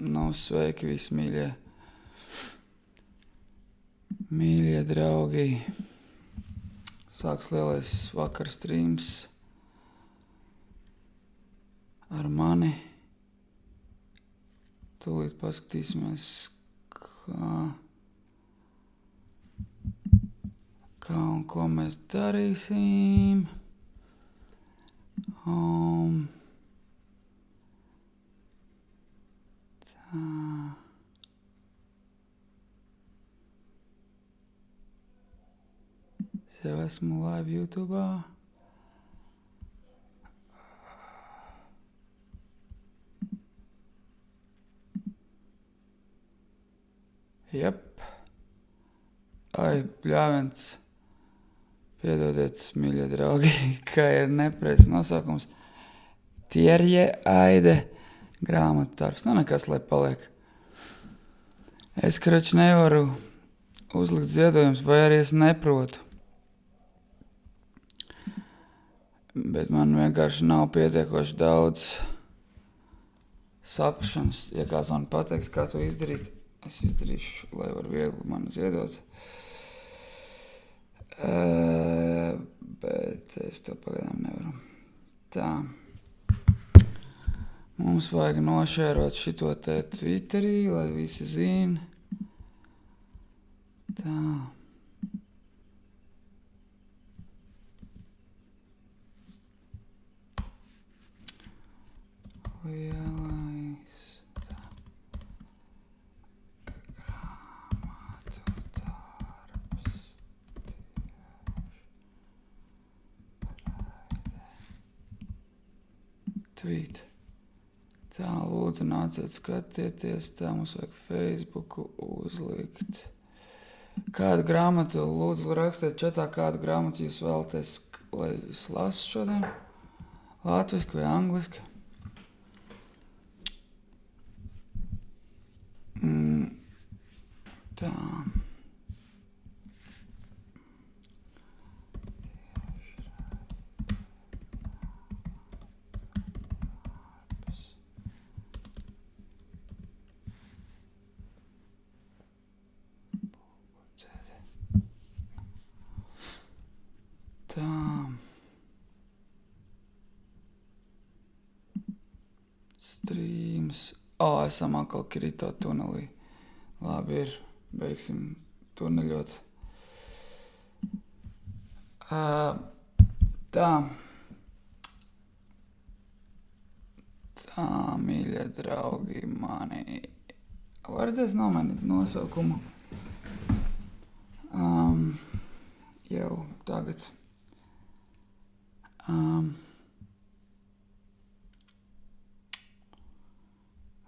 Nu, sveiki visi mīļie draugi. Sāks lielais vakar streams ar mani. Tūlīt paskatīsimies, kā un ko mēs darīsim. Es jau esmu live YouTube'ā. Jep. Ai, bļāviens. Piedodiet, mīļie draugi, ka ir nepareizs nosaukums. Tiešraide, grāmatu Tārps. Nu, nekas, lai paliek. Es, kraču, nevaru uzlikt ziedojumus, vai arī es neprotu. Bet man vienkārši nav pietiekoši daudz saprašanas. Ja kāds man pateiks, kā to izdarīt, es izdarīšu, lai var viegli man ziedot. Bet es to pagaidām nevaru. Tā. Mums vajag nošērot šito te Twitterī, lai visi zina. Tā. Lielais. Tā. Grāmatu Tārps. Tweet. Tā, lūdzu, nāciet skatieties, tā mums vajag Facebooku uzlikt. Kādu grāmatu, lūdzu, rakstiet čatā, kādu grāmatu jūs vēlaties, lai es lasu šodien? Latviski vai angliski? Tā. Tā. Streams. Esam atkal krito tunelī. Labi ir. Beigsim tuneļot. Tā. Tā, mīļie draugi mani. Varat nomainīt nosaukumu? Jau tagad.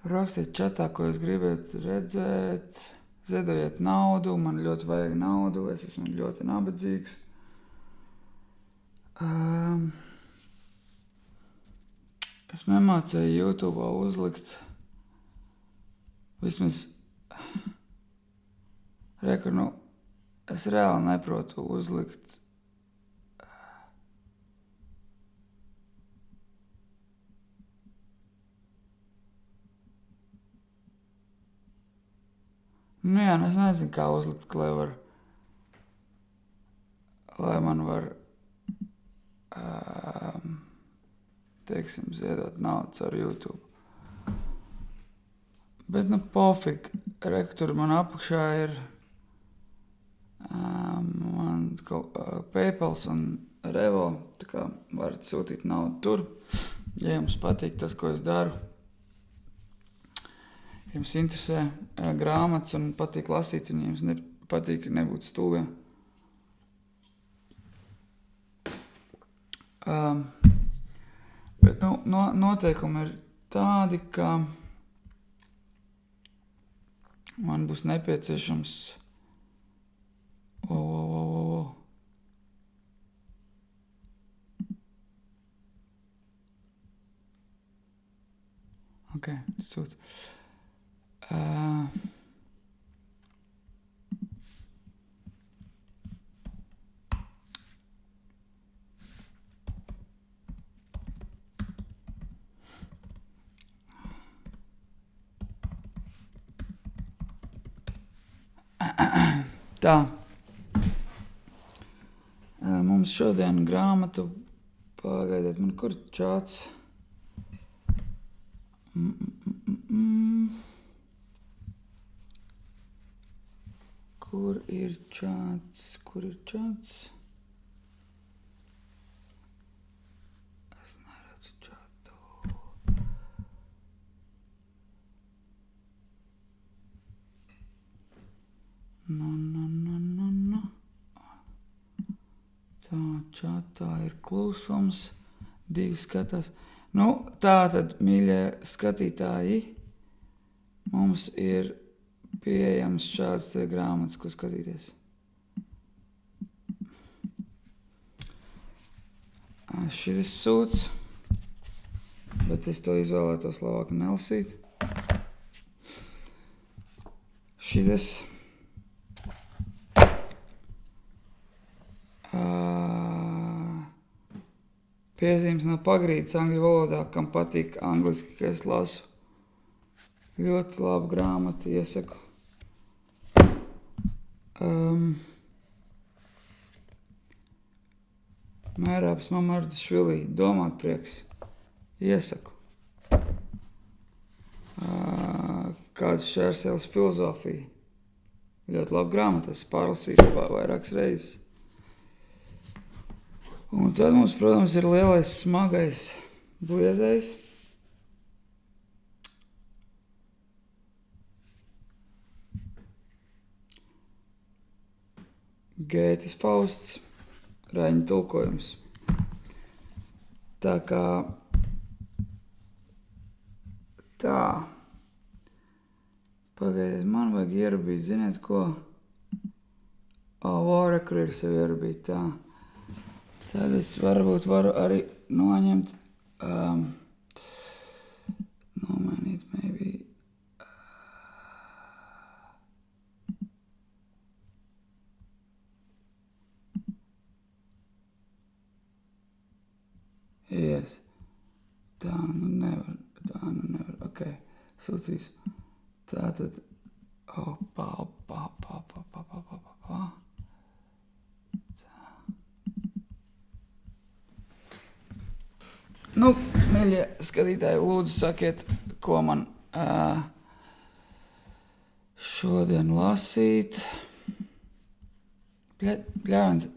Rakstiet čatā, ko jūs gribat redzēt. Ziedojiet naudu, man ļoti vajag naudu, es esmu ļoti nabadzīgs. Es nemācēju YouTube'ā uzlikt. Vismaz, es reāli neprotu uzlikt. Nu jā, es nezinu, kā uzlikt, lai man var, teiksim, ziedot naudu caur YouTube. Bet, pofik, tur man apakšā ir PayPals un rwvo, tā kā varat sūtīt naudu tur, ja jums patīk tas, ko es daru. Jums interesē grāmatas un patīk lasīt, un jums patīk nebūt stulbiem. Bet noteikumi ir tādi, ka man būs nepieciešams Ok, sūt. Tā. Mums šodien grāmatu pagaidiet, man kur čāts? Kur ir čāts? Es neredzu čātu. No. Tā, čatā ir klusums, 2 skatās. Nu, tā tad, mīļie skatītāji, mums ir pieejams šāds te grāmatas, ko skatīties. Šis sūds, bet es to izvēlētos labāk nelasīt. Šis piezīmes nav pagrītas angļu valodā, kam patīk angliski, ka es lasu. Ļoti labu grāmatu, iesaku. M.MAMARDAŠVILI, Domātprieks, iesaku. Kāds ŠēRSIELAS filozofija. Ļoti laba grāmata, es pārlasīju vairākas reizes. Un tad mums, protams, ir lielais smagais bliezējs. GÄTES FAUSTS, Raņa tulkojums. Tā kā tā. Pagaidiet, man vajag ierubīt, ziniet ko? Vārekur ir sev ierubīt, tā. Tad es varbūt varu arī noņemt, nomainīt, maybe. Yes. Tā nu nevar, ok, sūcīs. Tā tad, opa. Nu, mīļie skatītāji, lūdzu sakiet, ko man šodien lasīt. Bļāvens.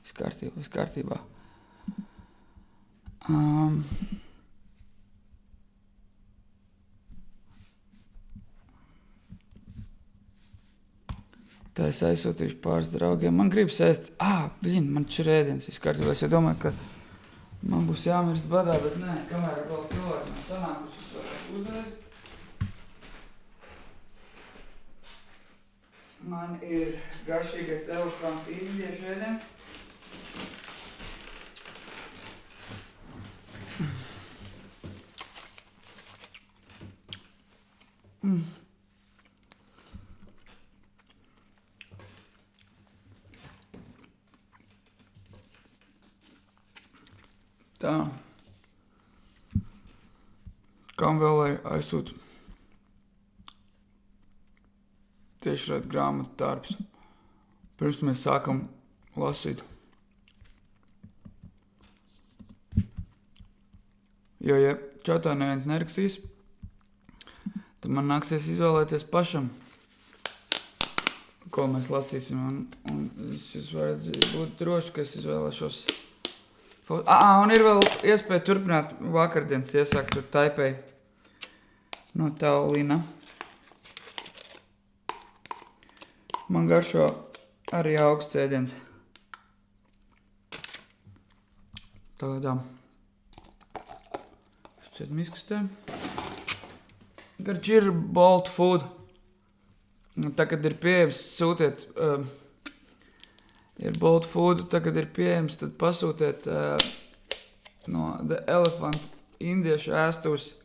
Viss kārtībā. Tā es aizsūtīšu pāris draugiem. Man gribas ēst, man taču ir ēdiens, viss kārtībā. Es jau domāju, ka man būs jāmirst badā, bet nē, kamēr vēl cilvēki man sanākuši, es vēl uzreiz. Man ir garšīgais elefantu indiešu ēdiens. Tā. Kam vēl aizsūt? Tiešraide grāmatu Tārps. Pirms mēs sākam lasīt. Jo, ja čatā neviens nerakstīs, tad man nāksies izvēlēties pašam, ko mēs lasīsim. Un jūs varat būt droši, ka es izvēlēšos. Un ir vēl iespēja turpināt vakardienas iesākt tur TAIPEI no Taulina. Man garšo arī augsts ēdiens. Tādā šķiet miskastē. Garš ir bolt food. Tā, kad ir pieejams, sūtiet... Ir bolt food, tagad ir pieejams, tad pasūtiet no The Elephant indiešu ēstus.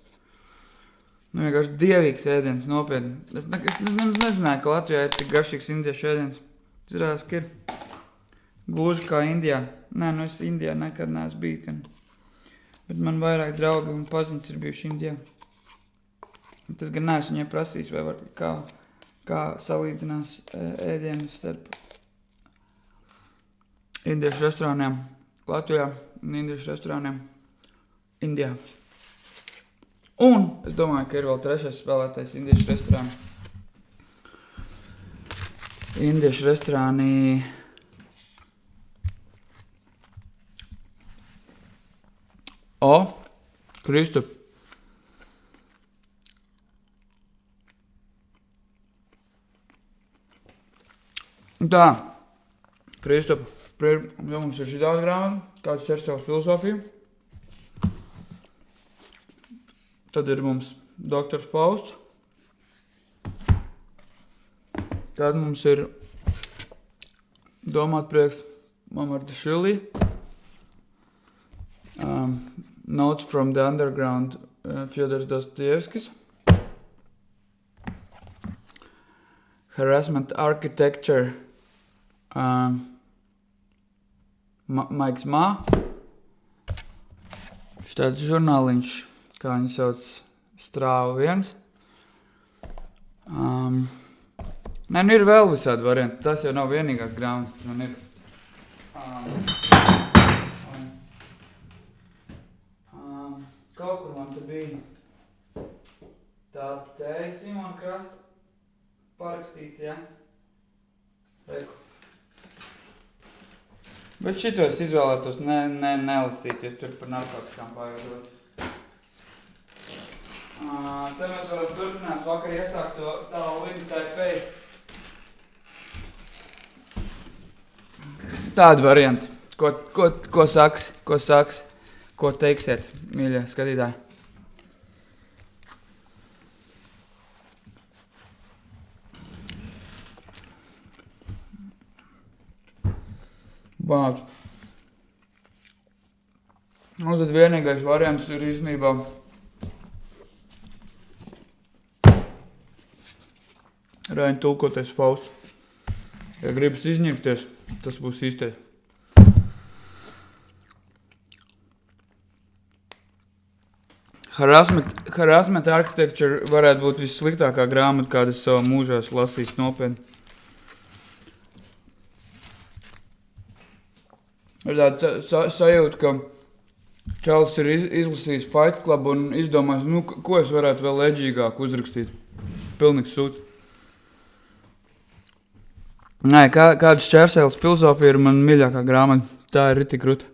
Nu, vienkārši dievīgs ēdiens, nopietni. Es nezināju, ka Latvijā ir tik garšīgs indiešu ēdiens. Izrādās, ka ir gluži kā Indijā. Nē, es Indijā nekad neesmu bijis. Bet man vairāk draugi un paziņas ir bijuši Indijā. Tas gan neesmu viņai prasījis, vai var, kā salīdzinās ēdienas starp indiešu restorāniem Latvijā un indiešu restorāniem Indijā. Un es domāju, ka ir vēl trešais spēlētais indiešu restorāni. Indiešu restorāni Kristap. Tā, Kristap, mums ir šitā grāmata, kāds ķers filozofiju. Tad ir mums doktors FAUSTS. Tad mums ir DOMāTPRIEKS M.MAMARDAŠVILI. Notes from the Underground F.DOSTOJEVSKYs. Harassment Architecture Maiks Mā. Šitāds žurnāliņš, kā viņi sauc, STRāVA 1. Nē, nu ir vēl visādi varianti. Tas jau nav vienīgās grāmatas, kas man ir. Kaut kur man te bija tāda tēja Simona Krasta parakstīta, ja? Reiku. Bet šito es izvēlētos nelasīt, jo tur par narkotikām pājādot. Te mēs varam turpināt vakar iesākto tālu TAIPEI. Tādi varianti. Ko saks? Ko teiksiet, mīļie skatītāji? Bāc. Nu, tad vienīgais variants ir īstenībā Raini tulkoties FAUSTS. Ja gribas izņemties, tas būs īstais. Harassment Architecture varētu būt vissliktākā grāmata, kādu es savā mūžā esmu lasījis nopietni. Ir tāda sajūta, ka čalis ir izlasījis Fight Club un izdomājis, ko es varētu vēl edžīgāk uzrakstīt. Pilnīgs sūds. Nē, kāds ŠēRSIELAS filozofija ir man mīļākā grāmata. Tā ir ritīgi kruta.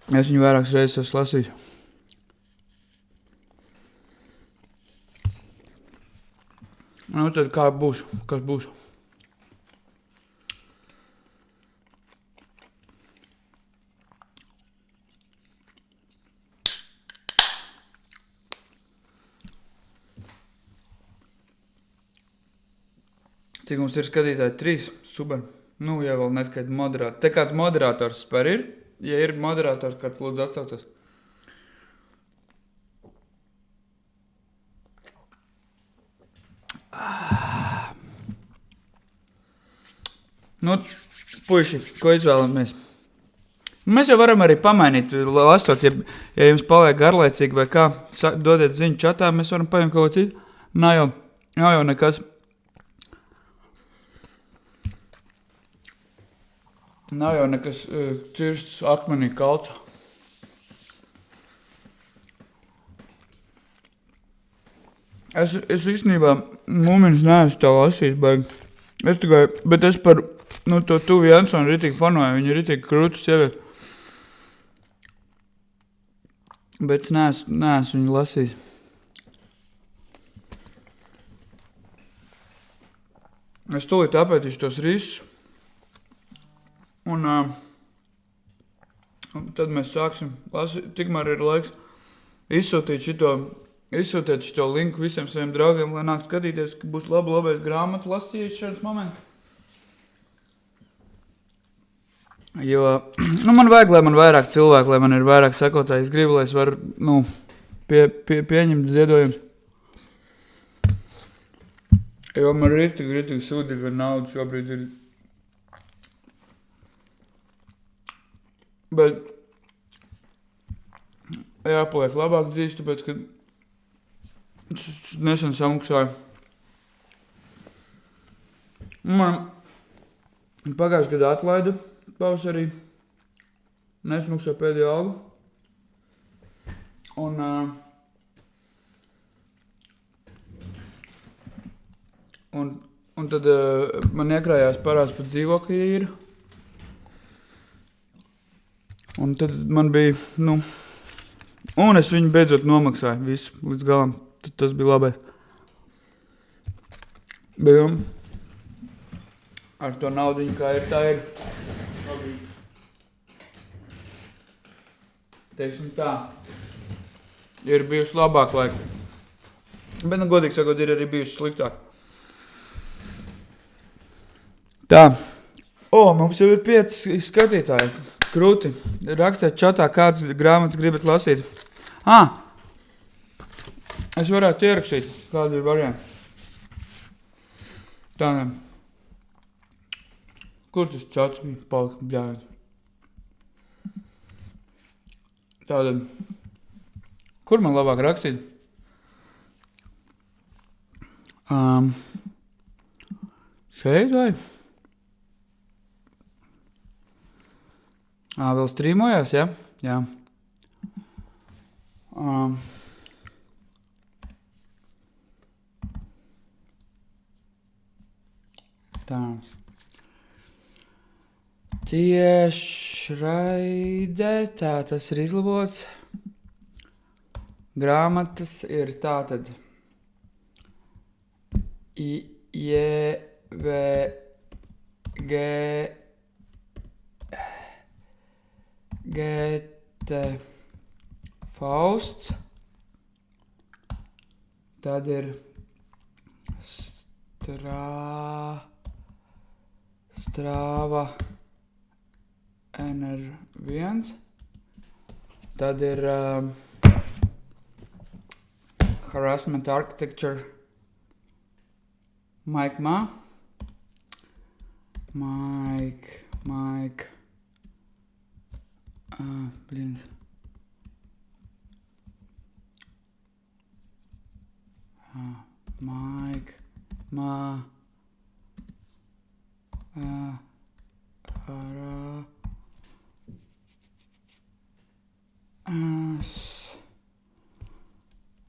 Es viņu vairākas reizes esmu lasījis. Nu, tad kas būs? Cik mums ir skatītāji? 3. Super. Nu, ja vēl neskaita moderātori. Te kāds moderators spēr ir? Ja ir moderators, kāds lūdzu atsaucas. Nu, puiši, ko izvēlamies? Mēs jau varam arī pamainīt, lasot, ja jums paliek garlaicīgi vai kā, dodiet ziņu čatā, mēs varam paņemt kaut ko citu. Nav jau nekas. Nav jau nekas cirsts akmenī kalts. Es īstenībā mūmiņus neesmu tā lasījis, bet es par to Tuvi Jansonu ritīgi fanoju, viņa ritīgi krūtu sievieti. Bet es neesmu viņu lasījis. Es tūlīt apētīšu tos risus. Un tad mēs sāksim lasīt, tikmēr ir laiks izsūtīt šito linku visiem saviem draugiem, lai nāk skatīties, ka būs labais grāmatu lasīšanas moments. Jo, man vajag, lai man vairāk cilvēku, lai man ir vairāk sekotāji. Es gribu, lai es varu, pieņemt ziedojumus. Jo man ritīgi sūdīga nauda šobrīd ir. Bet jāpaliek labāk dzīves, tāpēc, ka Nesen samaksāju. Man pagājušajā gadā atlaida pavasarī. Nesmaksāju pēdējo algu. Un tad man iekrājās parāds pat dzīvokļa īra. Un tad man bija, un es viņu beidzot nomaksāju visu līdz galam. Tad tas bija labai. Bija ar to naudiņu, kā ir, tā ir. Teiksim tā. Ir bijuši labāk laiki. Bet, godīgi sakot, ir arī bijuši sliktāk. Tā. Mums jau ir 5 skatītāji. Krūti. Rakstiet čatā, kādas grāmatas gribat lasīt. Es varētu ierakstīt, kādi ir varianti. Tā, ne. Kur tas čats bija palikt bļājas? Tātad, kur man labāk rakstīt? Šeit vai? Vēl strīmojās, ja? Jā. Tā. Tiešraide, tā tas ir izlabots. Grāmatas ir tātad G갯E FAUSTS, tad ir STRÄVA NR1, tad ir Harassment Architecture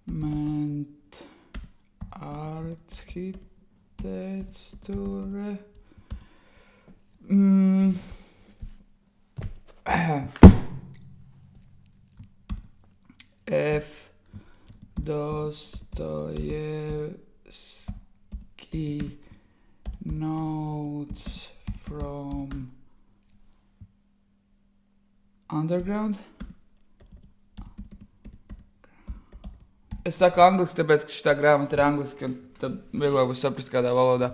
HARASSMENT architecture F.DOSTOJEVSKY notes from underground. Es saku angliski, tāpēc, ka šitā grāmata ir angliski, un tad vieglāk būs saprast kādā valodā.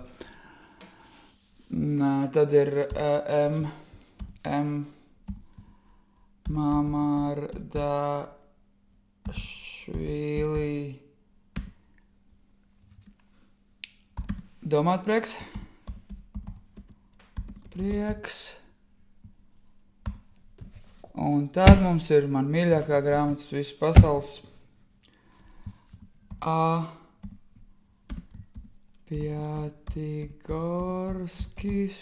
Tad ir M.MAMARDAŠVILI Domātprieks. Un tad mums ir man mīļākā grāmata uz visas pasaules. PJATIGORSKIS.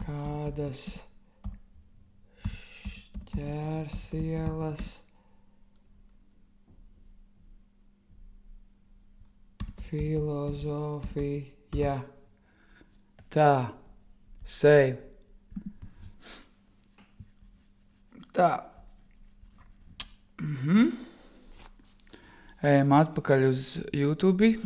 Kādas Šķērsielas filozofija. Tā. Save. Tā. Ejam atpakaļ uz YouTube.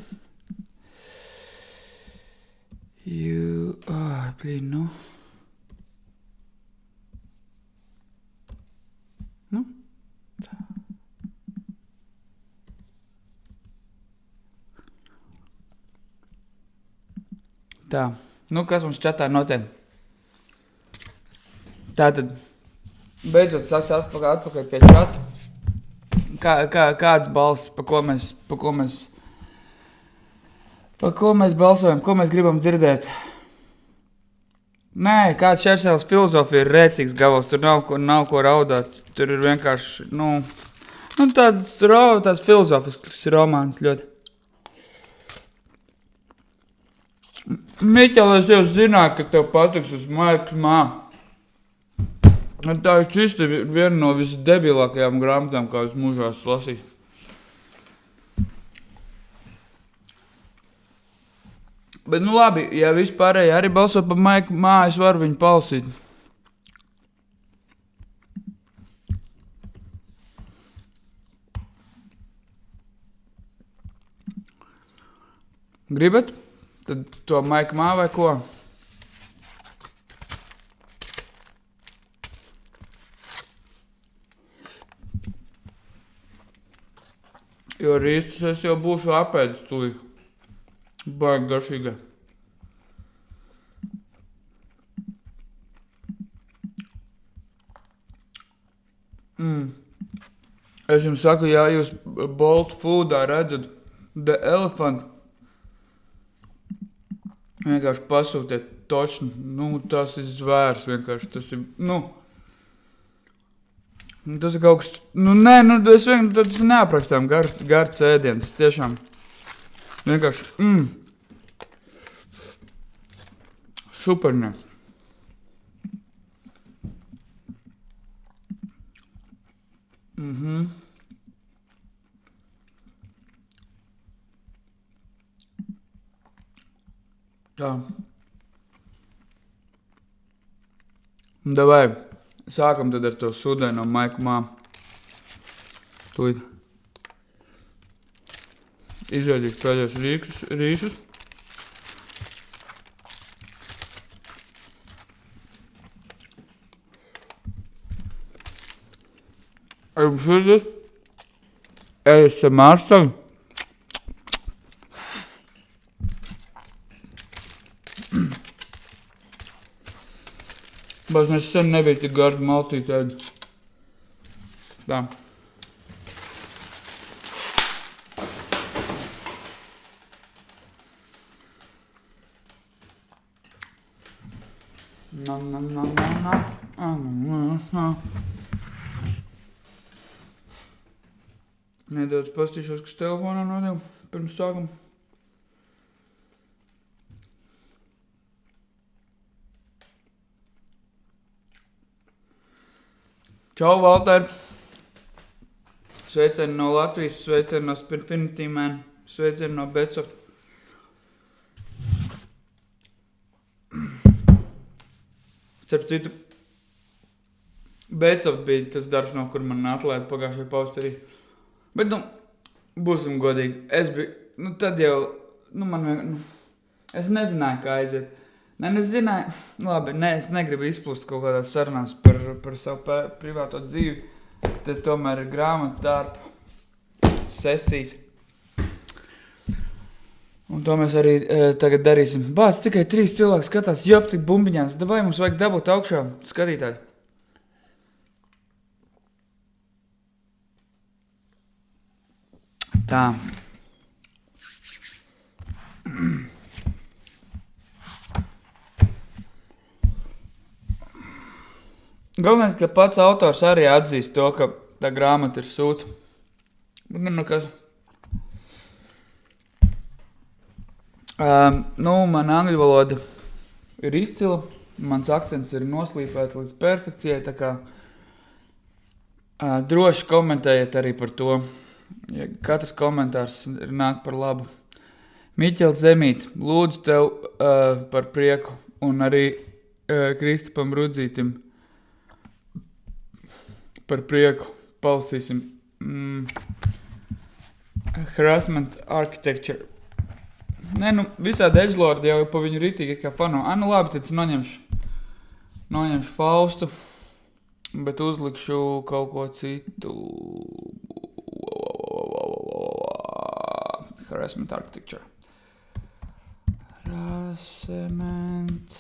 Tā. Kas mums čatā notiek? Tātad, beidzot sāks atpakaļ pie čata. Kāds balss, pa ko mēs balsojam, ko mēs gribam dzirdēt? Nē, kāds ŠēRSIELAS filozofija ir rēcīgs gabals, tur nav ko raudāt, tur ir vienkārši, tāds filozofisks romāns ļoti. Miķel, es jau zināju, ka tev patiks uz M.MAMARDAŠVILI. Tā ir čisti viena no visdebilākajām grāmatām, kā es mūžā esmu lasījis. Bet, labi, ja vispārēji arī balso par M.MAMARDAŠVILI, es varu viņu palasīt. Gribat? Tad to M.MAMARDAŠVILI vai ko? Jo rīstus es jau būšu apēdis tūlīt. Baigi garšīgai. Es jums saku, ja jūs Bolt Foodā redzat The Elephant, vienkārši pasūtiet točni. Tas ir zvērs vienkārši. Tas ir, tas ir kaut kas, tas ir neaprakstām garš ēdiens, tiešām. Vienkārši, supernie. Tā. Davai, sākam tad ar to sudēno M.MAMARDAŠVILI. Tūlīt. Izveidīšu pēdējos rīsus. Jums šodien ASMR tagad. Bet mēs sen nebija tik gardi maltīt ēd. Tā. Nedaudz pastīšos, kas telefonā nodev pirms sākam. Čau, Valter! Sveicieni no Latvijas, sveicieni no Spinfinity Man, sveicieni no Betsoft. Starp citu, Betsoft bija tas darbs, no kur man atlaida pagājušajā pavasarī. Bet, būsim godīgi. Es biju, tad jau, es nezināju, kā aiziet. Es zināju, labi, es negribu izplūst kaut kādās sarunās par savu privāto dzīvi. Te tomēr ir grāmatu Tārpa sesijas. Un to mēs arī tagad darīsim. Bāc, tikai 3 cilvēki skatās, jop, cik bumbiņās. Vai mums vajag dabūt augšā skatītāji? Tā. Galvenais, ka pats autors arī atzīst to, ka tā grāmata ir sūta. Bet nekas. Man angļu valoda ir izcila, mans akcents ir noslīpēts līdz perfekcijai, tā kā droši komentējiet arī par to. Ja katrs komentārs nāk par labu. Miķel Zemīt, lūdzu tev par prieku un arī Kristapam Rudzītim par prieku palasīsim Harassment Architecture. Visādi edgelordi jau pa viņu ritīgi kā fano. Labi, tad es noņemšu Faustu, bet uzlikšu kaut ko citu. Harassment Architecture. Harassment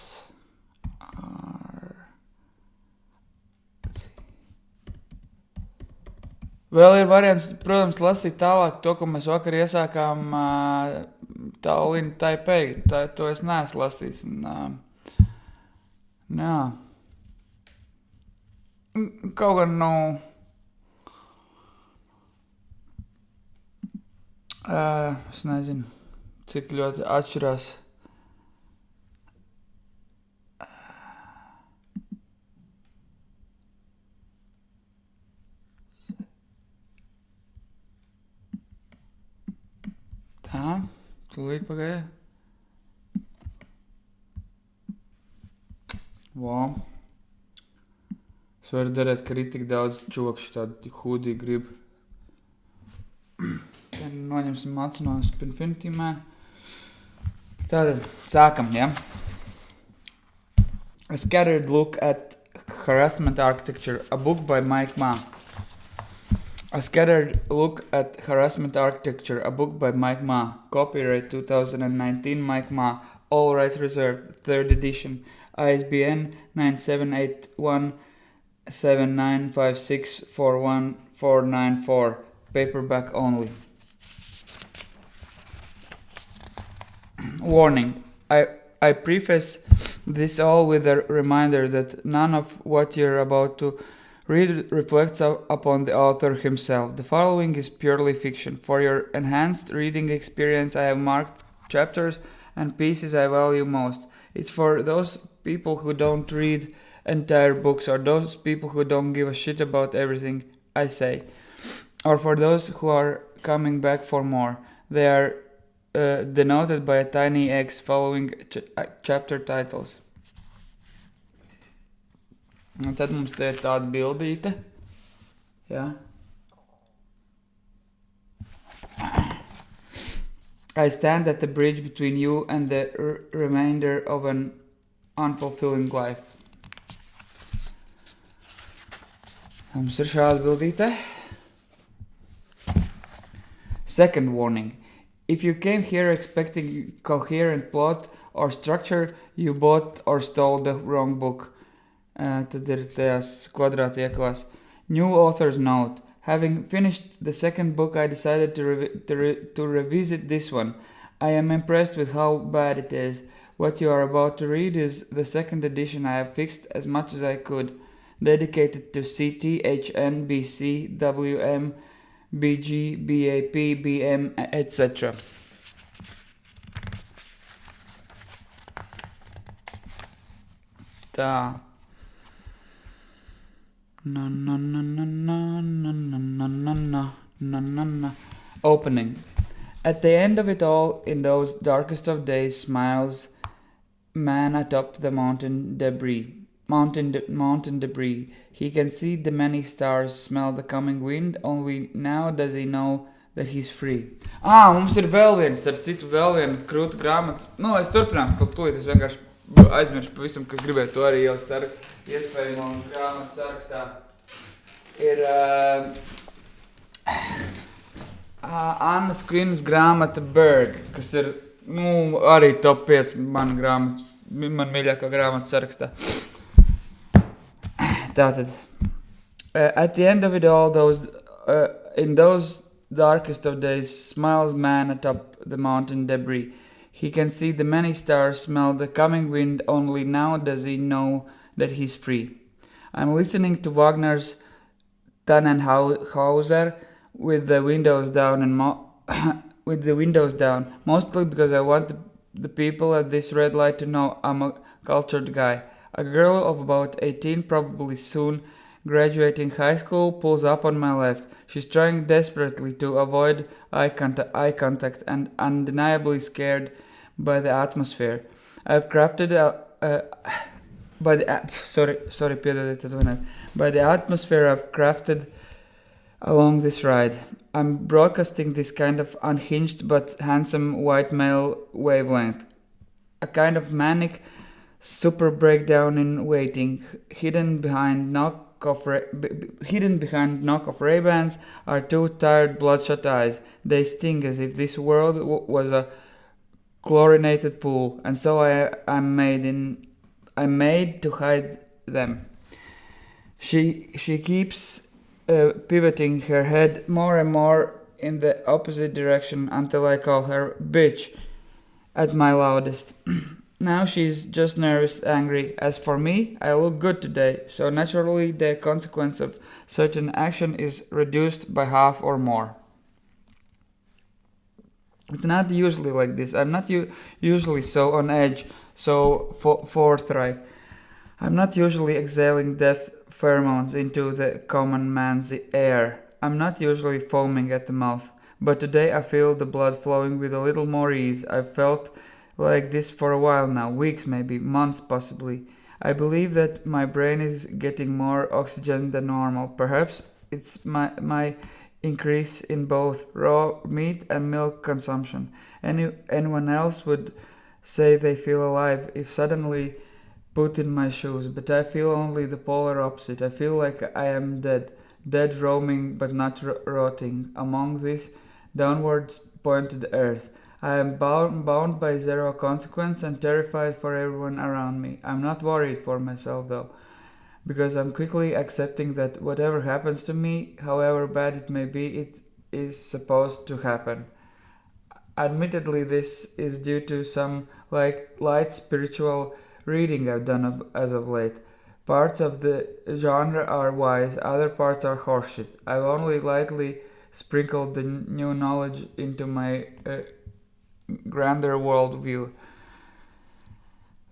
Vēl ir variants, protams, lasīt tālāk to, ko mēs vakar iesākām TAIPEI. To es neesmu lasījis. Jā. Kaut gan, es nezinu, cik ļoti atšķirās. Tā, tūlīt pagāja. Wow. Es varu darēt, ka ir tik daudz čokšu, tādu hūdī grib. Tad noņemsim macu no Spinfinity Man. Tātad, sākam, ja? A Scattered Look at Harassment Architecture, a book by M.MAMARDAŠVILI. A Scattered Look at Harassment Architecture, a book by M.MAMARDAŠVILI. Copyright 2019 M.MAMARDAŠVILI. All rights reserved. 3rd edition. ISBN 9781795641494. Paperback only. Warning. I preface this all with a reminder that none of what you're about to read reflects upon the author himself. The following is purely fiction. For your enhanced reading experience, I have marked chapters and pieces I value most. It's for those people who don't read entire books, or those people who don't give a shit about everything I say, or for those who are coming back for more. They are denoted by a tiny X following chapter titles. Un tad mums te ir tāda bildīte. Jā. I stand at the bridge between you and the remainder of an unfulfilling life. Mums ir šāda bildīte. Second warning. If you came here expecting coherent plot or structure, you bought or stole the wrong book. Tad ir tajās kvadrātieklās. New author's note. Having finished the second book, I decided to revisit this one. I am impressed with how bad it is. What you are about to read is the second edition I have fixed as much as I could. Dedicated to CT, HN, BC, WM, BG, BAP, BM, etc. Tā. Opening. At the end of it all, in those darkest of days, smiles man atop the mountain debris. Mountain debris. He can see the many stars, smell the coming wind, only now does he know that he's free. Mums ir vēl viens, starp citu, vēl viena krūta grāmata. Es turpināšu, kaut tūlīt es vienkārši aizmiršu pavisam, ka gribēju to arī ielikt iespējamo grāmatu sarakstā. Ir Annas Quinnas grāmata BERG, kas ir, arī top 5 man mīļākā grāmata sarakstā. Tātad, at the end of it all, in those darkest of days, smiles man atop the mountain debris. He can see the many stars, smell the coming wind, only now does he know that he's free. I'm listening to Wagner's Tannenhauser with the windows down mostly because I want the people at this red light to know I'm a cultured guy. A girl of about 18, probably soon graduating high school, pulls up on my left. She's trying desperately to avoid eye contact and undeniably scared by the atmosphere. I've crafted by the atmosphere I've crafted along this ride. I'm broadcasting this kind of unhinged but handsome white male wavelength. A kind of manic super breakdown in waiting, hidden behind knockoff Ray-Bans are two tired bloodshot eyes. They sting as if this world was a chlorinated pool, and so I'm made to hide them. She keeps pivoting her head more and more in the opposite direction until I call her bitch at my loudest. Now she's just nervous, angry. As for me, I look good today, so naturally the consequence of certain action is reduced by half or more. It's not usually like this. I'm not usually so on edge, so forthright. I'm not usually exhaling death pheromones into the common man's air. I'm not usually foaming at the mouth. But today I feel the blood flowing with a little more ease. I've felt like this for a while now, weeks maybe, months possibly. I believe that my brain is getting more oxygen than normal. Perhaps it's my increase in both raw meat and milk consumption. Anyone else would say they feel alive if suddenly put in my shoes, but I feel only the polar opposite. I feel like I am dead roaming but not rotting among this downwards pointed earth. I am bound by zero consequence and terrified for everyone around me. I'm not worried for myself though, because I'm quickly accepting that whatever happens to me, however bad it may be, it is supposed to happen. Admittedly, this is due to some light spiritual reading I've done as of late. Parts of the genre are wise, other parts are horseshit. I've only lightly sprinkled the new knowledge into my grander worldview.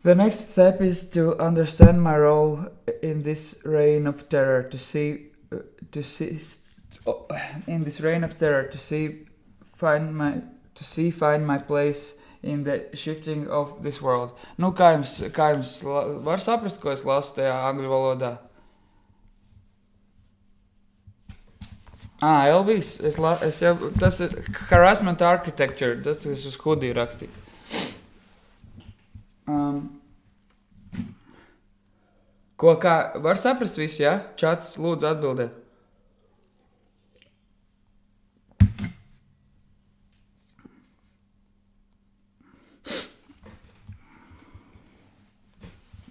The next step is to understand my role in this reign of terror, find my place in the shifting of this world. Nu, kā jums var saprast, ko es lasu tajā angļu valodā? Elvis, tas ir harassment architecture, tas es uz hudiju rakstīju. Var saprast visu, ja? Čats, lūdzu atbildēt.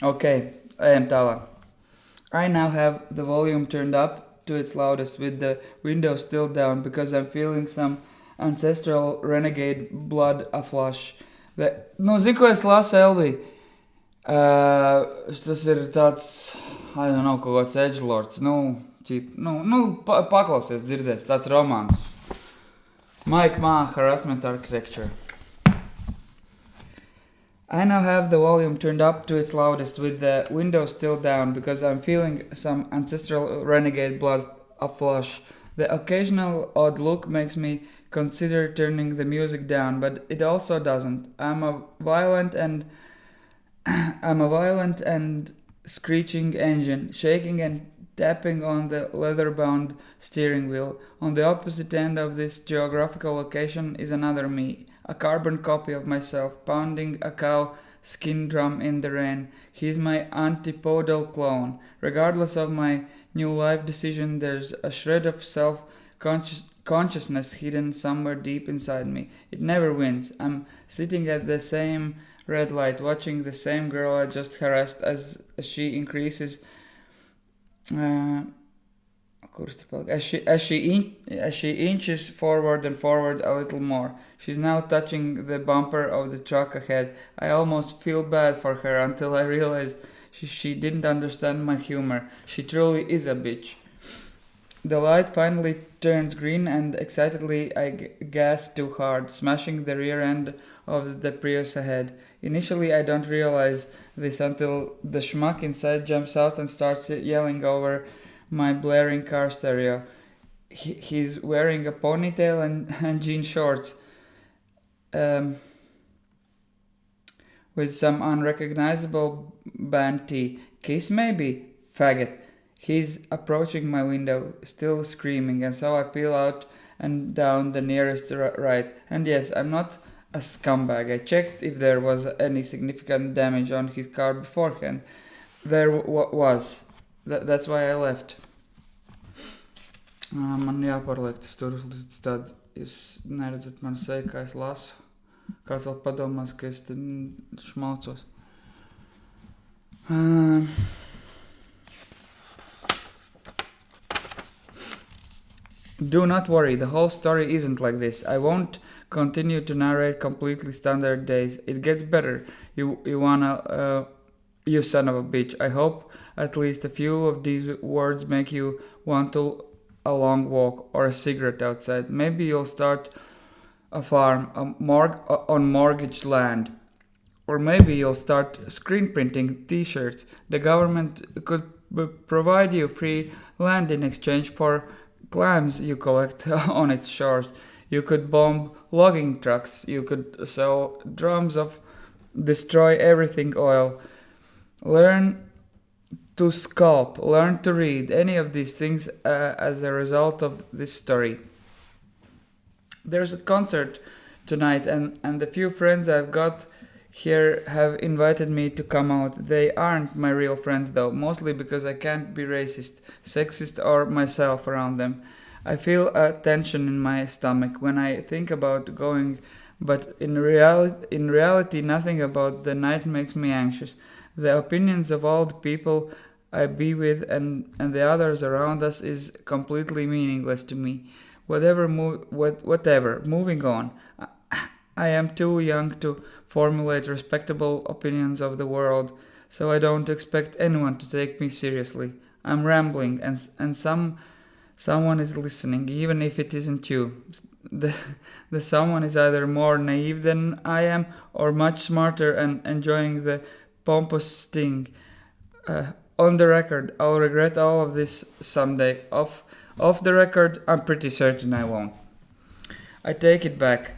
Okay, ejam tālāk. I now have the volume turned up to its loudest with the window still down because I'm feeling some ancestral renegade blood aflush. Zinu, ko es lasu, Elvī? Tas ir tāds, I don't know, kaut kāds edgelords. Paklausies, dzirdēs, tāds romāns. M.MAMARDAŠVILI, Harassment Architecture. I now have the volume turned up to its loudest with the window still down because I'm feeling some ancestral renegade blood aflush. The occasional odd look makes me consider turning the music down, but it also doesn't. I'm a violent and screeching engine, shaking and tapping on the leather-bound steering wheel. On the opposite end of this geographical location is another me, a carbon copy of myself, pounding a cow skin drum in the rain. He's my antipodal clone. Regardless of my new life decision, there's a shred of self-consciousness hidden somewhere deep inside me. It never wins. I'm sitting at the same red light, watching the same girl I just harassed as she increases... As she inches forward and forward a little more. She's now touching the bumper of the truck ahead. I almost feel bad for her until I realized she didn't understand my humor. She truly is a bitch. The light finally turned green and excitedly I gasped too hard, smashing the rear end of the Prius ahead. Initially I don't realize this until the schmuck inside jumps out and starts yelling over my blaring car stereo. He's wearing a ponytail and jean shorts with some unrecognizable band tee. Kiss maybe? Faggot. He's approaching my window, still screaming, and so I peel out and down the nearest right. And yes, I'm not a scumbag. I checked if there was any significant damage on his car beforehand. There was. That's why I left. Man jāpārliek tas tur līdz tad, jūs neredzat manu seju, kā es lasu. Kāds vēl padomās, ka es te šmalcos. Do not worry, the whole story isn't like this. I won't continue to narrate completely standard days. It gets better. You wanna, you son of a bitch. I hope at least a few of these words make you want to a long walk or a cigarette outside. Maybe you'll start a farm on mortgaged land. Or maybe you'll start screen printing t-shirts. The government could provide you free land in exchange for clams you collect on its shores. You could bomb logging trucks. You could sell drums of destroy everything oil. Learn to sculpt, learn to read, any of these things as a result of this story. There's a concert tonight, and the few friends I've got here have invited me to come out. They aren't my real friends though, mostly because I can't be racist, sexist, or myself around them. I feel a tension in my stomach when I think about going, but in reality, nothing about the night makes me anxious. The opinions of all the people I be with and the others around us is completely meaningless to me. Whatever, moving on. I am too young to formulate respectable opinions of the world, so I don't expect anyone to take me seriously. I'm rambling, and someone is listening, even if it isn't you. The someone is either more naive than I am, or much smarter and enjoying the pompous sting. On the record, I'll regret all of this someday. Off the record, I'm pretty certain I won't. I take it back.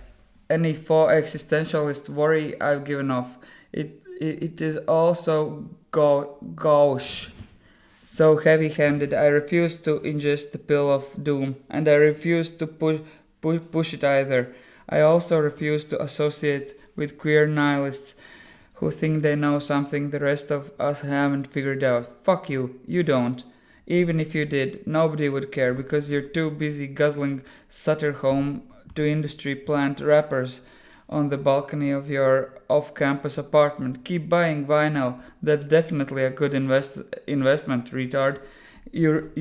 Any faux existentialist worry I've given off. It is also gauche. So heavy-handed, I refuse to ingest the pill of doom, and I refuse to push it either. I also refuse to associate with queer nihilists who think they know something the rest of us haven't figured out. Fuck you, you don't. Even if you did, nobody would care because you're too busy guzzling Sutter home to industry plant wrappers on the balcony of your off-campus apartment. Keep buying vinyl. That's definitely a good investment, retard. You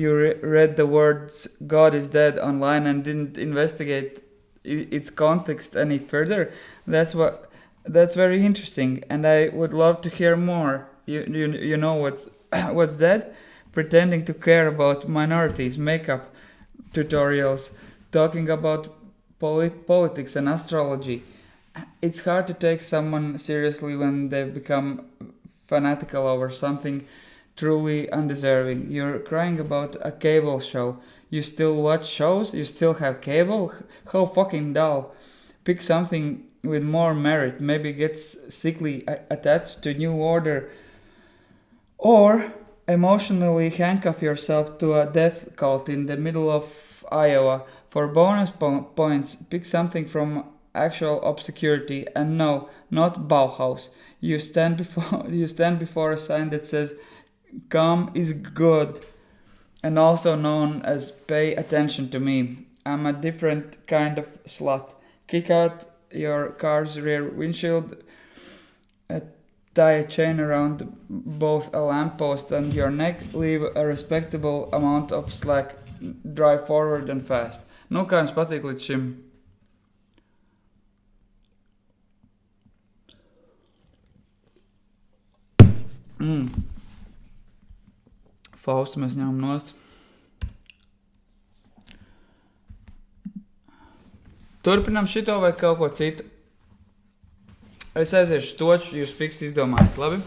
read the words "God is dead" online and didn't investigate its context any further. That's very interesting, and I would love to hear more. You know what's that? Pretending to care about minorities, makeup tutorials, talking about politics and astrology. It's hard to take someone seriously when they've become fanatical over something truly undeserving. You're crying about a cable show. You still watch shows? You still have cable? How fucking dull. Pick something with more merit. Maybe get sickly attached to New Order. Or emotionally handcuff yourself to a death cult in the middle of Iowa. For bonus points, pick something from actual obscurity, and no, not Bauhaus. You stand before a sign that says "Come is good," and also known as "Pay attention to me." I'm a different kind of slut. Kick out your car's rear windshield, tie a chain around both a lamppost and your neck, leave a respectable amount of slack, drive forward and fast. Nu, kā jums patīk līdz šim? Faustu mēs ņemam nost. Turpinam šito vai kaut ko citu? Es aiziešu toču, jūs fiks izdomājat, labi?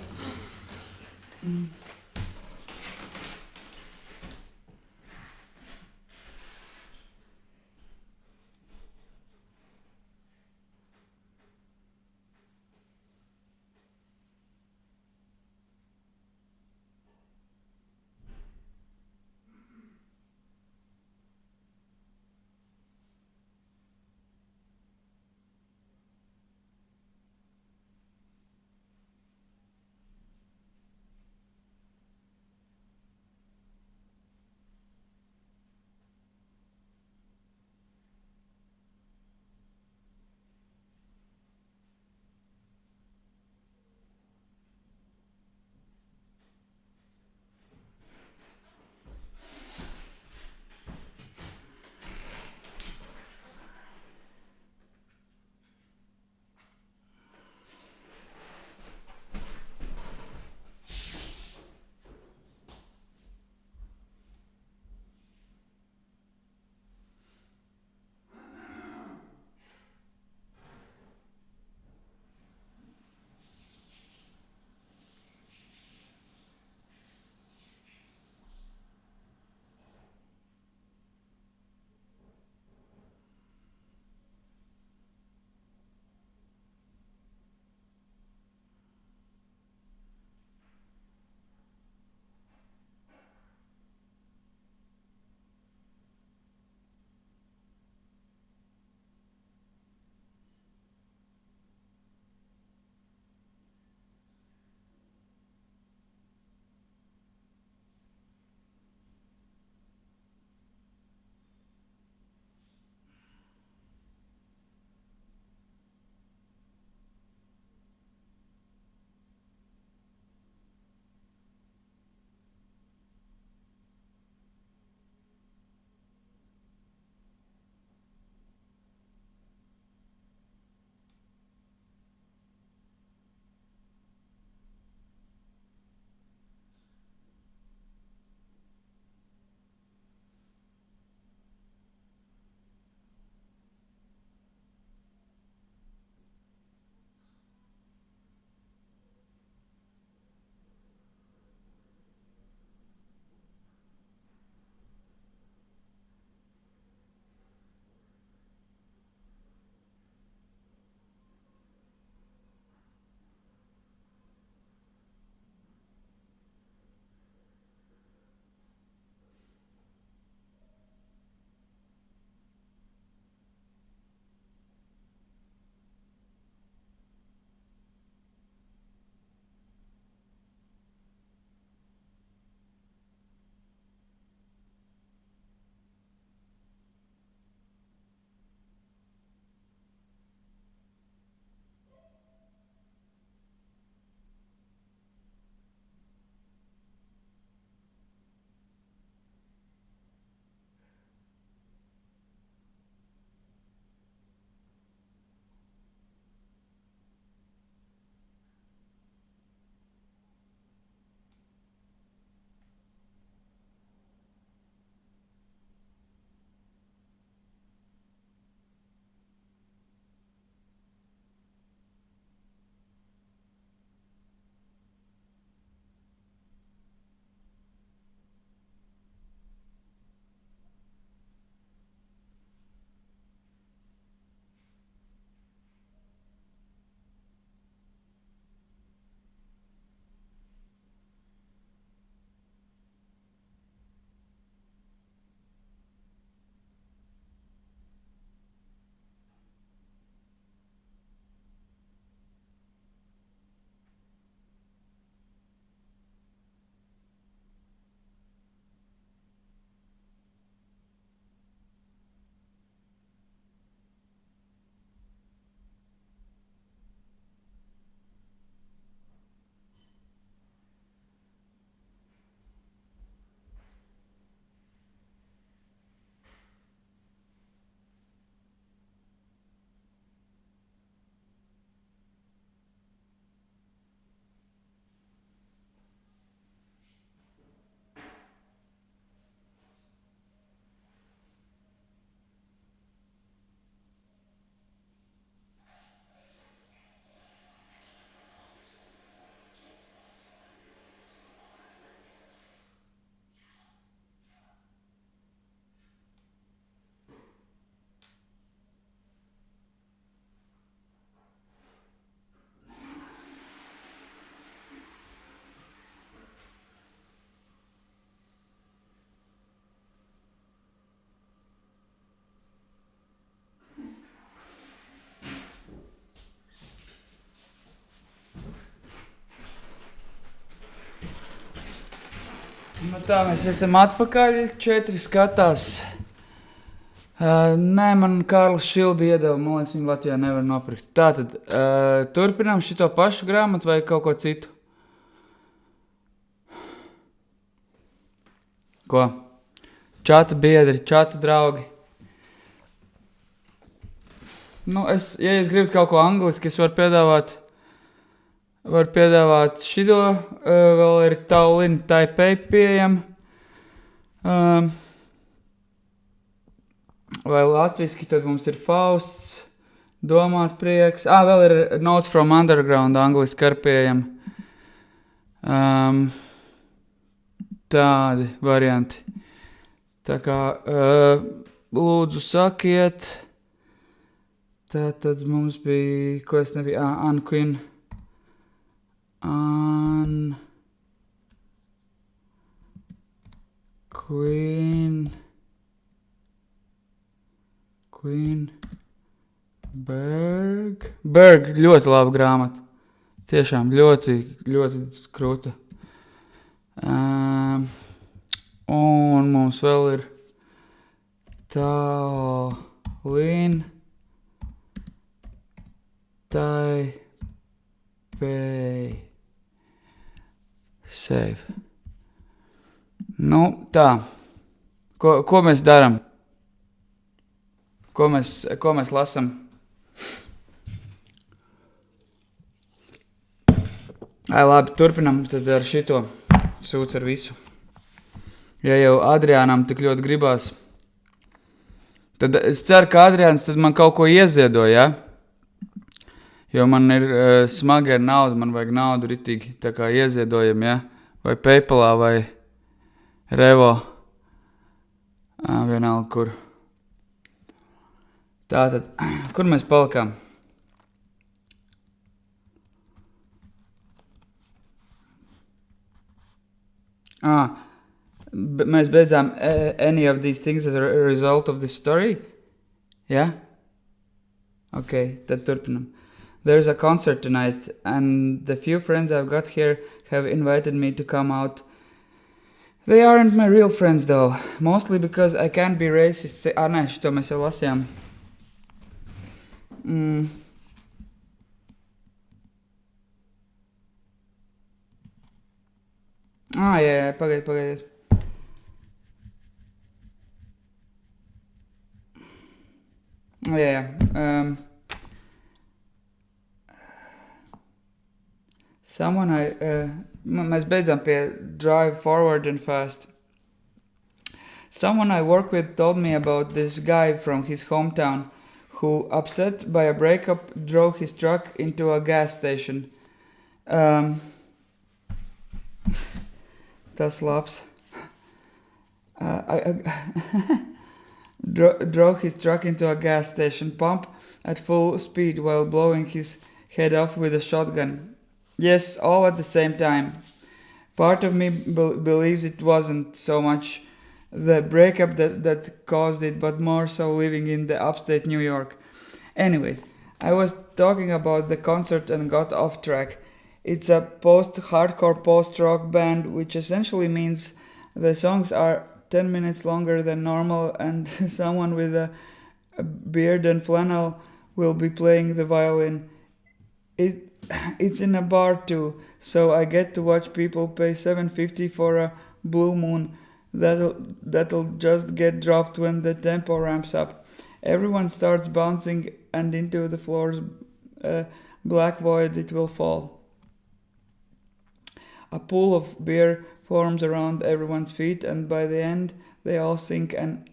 Nu tā, mēs esam atpakaļ, 4 skatās. Nē, man Kārlis Šildi iedeva, man liekas, viņu Latvijā nevar nopirkt. Tātad, turpinām šito pašu grāmatu vai kaut ko citu? Ko? Čata biedri, čata draugi. Nu, ja jūs gribat kaut ko angliski, es varu piedāvāt šido, vēl ir Taulina Taipei pieejam. Vai latviski, tad mums ir FAUSTS, Domātprieks. Vēl ir Notes from Underground, angliski ar pieejam. Tādi varianti. Tā kā, lūdzu sakiet. Tad mums bija, ko es nebiju, QUIN. QUIN. BERG, ļoti laba grāmata. Tiešām ļoti, ļoti krūta. Un mums vēl ir Taulina Taipei. Save. Nu, tā. Ko mēs darām? Ko mēs lasam? Labi, turpinam tad ar šito. Sūds ar visu. Ja jau Adriānam tik ļoti gribās, tad es ceru, ka Adriāns tad man kaut ko ieziedo, ja? Jo man ir smagi ar naudu, man vajag naudu ritīgi, tā kā ieziedojam, ja? Vai PayPalā, vai rwvo. Vienalga, kur. Tātad, kur mēs palikām? Mēs beidzām any of these things as a result of this story? Yeah? Okay, tad turpinam. There's a concert tonight, and the few friends I've got here have invited me to come out. They aren't my real friends, though. Mostly because I can't be racist. Nē, šito mēs jau lasījām. Jā, pagaid. Jā. Mēs beidzām pie drive forward and fast. Someone I work with told me about this guy from his hometown who, upset by a breakup, drove his truck into a gas station. Tas labs. Drove his truck into a gas station pump at full speed while blowing his head off with a shotgun. Yes, all at the same time. Part of me believes it wasn't so much the breakup that caused it, but more so living in the upstate New York. Anyways, I was talking about the concert and got off track. It's a post-hardcore post-rock band, which essentially means the songs are 10 minutes longer than normal, and someone with a beard and flannel will be playing the violin. It's in a bar too, so I get to watch people pay $7.50 for a Blue Moon that'll just get dropped when the tempo ramps up. Everyone starts bouncing, and into the floor's black void it will fall. A pool of beer forms around everyone's feet, and by the end they all sink in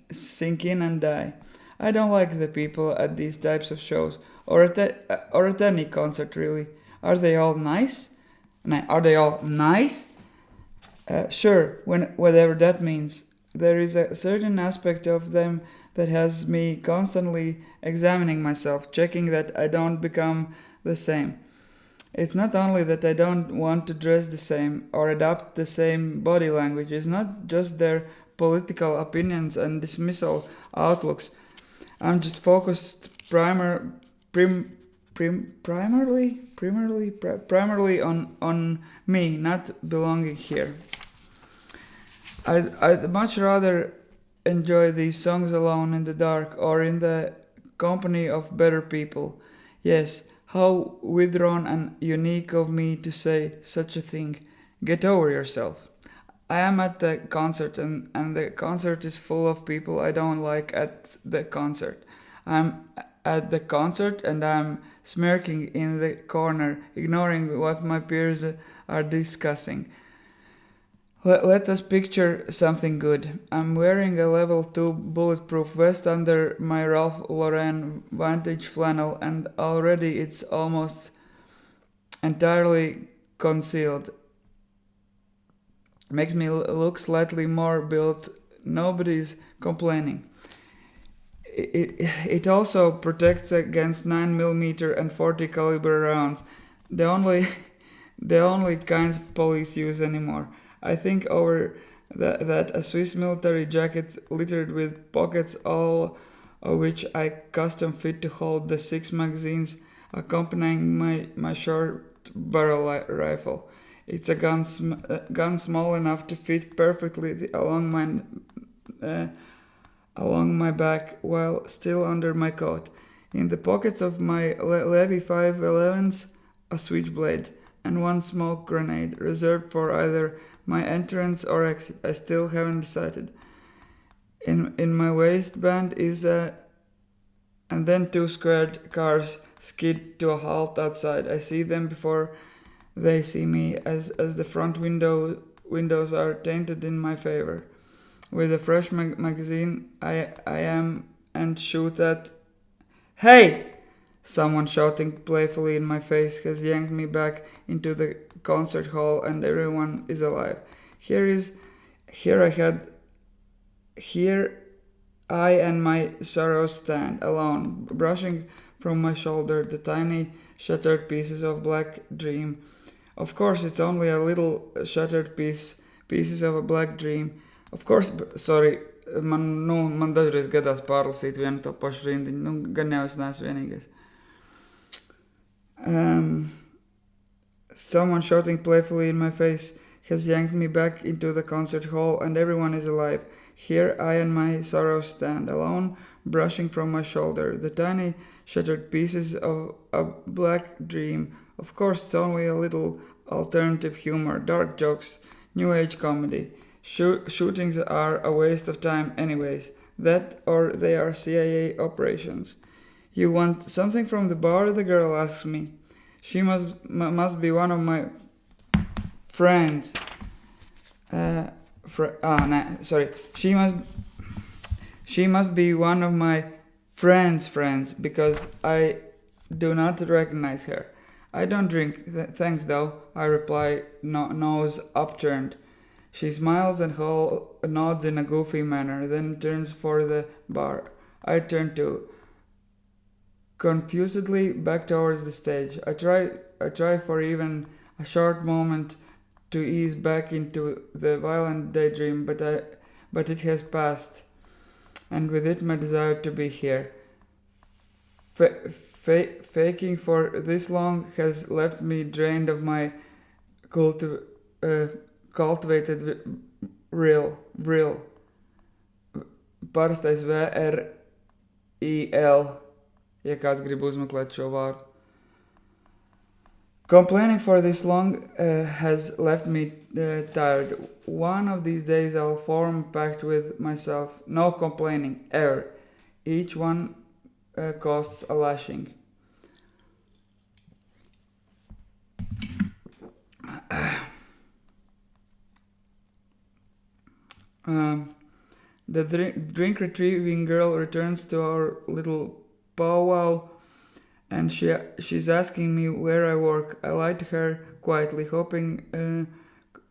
and die. I don't like the people at these types of shows, or at any concert really. Are they all nice? Sure, whatever that means. There is a certain aspect of them that has me constantly examining myself, checking that I don't become the same. It's not only that I don't want to dress the same or adopt the same body language. It's not just their political opinions and dismissal outlooks. I'm just focused primarily on me, not belonging here. I'd much rather enjoy these songs alone in the dark or in the company of better people. Yes, how withdrawn and unique of me to say such a thing. Get over yourself. I am at the concert and the concert is full of people I don't like at the concert. I'm at the concert and I'm smirking in the corner, ignoring what my peers are discussing. Let us picture something good. I'm wearing a level 2 bulletproof vest under my Ralph Lauren vintage flannel and already it's almost entirely concealed. Makes me look slightly more built. Nobody's complaining. It also protects against 9mm and 40 caliber rounds. The only kinds police use anymore. I think over that a Swiss military jacket littered with pockets, all of which I custom fit to hold the 6 magazines accompanying my short barrel rifle. It's a gun small enough to fit perfectly along my back while still under my coat. In the pockets of my Levi 511s, a switchblade and one smoke grenade reserved for either my entrance or exit. I still haven't decided. In my waistband is and then 2 squared cars skid to a halt outside. I see them before they see me as the front windows are tainted in my favor. With a fresh magazine I am and shoot at. Hey! Someone shouting playfully in my face has yanked me back into the concert hall and everyone is alive. Here I and my sorrows stand, alone, brushing from my shoulder the tiny shattered pieces of black dream. Of course, it's only a little shattered pieces of a black dream. Of course, sorry, man dažreiz gadās pārlasīt vienu to pašu rindiņu, gan jau es neesmu vienīgais. Someone shouting playfully in my face has yanked me back into the concert hall and everyone is alive. Here I and my sorrows stand, alone, brushing from my shoulder the tiny shattered pieces of a black dream. Of course, it's only a little alternative humor, dark jokes, new age comedy. Shootings are a waste of time anyways. That or they are CIA operations. You want something from the bar? The girl asks me. She must be one of my friends. She must be one of my friends because I do not recognize her. I don't drink, thanks though, I reply, nose upturned. She smiles and nods in a goofy manner, then turns for the bar. I turn too. Confusedly back towards the stage. I try for even a short moment to ease back into the violent daydream, but it has passed, and with it my desire to be here. Faking for this long has left me drained of my cultivated real. Parastais VRIL, ja kāds grib uzmeklēt šo vārdu. Complaining for this long has left me tired. One of these days I'll form a pact with myself. No complaining, ever. Each one costs a lashing. The drink retrieving girl returns to our little powwow and she's asking me where I work. I lie to her quietly, hoping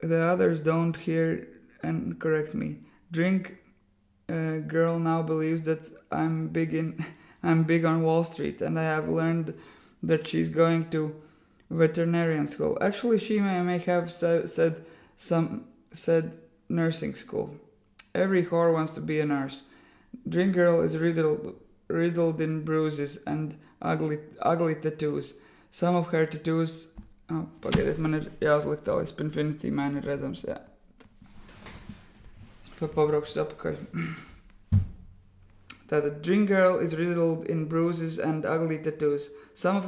the others don't hear and correct me. Drink girl now believes that I'm big on Wall Street, and I have learned that she's going to veterinarian school. Actually, she may have said nursing school. Every whore wants to be a nurse. Drink girl is riddled in bruises and ugly tattoos. Some of her tattoos... Pagaidiet, man ir jāuzliek tā, līdz Infinity Man ir redzams, jā. Pabraukšu atpakaļ. Tātad Dream Girl is riddled in bruises and ugly tattoos. Some of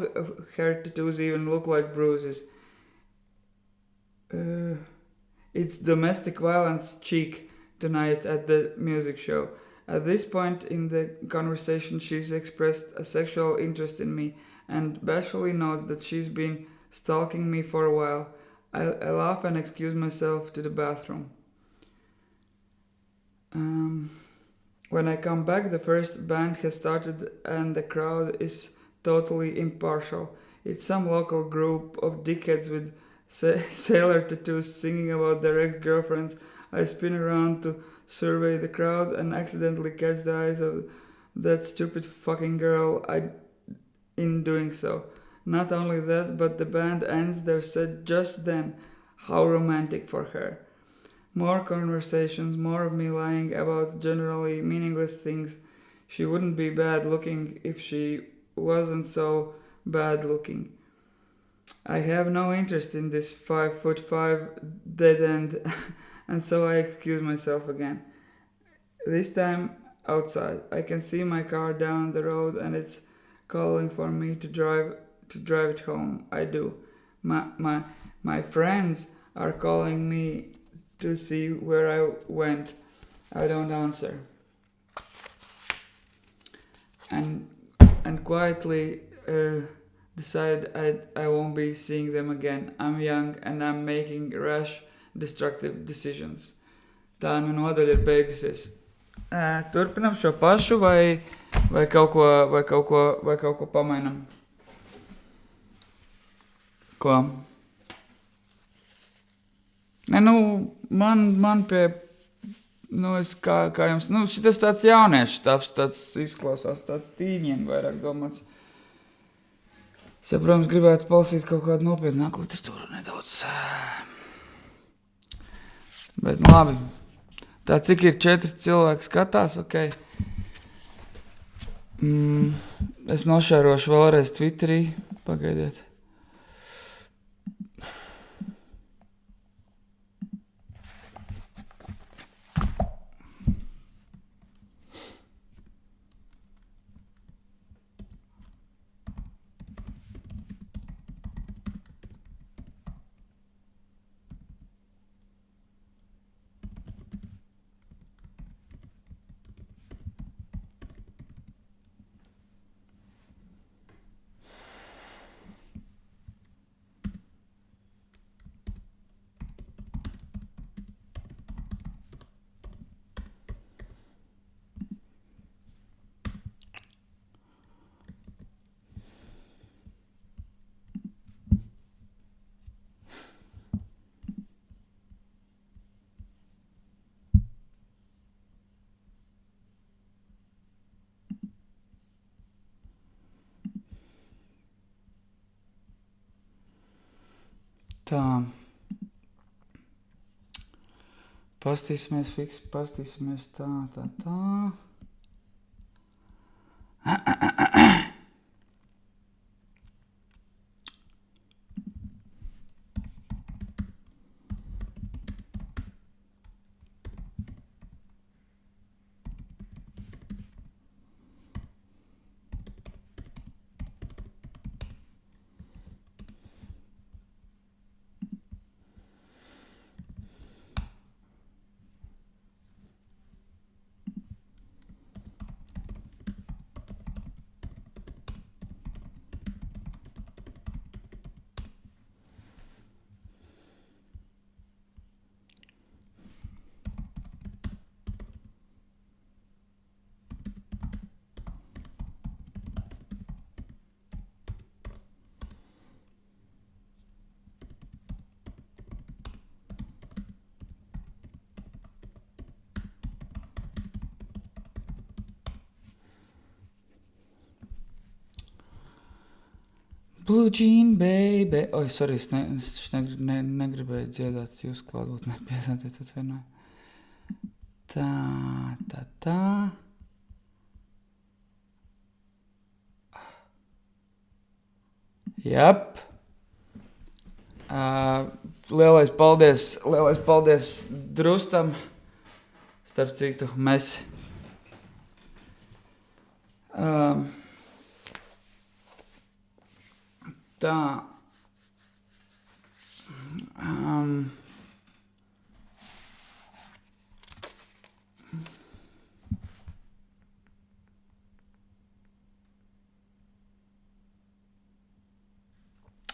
her tattoos even look like bruises. It's domestic violence cheek tonight at the music show. At this point in the conversation, she's expressed a sexual interest in me and bashfully notes that she's been stalking me for a while. I laugh and excuse myself to the bathroom. When I come back, the first band has started and the crowd is totally impartial. It's some local group of dickheads with sailor tattoos singing about their ex-girlfriends. I spin around to survey the crowd and accidentally catch the eyes of that stupid fucking girl in doing so. Not only that, but the band ends their set just then. How romantic for her. More conversations, more of me lying about generally meaningless things. She wouldn't be bad looking if she wasn't so bad looking. I have no interest in this 5'5" dead end, and so I excuse myself again. This time outside. I can see my car down the road and it's calling for me to drive it home. I do. My friends are calling me to see where I went. I don't answer. And quietly decide I won't be seeing them again. I'm young and I'm making rash, destructive decisions. Tā nodaļa ir beigusies. Turpinam šo pašu vai kaut ko pamainam? Ko? Ne, man pie, es kā jums, šitas tāds jauniešu taps, tāds izklausās, tāds tīņiem vairāk domāts. Es jau, protams, gribētu palasīt kaut kādu nopietnāku literatūru nedaudz. Bet, labi. Tā cik ir 4 cilvēki skatās, ok. Es nošērošu vēlreiz Twitterī, pagaidiet. Tā. Pastīsimies tā. Blue Jean Baby. Oi, sorry, es negribēju dziedāt jūs klātbūtnē, piesātiet atvainoju. Tā. Jap. Lielais paldies Drustam. Starp citu, mēs tā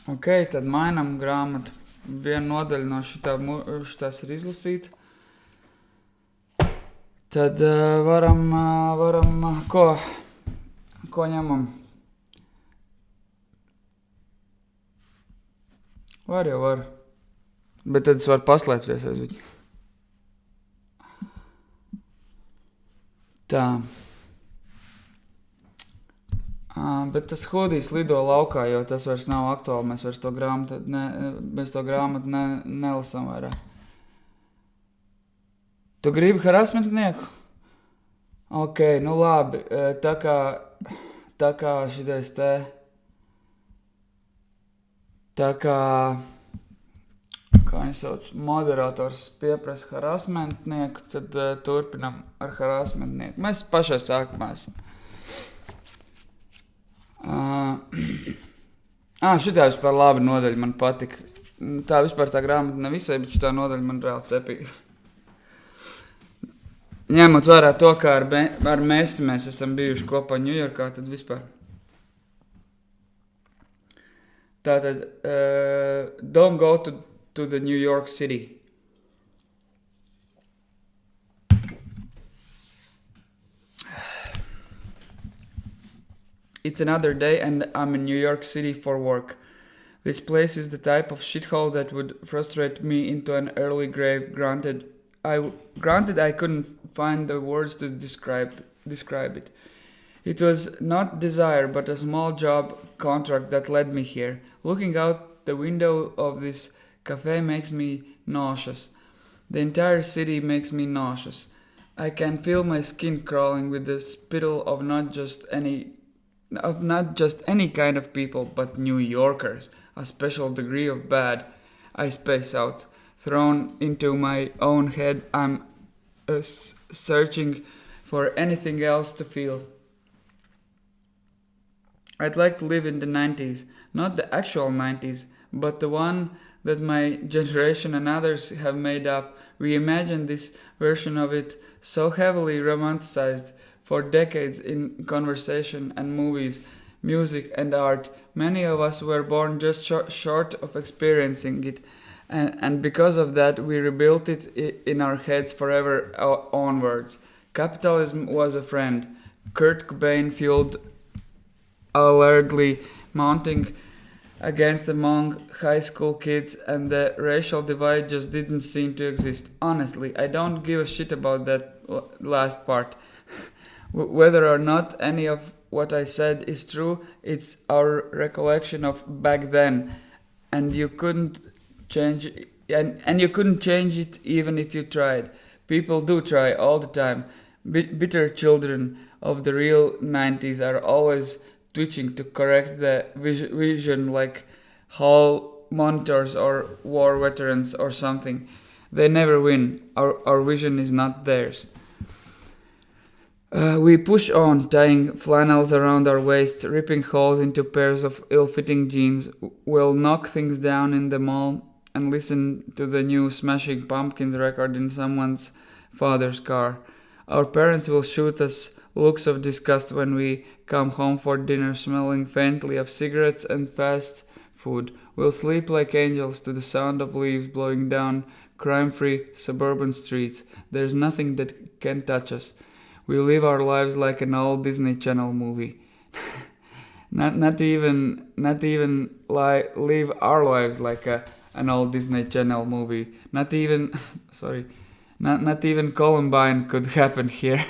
ok, tad mainam grāmatu. Viena nodaļa no šitās ir izlasīta. Tad varam ko ņemam? Var. Bet tad es varu paslēpties aiz viņu. Tā. Bet tas hodijs lido laukā, jo tas vairs nav aktuāli. Mēs vairs to grāmatu nelasām vairāk. Tu gribi harassmentnieku? Ok, nu labi. Tā kā šitais te... Tā kā viņi sauc, moderators pieprasa harassmentnieku, tad turpinam ar harassmentnieku. Mēs pašai sākumā esam. Šitā vispār labi nodaļa man patika. Tā vispār tā grāmata ne visai, bet šitā nodaļa man reāli cepīga. Ņemot vērā to, kā ar Messi mēs esam bijuši kopā Ņujorkā, tad vispār. Tātad, don't go to the New York City. It's another day and I'm in New York City for work. This place is the type of shithole that would frustrate me into an early grave. Granted, I couldn't find the words to describe it. It was not desire, but a small job contract that led me here. Looking out the window of this cafe makes me nauseous. The entire city makes me nauseous. I can feel my skin crawling with the spittle of not just any kind of people, but New Yorkers. A special degree of bad. I space out. Thrown into my own head, I'm searching for anything else to feel. I'd like to live in the 90s, not the actual 90s, but the one that my generation and others have made up. We imagined this version of it so heavily romanticized for decades in conversation and movies, music and art. Many of us were born just short of experiencing it, and because of that we rebuilt it in our heads forever onwards. Capitalism was a friend. Kurt Cobain fueled alertly mounting against among high school kids, and the racial divide just didn't seem to exist. Honestly, I don't give a shit about that last part. Whether or not any of what I said is true, it's our recollection of back then, and you couldn't change it, and you couldn't change it even if you tried. People do try all the time. Bitter children of the real 90s are always twitching to correct the vision, like hall monitors or war veterans or something. They never win. Our vision is not theirs. We push on, tying flannels around our waist, ripping holes into pairs of ill-fitting jeans. We'll knock things down in the mall and listen to the new Smashing Pumpkins record in someone's father's car. Our parents will shoot us looks of disgust when we come home for dinner smelling faintly of cigarettes and fast food. We'll sleep like angels to the sound of leaves blowing down crime-free suburban streets. There's nothing that can touch us. We live our lives like an old Disney Channel movie. not even live our lives like an old Disney Channel movie. Not even Columbine could happen here.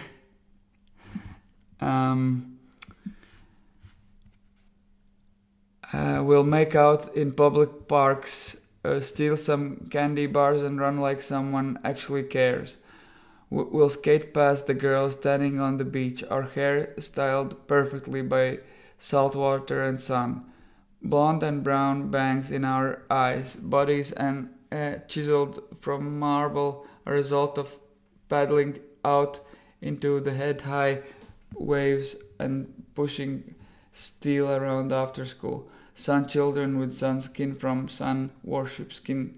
We'll make out in public parks, steal some candy bars and run like someone actually cares. We'll skate past the girls standing on the beach, our hair styled perfectly by salt water and sun. Blonde and brown bangs in our eyes, bodies and chiseled from marble, a result of paddling out into the head-high waves and pushing steel around after school. Sun children with sun skin from sun worship skin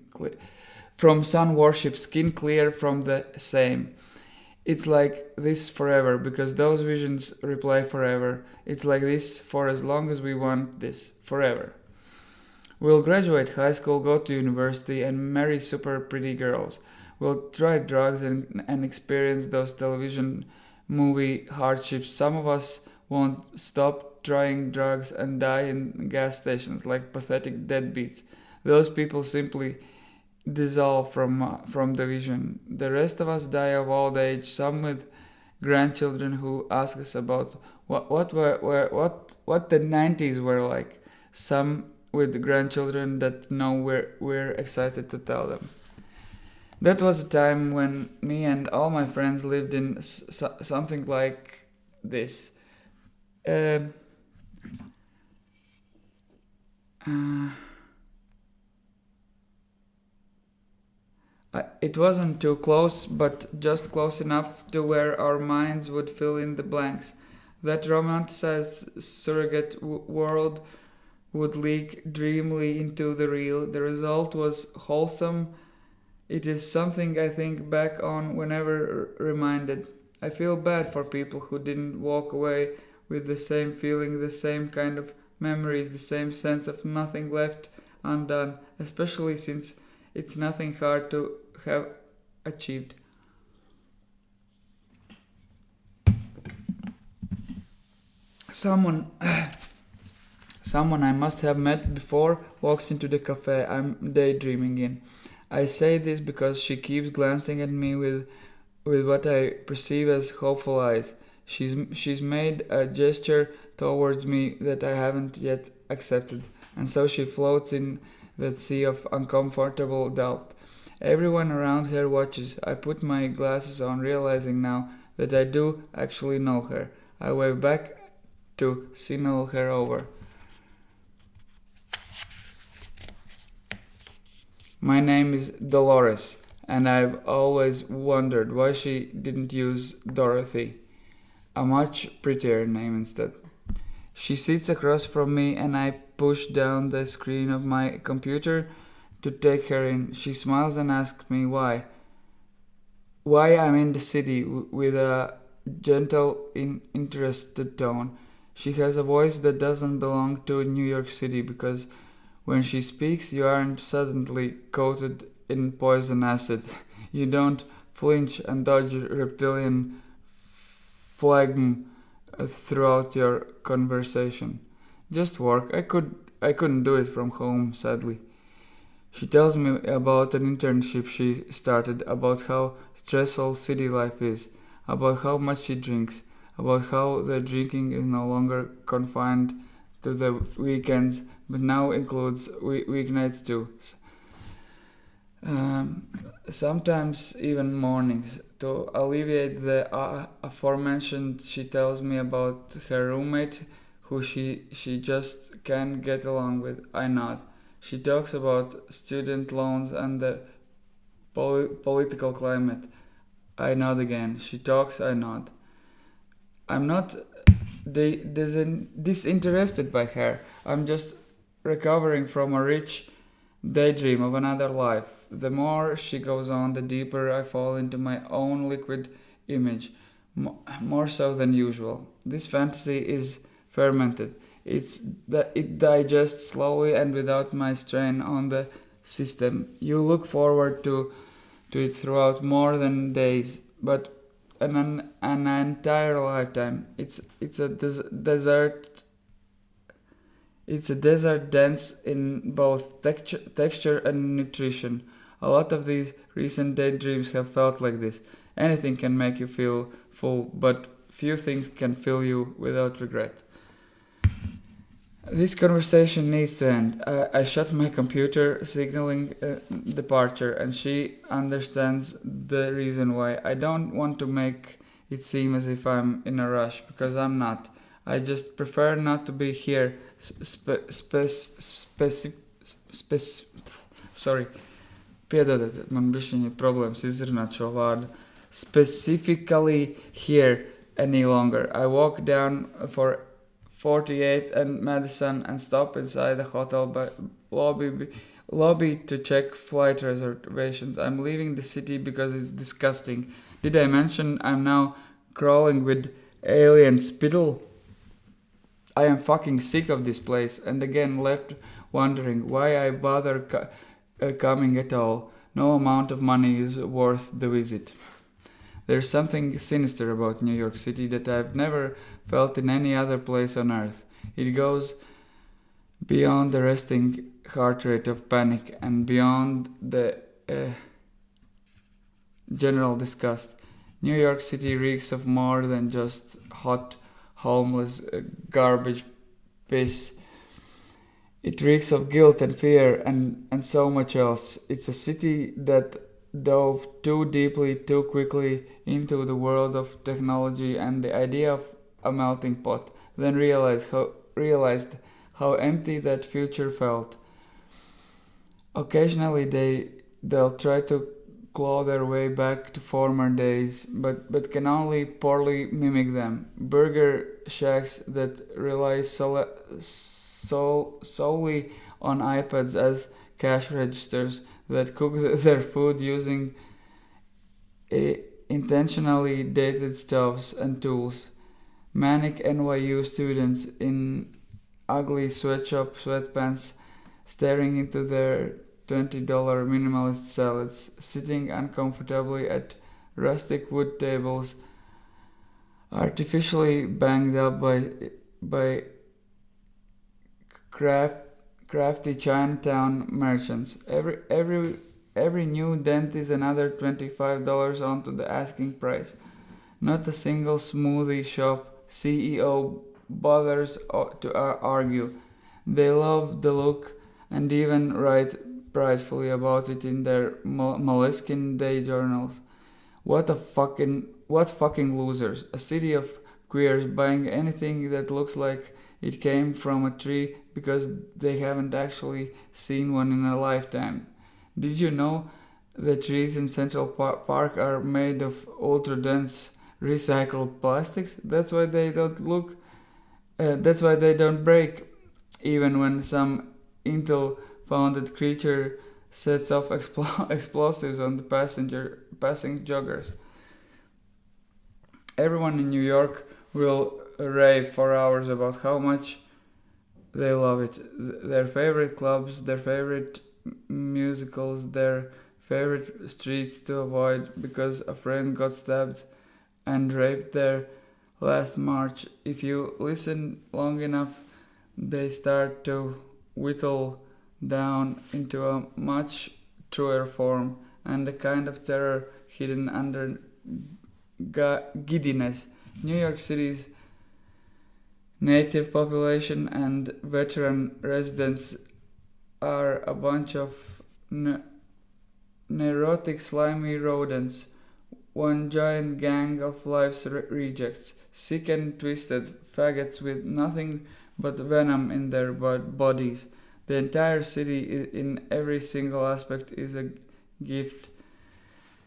clear from the same. It's like this forever, because those visions reply forever. It's like this for as long as we want this, forever. We'll graduate high school, go to university, and marry super pretty girls. We'll try drugs and experience those television movie hardships. Some of us won't stop trying drugs and die in gas stations like pathetic deadbeats. Those people simply dissolve from the vision. The rest of us die of old age, some with grandchildren who ask us about what the 90s were like. Some with grandchildren that know we're excited to tell them. That was a time when me and all my friends lived in something like this. It wasn't too close, but just close enough to where our minds would fill in the blanks. That romanticized surrogate world would leak dreamily into the real. The result was wholesome. It is something I think back on whenever reminded. I feel bad for people who didn't walk away with the same feeling, the same kind of memories, the same sense of nothing left undone, especially since it's nothing hard to have achieved. Someone I must have met before walks into the cafe I'm daydreaming in. I say this because she keeps glancing at me with what I perceive as hopeful eyes. She's made a gesture towards me that I haven't yet accepted, and so she floats in that sea of uncomfortable doubt. Everyone around her watches. I put my glasses on, realizing now that I do actually know her. I wave back to signal her over. My name is Dolores, and I've always wondered why she didn't use Dorothy, a much prettier name instead. She sits across from me, and I push down the screen of my computer to take her in. She smiles and asks me why. Why I'm in the city, with a gentle, interested tone. She has a voice that doesn't belong to New York City, because when she speaks, you aren't suddenly coated in poison acid. You don't flinch and dodge reptilian phlegm throughout your conversation. Just work. I couldn't do it from home, sadly. She tells me about an internship she started, about how stressful city life is, about how much she drinks, about how the drinking is no longer confined to the weekends, but now includes weeknights too. Sometimes even mornings. To alleviate the aforementioned, she tells me about her roommate who she just can't get along with. I nod. She talks about student loans and the political climate. I nod again. She talks, I nod. I'm not disinterested by her. I'm just recovering from a rich daydream of another life. The more she goes on, the deeper I fall into my own liquid image, more so than usual. This fantasy is fermented. It digests slowly and without my strain on the system. You look forward to it throughout more than days, but an entire lifetime. It's a desert. It's a desert dense in both texture and nutrition. A lot of these recent daydreams have felt like this. Anything can make you feel full, but few things can fill you without regret. This conversation needs to end. I shut my computer, signaling departure, and she understands the reason why. I don't want to make it seem as if I'm in a rush, because I'm not. I just prefer not to be here. Sorry. Piedodiet, man bišķiņ ir problēmas izrunāt šo vārdu. specifically here any longer. I walk down for 48th and Madison and stop inside the hotel lobby to check flight reservations. I'm leaving the city because it's disgusting. Did I mention I'm now crawling with alien spittle? I am fucking sick of this place, and again left wondering why I bother coming at all. No amount of money is worth the visit. There's something sinister about New York City that I've never felt in any other place on earth. It goes beyond the resting heart rate of panic and beyond the general disgust. New York City reeks of more than just hot, homeless garbage piss. It reeks of guilt and fear and so much else. It's a city that dove too deeply, too quickly into the world of technology and the idea of a melting pot, then realized how empty that future felt. Occasionally they'll try to claw their way back to former days, but can only poorly mimic them. Burger shacks that rely solely on iPads as cash registers, that cook their food using intentionally dated stoves and tools. Manic NYU students in ugly sweatshop sweatpants staring into their $20 minimalist salads, sitting uncomfortably at rustic wood tables, artificially banged up by crafty Chinatown merchants. Every new dent is another $25 onto the asking price. Not a single smoothie shop CEO bothers to argue. They love the look and even write pridefully about it in their moleskin day journals. What fucking losers. A city of queers buying anything that looks like it came from a tree because they haven't actually seen one in a lifetime. Did you know the trees in Central Park are made of ultra-dense recycled plastics? That's why they don't break, even when some Intel-founded creature sets off explosives on the passing joggers. Everyone in New York will rave for hours about how much they love it. Their favorite clubs, their favorite musicals, their favorite streets to avoid because a friend got stabbed and raped there last March. If you listen long enough, they start to whittle down into a much truer form and a kind of terror hidden under giddiness. New York City's native population and veteran residents are a bunch of neurotic, slimy rodents, one giant gang of life's rejects, sick and twisted faggots with nothing but venom in their bodies. The entire city, in every single aspect, is a gift.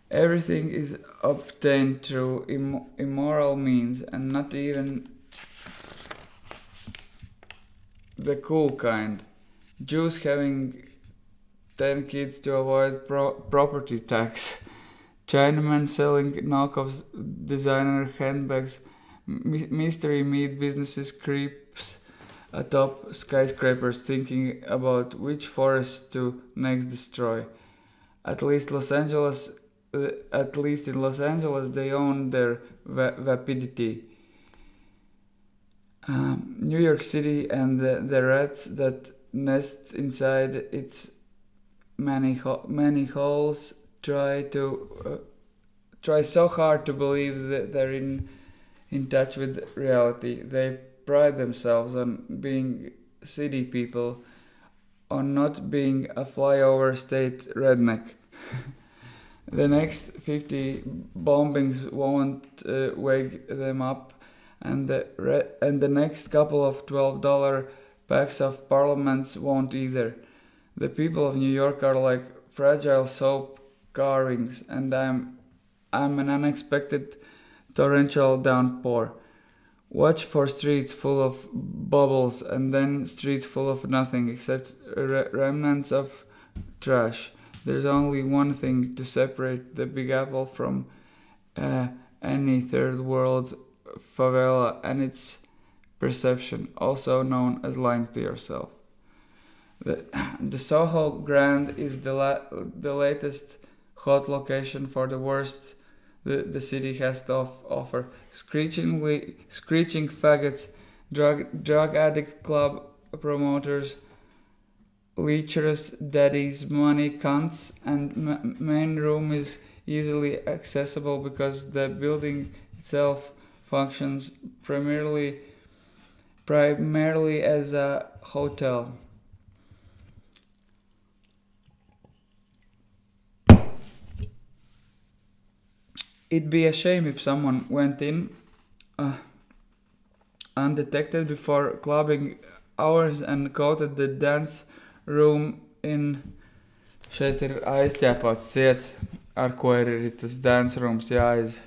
Everything is obtained through immoral means, and not even the cool kind. Jews having 10 kids to avoid property tax. Chinamen selling knockoff designer handbags. Mystery meat businesses creeps atop skyscrapers thinking about which forest to next destroy. At least in Los Angeles, they own their vapidity. New York City and the rats that nest inside its many holes try so hard to believe that they're in touch with reality. They pride themselves on being city people, on not being a flyover state redneck. The next 50 bombings won't wake them up, and the next couple of $12 packs of parliaments won't either. The people of New York are like fragile soap carvings, and I'm I'm an unexpected torrential downpour. Watch for streets full of bubbles and then streets full of nothing except remnants of trash. There's only one thing to separate the Big Apple from any third world favela, and it's perception, also known as lying to yourself. The Soho Grand is the latest hot location for the worst the city has to offer. Screeching faggots, drug addict club promoters, lecherous daddies, money cunts, and main room is easily accessible because the building itself functions primarily as a hotel. It'd be a shame if someone went in undetected before clubbing hours and coated the dance room in. Šeit ir aizķēpāts ciet, ar ko ir tas dance rooms jāizklāj.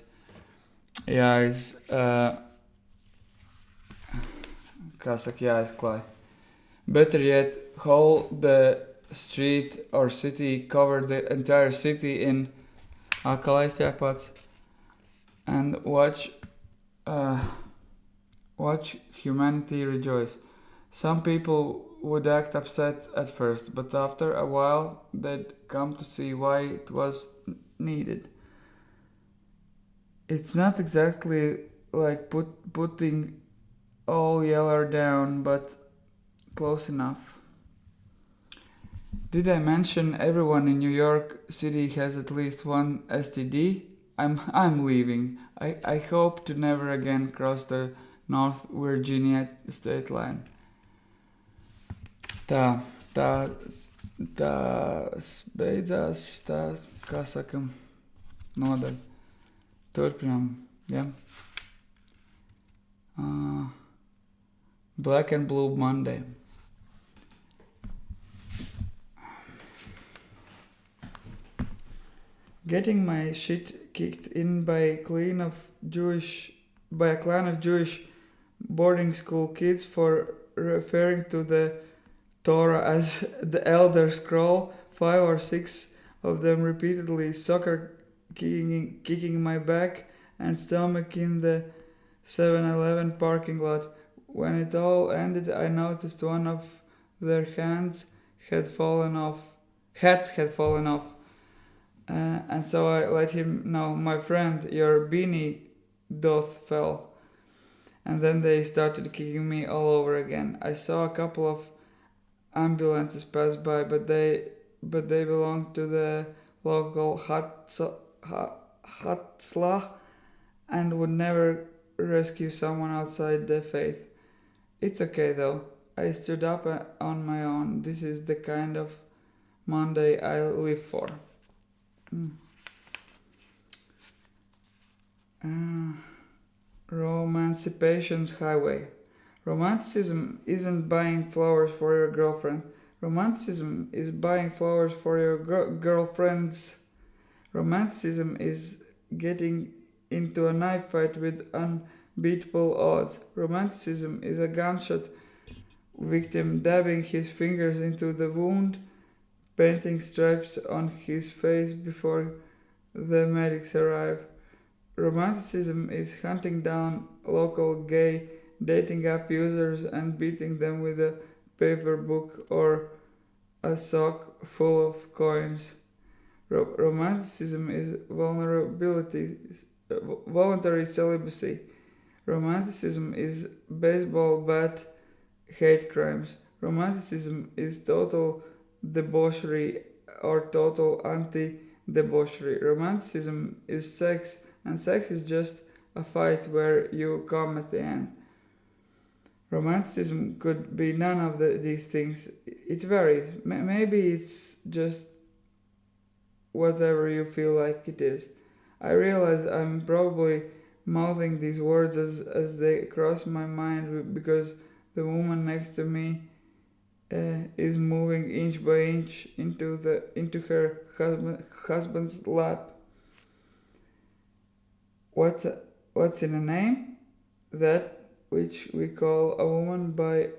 Better yet, hold the street or city, cover the entire city in atkal aizķēpāts. And watch humanity rejoice. Some people would act upset at first, but after a while they'd come to see why it was needed. It's not exactly like putting all Yeller down, but close enough. Did I mention everyone in New York City has at least one STD? I'm leaving. I hope to never again cross the North Virginia state line. Tā beidzās, tā, kā sakam, nodaļa. Turpinām, ja? Black and Blue Monday. Getting my shit kicked in by a clan of Jewish boarding school kids for referring to the Torah as the Elder Scroll, 5 or 6 of them repeatedly soccer kicking my back and stomach in the 7-Eleven parking lot. When it all ended, I noticed one of their hats had fallen off. And so I let him know, my friend, your beanie doth fell. And then they started kicking me all over again. I saw a couple of ambulances pass by, but they belonged to the local Hatzlah and would never rescue someone outside the faith. It's okay though. I stood up on my own. This is the kind of Monday I live for. Romancipation's Highway. Romanticism isn't buying flowers for your girlfriend. Romanticism is buying flowers for your girlfriends. Romanticism is getting into a knife fight with unbeatable odds. Romanticism is a gunshot victim dabbing his fingers into the wound, painting stripes on his face before the medics arrive. Romanticism is hunting down local gay dating app users and beating them with a paper book or a sock full of coins. Romanticism is voluntary celibacy. Romanticism is baseball bat hate crimes. Romanticism is total debauchery or total anti-debauchery. Romanticism is sex, and sex is just a fight where you come at the end. Romanticism could be none of these things. It varies. Maybe it's just whatever you feel like it is. I realize I'm probably mouthing these words as they cross my mind because the woman next to me is moving inch by inch into her husband's lap. What's in a name? That which we call a woman by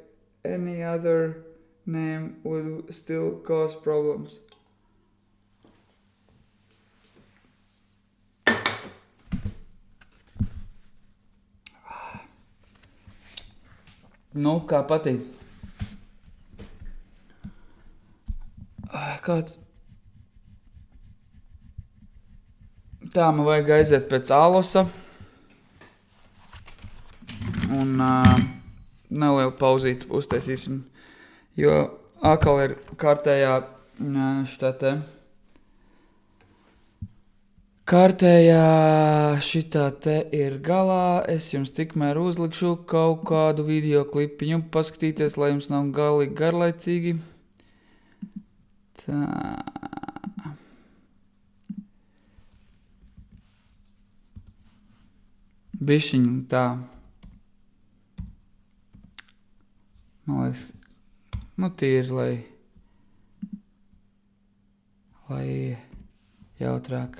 any other name would still cause problems. Nu, kā patīk. Tā, man vajag aiziet pēc alusa. Un nelielu pauzīti uztaisīsim, jo atkal ir kārtējā šitā te ir galā. Es jums tikmēr uzlikšu kaut kādu video klipiņu paskatīties, lai jums nav galīgi garlaicīgi. Tā. Bišķiņ tā. Man liekas, tīri, lai jautrāk.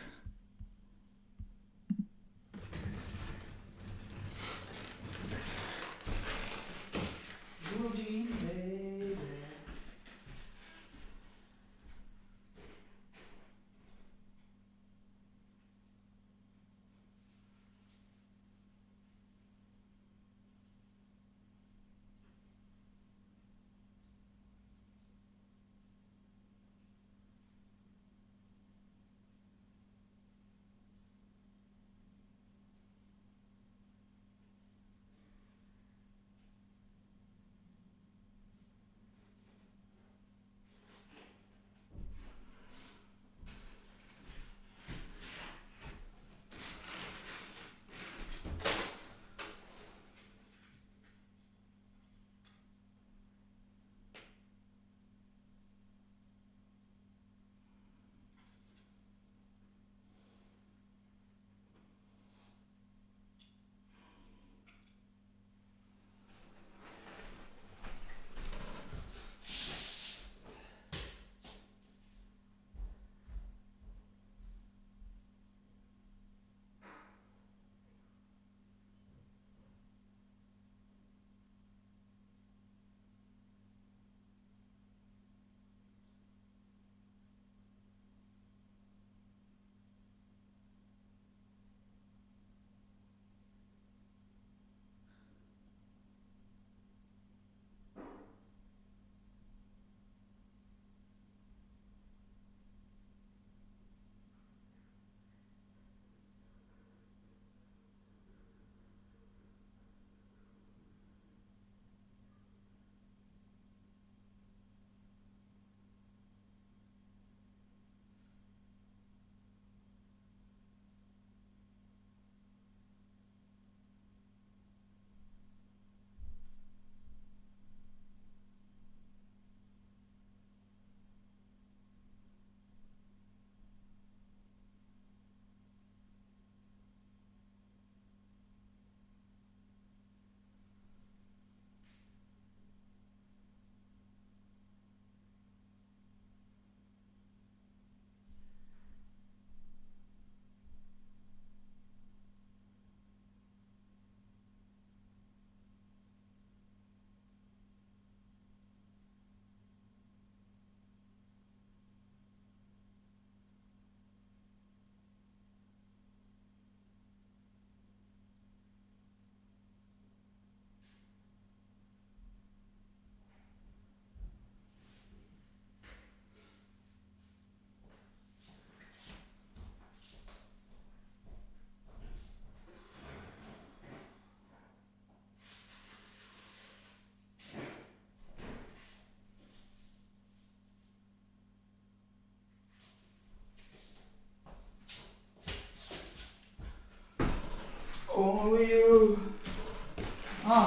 Only you.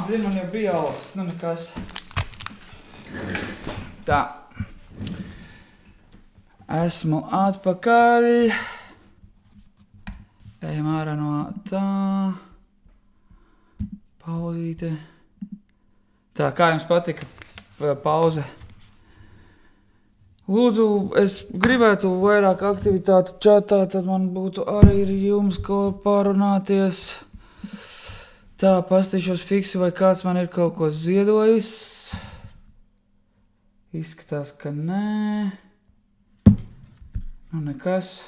Blin, man jau bija alus. Nu nekas. Tā. Esmu atpakaļ. Ejam ārā no tā. Pauzīte. Tā, kā jums patika pauze? Lūdzu, es gribētu vairāk aktivitāti čatā, tad man būtu arī ar jums ko pārunāties. Tā, pastīšos fiksi, vai kāds man ir kaut ko ziedojis. Izskatās, ka nē. Nu, nekas.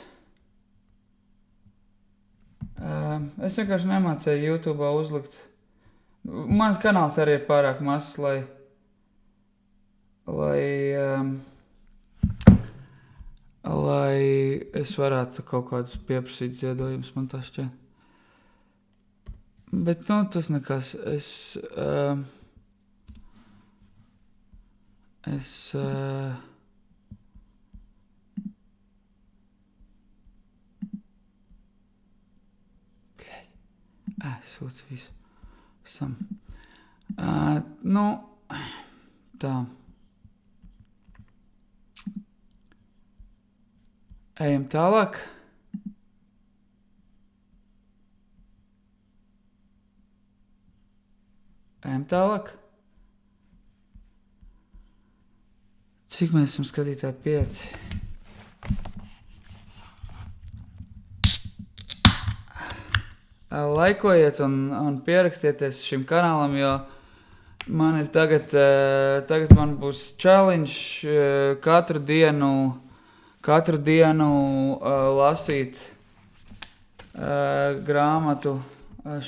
Es vienkārši nemācēju YouTube'ā uzlikt. Mans kanāls arī ir pārāk mazs, lai es varētu kaut kādus pieprasīt ziedojumus, man tā šķiet. Bet, nu, tas nekas. Sūdz visu. Visam. Nu, tā. Ejam tālāk. Cik mēs esam skatītāji? 5. Laikojiet un pierakstieties šim kanālam, jo man ir tagad man būs challenge katru dienu lasīt grāmatu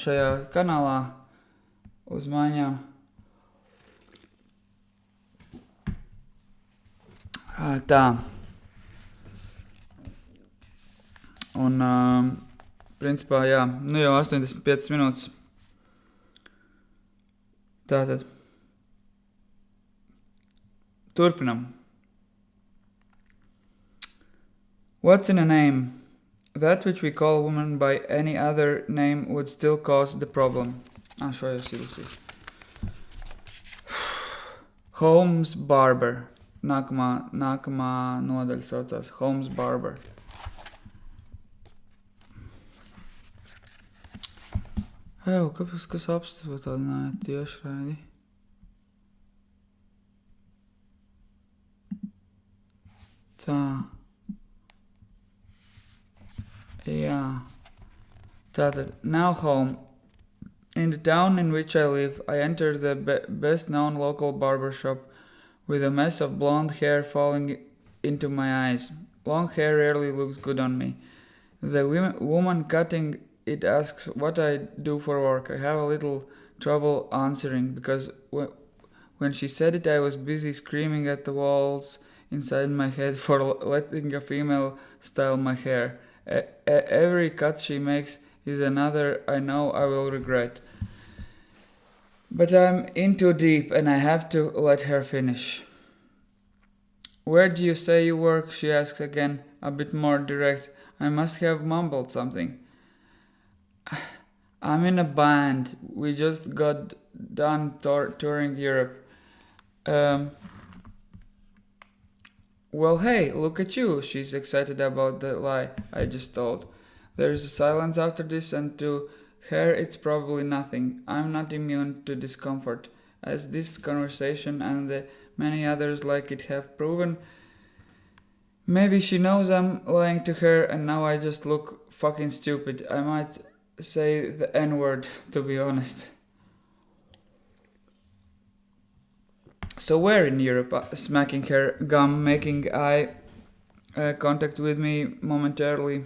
šajā kanālā uz mājām. Tā. Un principā, jā, nu jau 85 minūtes. Tātad. Turpinam. What's in a name? That which we call woman by any other name would still cause the problem. ŠēÄRSIELAS. Holmes Barber. Nākamā nodaļa saucās Holmes Barber. Kāpēc, kas apstiprinājāt tiešraidi? Tā. Jā. Tātad, now home. In the town in which I live, I enter the best-known local barber shop with a mess of blonde hair falling into my eyes. Long hair rarely looks good on me. The woman cutting it asks what I do for work. I have a little trouble answering because when she said it, I was busy screaming at the walls inside my head for letting a female style my hair. Every cut she makes is another I know I will regret. But I'm in too deep and I have to let her finish. Where do you say you work? She asks again, a bit more direct. I must have mumbled something. I'm in a band. We just got done touring Europe. Well, hey, look at you. She's excited about the lie I just told. There's a silence after this, and to her it's probably nothing. I'm not immune to discomfort, as this conversation and the many others like it have proven. Maybe she knows I'm lying to her, and now I just look fucking stupid. I might say the N-word, to be honest. So where in Europe? Smacking her gum, making eye contact with me momentarily.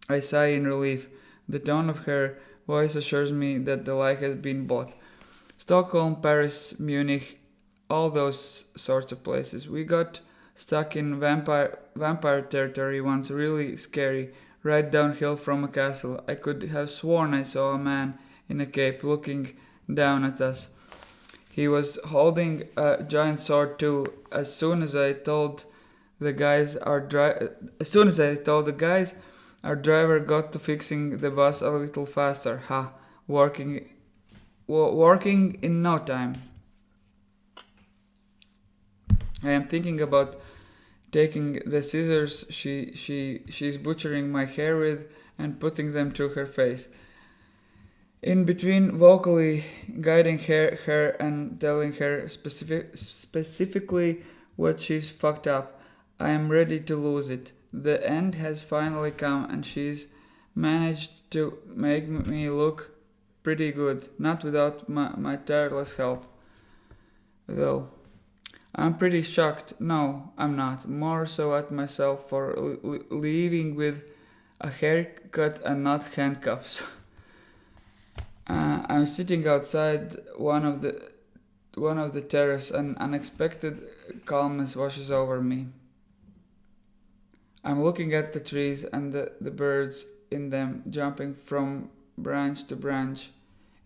I sigh in relief. The tone of her voice assures me that the lie has been bought. Stockholm, Paris, Munich, all those sorts of places. We got stuck in vampire territory once, really scary, right downhill from a castle. I could have sworn I saw a man in a cape looking down at us. He was holding a giant sword too. As soon as I told the guys, our driver got to fixing the bus a little faster. Working in no time. I am thinking about taking the scissors she's butchering my hair with and putting them through her face. In between, vocally guiding her and telling her specifically what she's fucked up. I am ready to lose it. The end has finally come and she's managed to make me look pretty good, not without my tireless help. Though, I'm pretty shocked. No, I'm not. More so at myself for leaving with a haircut and not handcuffs. I'm sitting outside one of the terrace and unexpected calmness washes over me. I'm looking at the trees and the birds in them jumping from branch to branch.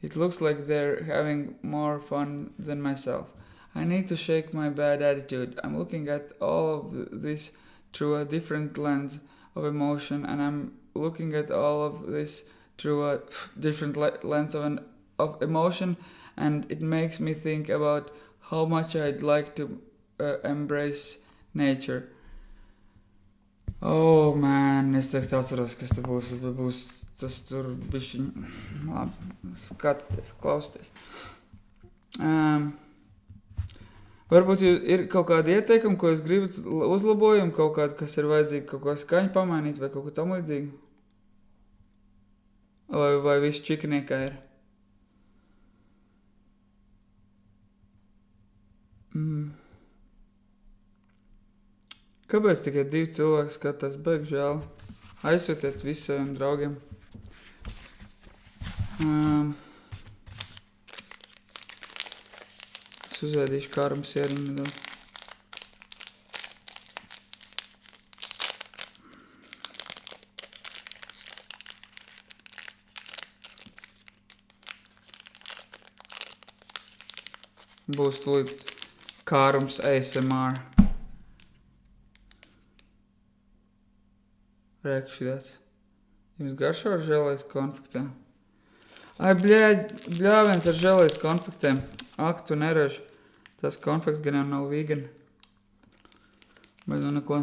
It looks like they're having more fun than myself. I need to shake my bad attitude. I'm looking at all of this through a different lens of emotion, and I'm looking at all of this through a different lens of emotion, and it makes me think about how much I'd like to embrace nature. Oh man, es tagad atceros, kas te būs tas tur bišķiņ, labi, skatieties, klausieties. Varbūt ir kaut kādi ieteikumi, ko jūs gribat uzlabojumu, kaut kādi, kas ir vajadzīgi kaut ko skaņu pamainīt vai kaut ko tam līdzīgi? Vai viss čikiniekā ir? Kāpēc tikai 2 cilvēki skatās? Beig žēl. Aizsūtiet visiem draugiem. Es uzvēdīšu kārumu sieriņu nedaudz. Būs tūlīt kārums ASMR. Rēkšķies. Jums garšo ar žēlējas konfektēm? Ai, bļāviens ar žēlējas konfektēm. Ak, tu neraži. Tas konfekts gan jau nav vegan. Bet nu neko.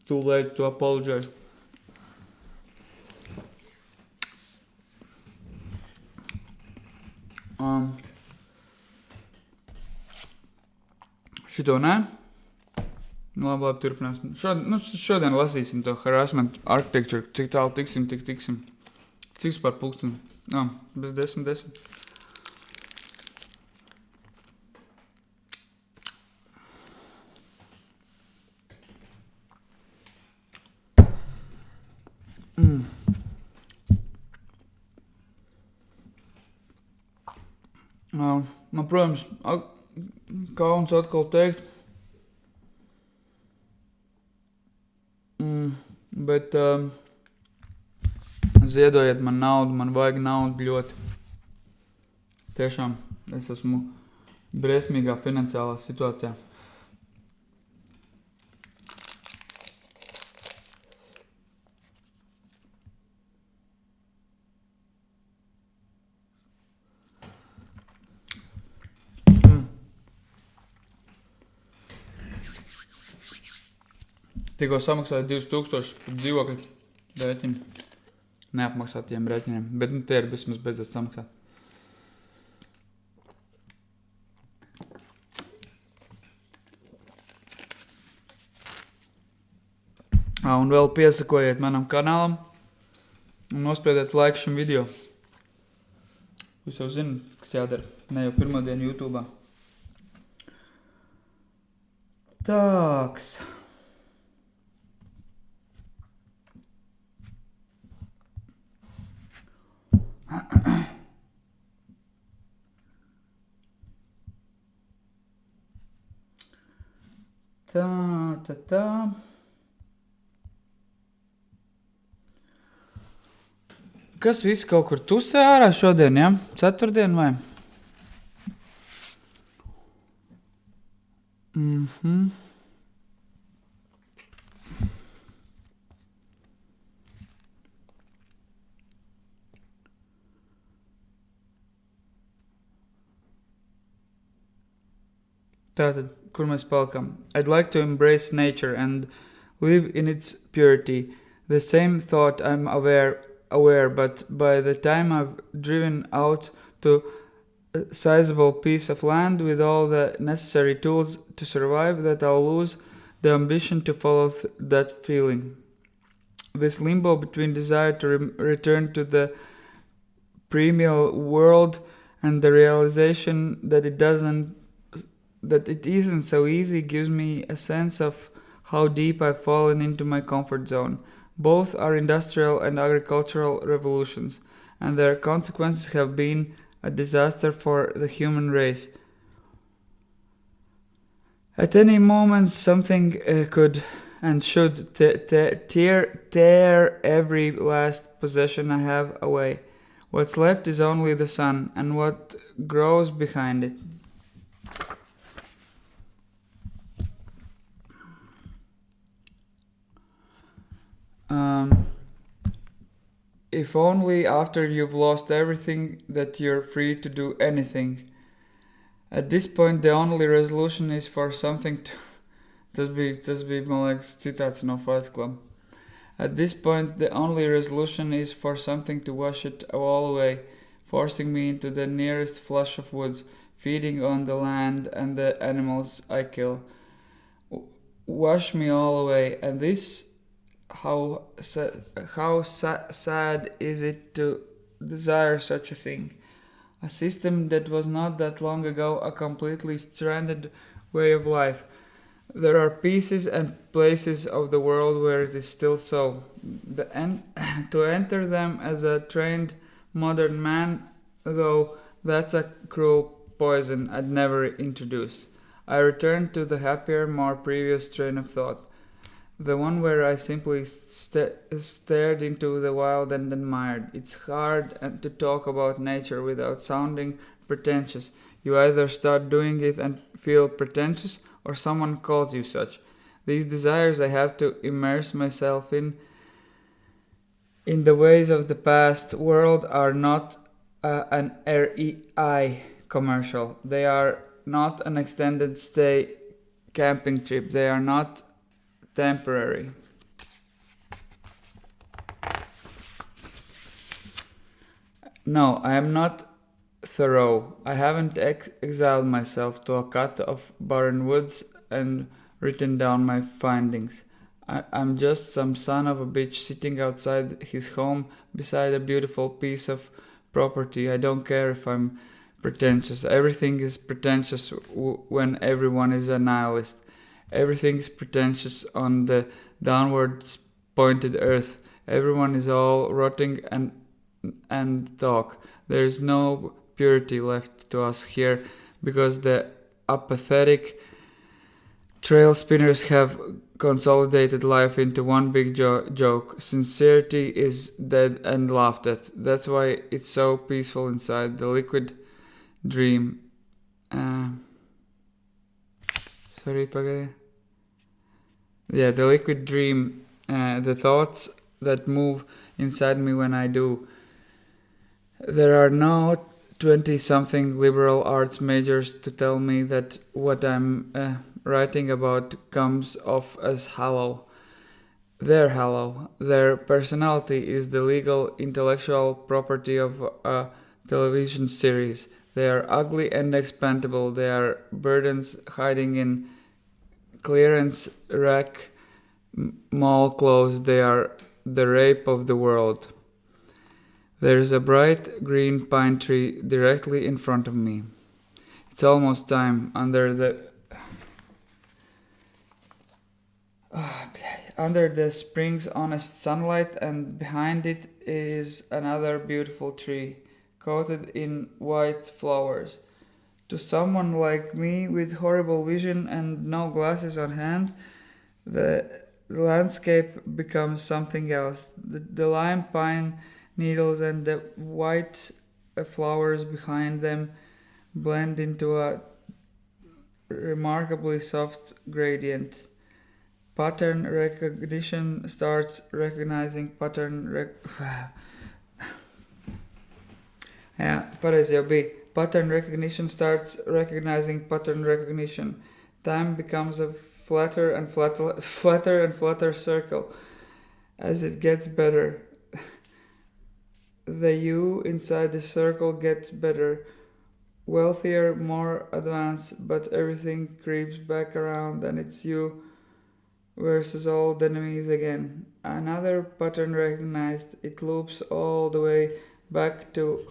Too late to apologize. Šito nē? Nu labi, turpināsim. Šodien lasīsim to harassment architecture. Cik tālu tiksim, tik tiksim. Cik par pulksteni? Bez 10. Man, protams, kauns atkal teikt. Bet ziedojiet man naudu, man vajag naudu ļoti. Tiešām, es esmu briesmīgā finansiālā situācijā. Tikko samaksāju 2000 par dzīvokļu rēķinu. Neapmaksātiem rēķiniem, bet tie ir vismaz beidzot samaksāt. Un vēl piesakojiet manam kanālam un nospiediet laiku šim video. Jūs jau zināt, kas jādara, ne jau pirmo dienu YouTube'ā. Tāks. Tā. Kas visi kaut kur tusē ārā šodien, ja? Ceturtdien vai? Tātad, kur mēs palikam? I'd like to embrace nature and live in its purity. The same thought I'm aware, but by the time I've driven out to sizable piece of land with all the necessary tools to survive, that I'll lose the ambition to follow that feeling. This limbo between desire to return to the primeval world and the realization that it isn't so easy gives me a sense of how deep I've fallen into my comfort zone. Both are industrial and agricultural revolutions, and their consequences have been a disaster for the human race. At any moment, something could and should tear every last possession I have away. What's left is only the sun and what grows behind it. If only after you've lost everything that you're free to do anything. At this point, the only resolution is for something to... Tas bija, man liekas, citāts no Fight Club. At this point, the only resolution is for something to wash it all away, forcing me into the nearest flush of woods, feeding on the land and the animals I kill. Wash me all away, and this... How sad is it to desire such a thing? A system that was not that long ago a completely stranded way of life. There are pieces and places of the world where it is still so. To enter them as a trained modern man, though, that's a cruel poison I'd never introduce. I return to the happier, more previous train of thought. The one where I simply stared into the wild and admired. It's hard to talk about nature without sounding pretentious. You either start doing it and feel pretentious, or someone calls you such. These desires I have to immerse myself in the ways of the past world are not an REI commercial. They are not an extended stay camping trip. They are not temporary. No, I am not thorough. I haven't exiled myself to a cut of barren woods and written down my findings. I'm just some son of a bitch sitting outside his home beside a beautiful piece of property. I don't care if I'm pretentious. Everything is pretentious when everyone is a nihilist. Everything is pretentious on the downward pointed earth. Everyone is all rotting and talk. There is no purity left to us here because the apathetic trail spinners have consolidated life into one big joke. Sincerity is dead and laughed at. That's why it's so peaceful inside. The liquid dream. The liquid dream, the thoughts that move inside me when I do. There are no 20-something liberal arts majors to tell me that what I'm writing about comes off as hollow. They're hollow. Their personality is the legal intellectual property of a television series. They are ugly and expendable. They are burdens hiding in clearance rack mall clothes. They are the rape of the world. There is a bright green pine tree directly in front of me. It's almost time. Under the spring's honest sunlight, and behind it is another beautiful tree, coated in white flowers. To someone like me with horrible vision and no glasses on hand, the landscape becomes something else. The lime pine needles and the white flowers behind them blend into a remarkably soft gradient. Pattern recognition starts recognizing pattern Pattern recognition starts recognizing pattern recognition. Time becomes a flatter and flatter circle. As it gets better, the you inside the circle gets better. wealthier, more advanced, but everything creeps back around and it's you versus old enemies again. Another pattern recognized, it loops all the way back to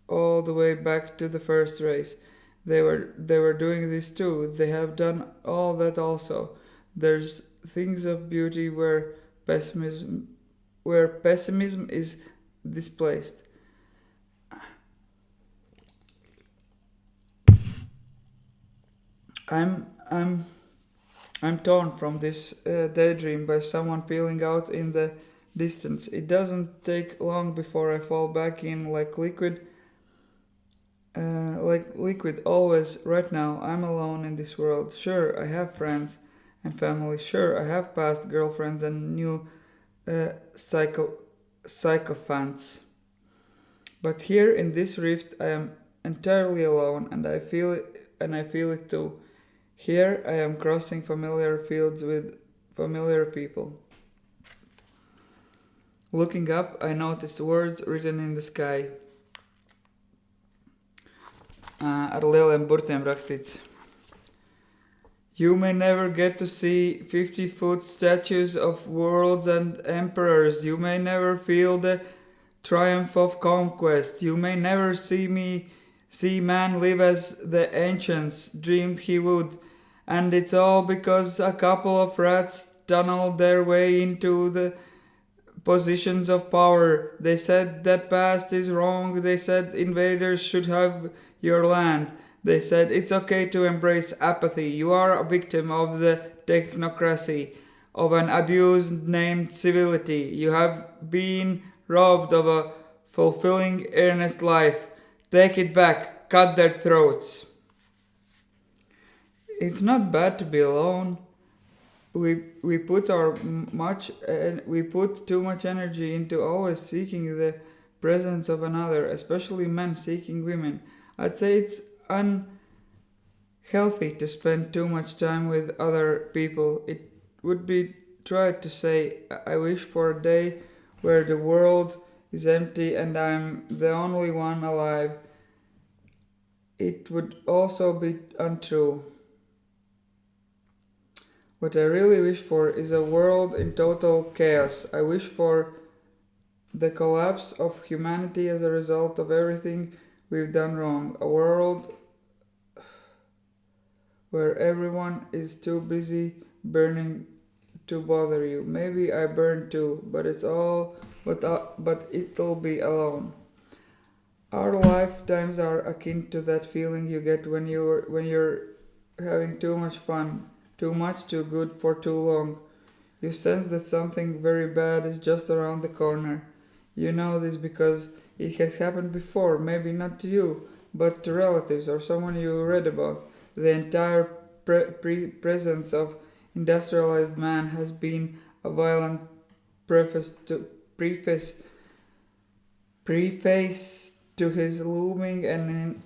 the first race. They were doing this too. They have done all that also. There's things of beauty where pessimism is displaced. I'm torn from this daydream by someone peeling out in the distance. It doesn't take long before I fall back in like liquid. Always. Right now, I'm alone in this world. Sure, I have friends and family. Sure, I have past girlfriends and new sycophants. But here in this rift, I am entirely alone, and I feel it too. Here I am crossing familiar fields with familiar people. Looking up, I noticed words written in the sky. Ar lieliem burtiem rakstīts. You may never get to see 50-foot statues of worlds and emperors. You may never feel the triumph of conquest. You may never see man live as the ancients dreamed he would. And it's all because a couple of rats tunneled their way into the positions of power. They said the past is wrong. They said invaders should have your land. They said it's okay to embrace apathy. You are a victim of the technocracy, of an abuse named civility. You have been robbed of a fulfilling, earnest life. Take it back. Cut their throats. It's not bad to be alone. We put too much energy into always seeking the presence of another, especially men seeking women. I'd say it's unhealthy to spend too much time with other people. It would be tried to say, I wish for a day where the world is empty and I'm the only one alive. It would also be untrue. What I really wish for is a world in total chaos. I wish for the collapse of humanity as a result of everything we've done wrong. A world where everyone is too busy burning to bother you. Maybe I burn too, but it'll be alone. Our lifetimes are akin to that feeling you get when you're having too much fun, too much, too good for too long. You sense that something very bad is just around the corner. You know this because it has happened before, maybe not to you, but to relatives or someone you read about. The entire presence of industrialized man has been a violent preface to his looming and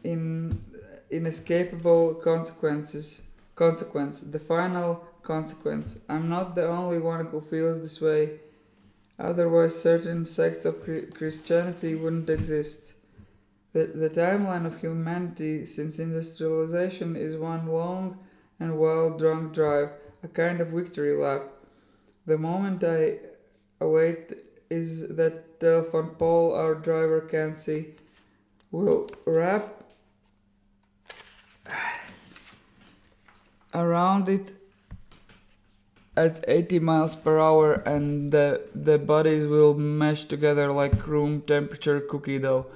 inescapable consequence, the final consequence. I'm not the only one who feels this way. Otherwise, certain sects of Christianity wouldn't exist. The timeline of humanity since industrialization is one long and well-drunk drive, a kind of victory lap. The moment I await is that telephone pole our driver can't see. We'll wrap around it at 80 miles per hour and the bodies will mesh together like room temperature cookie dough.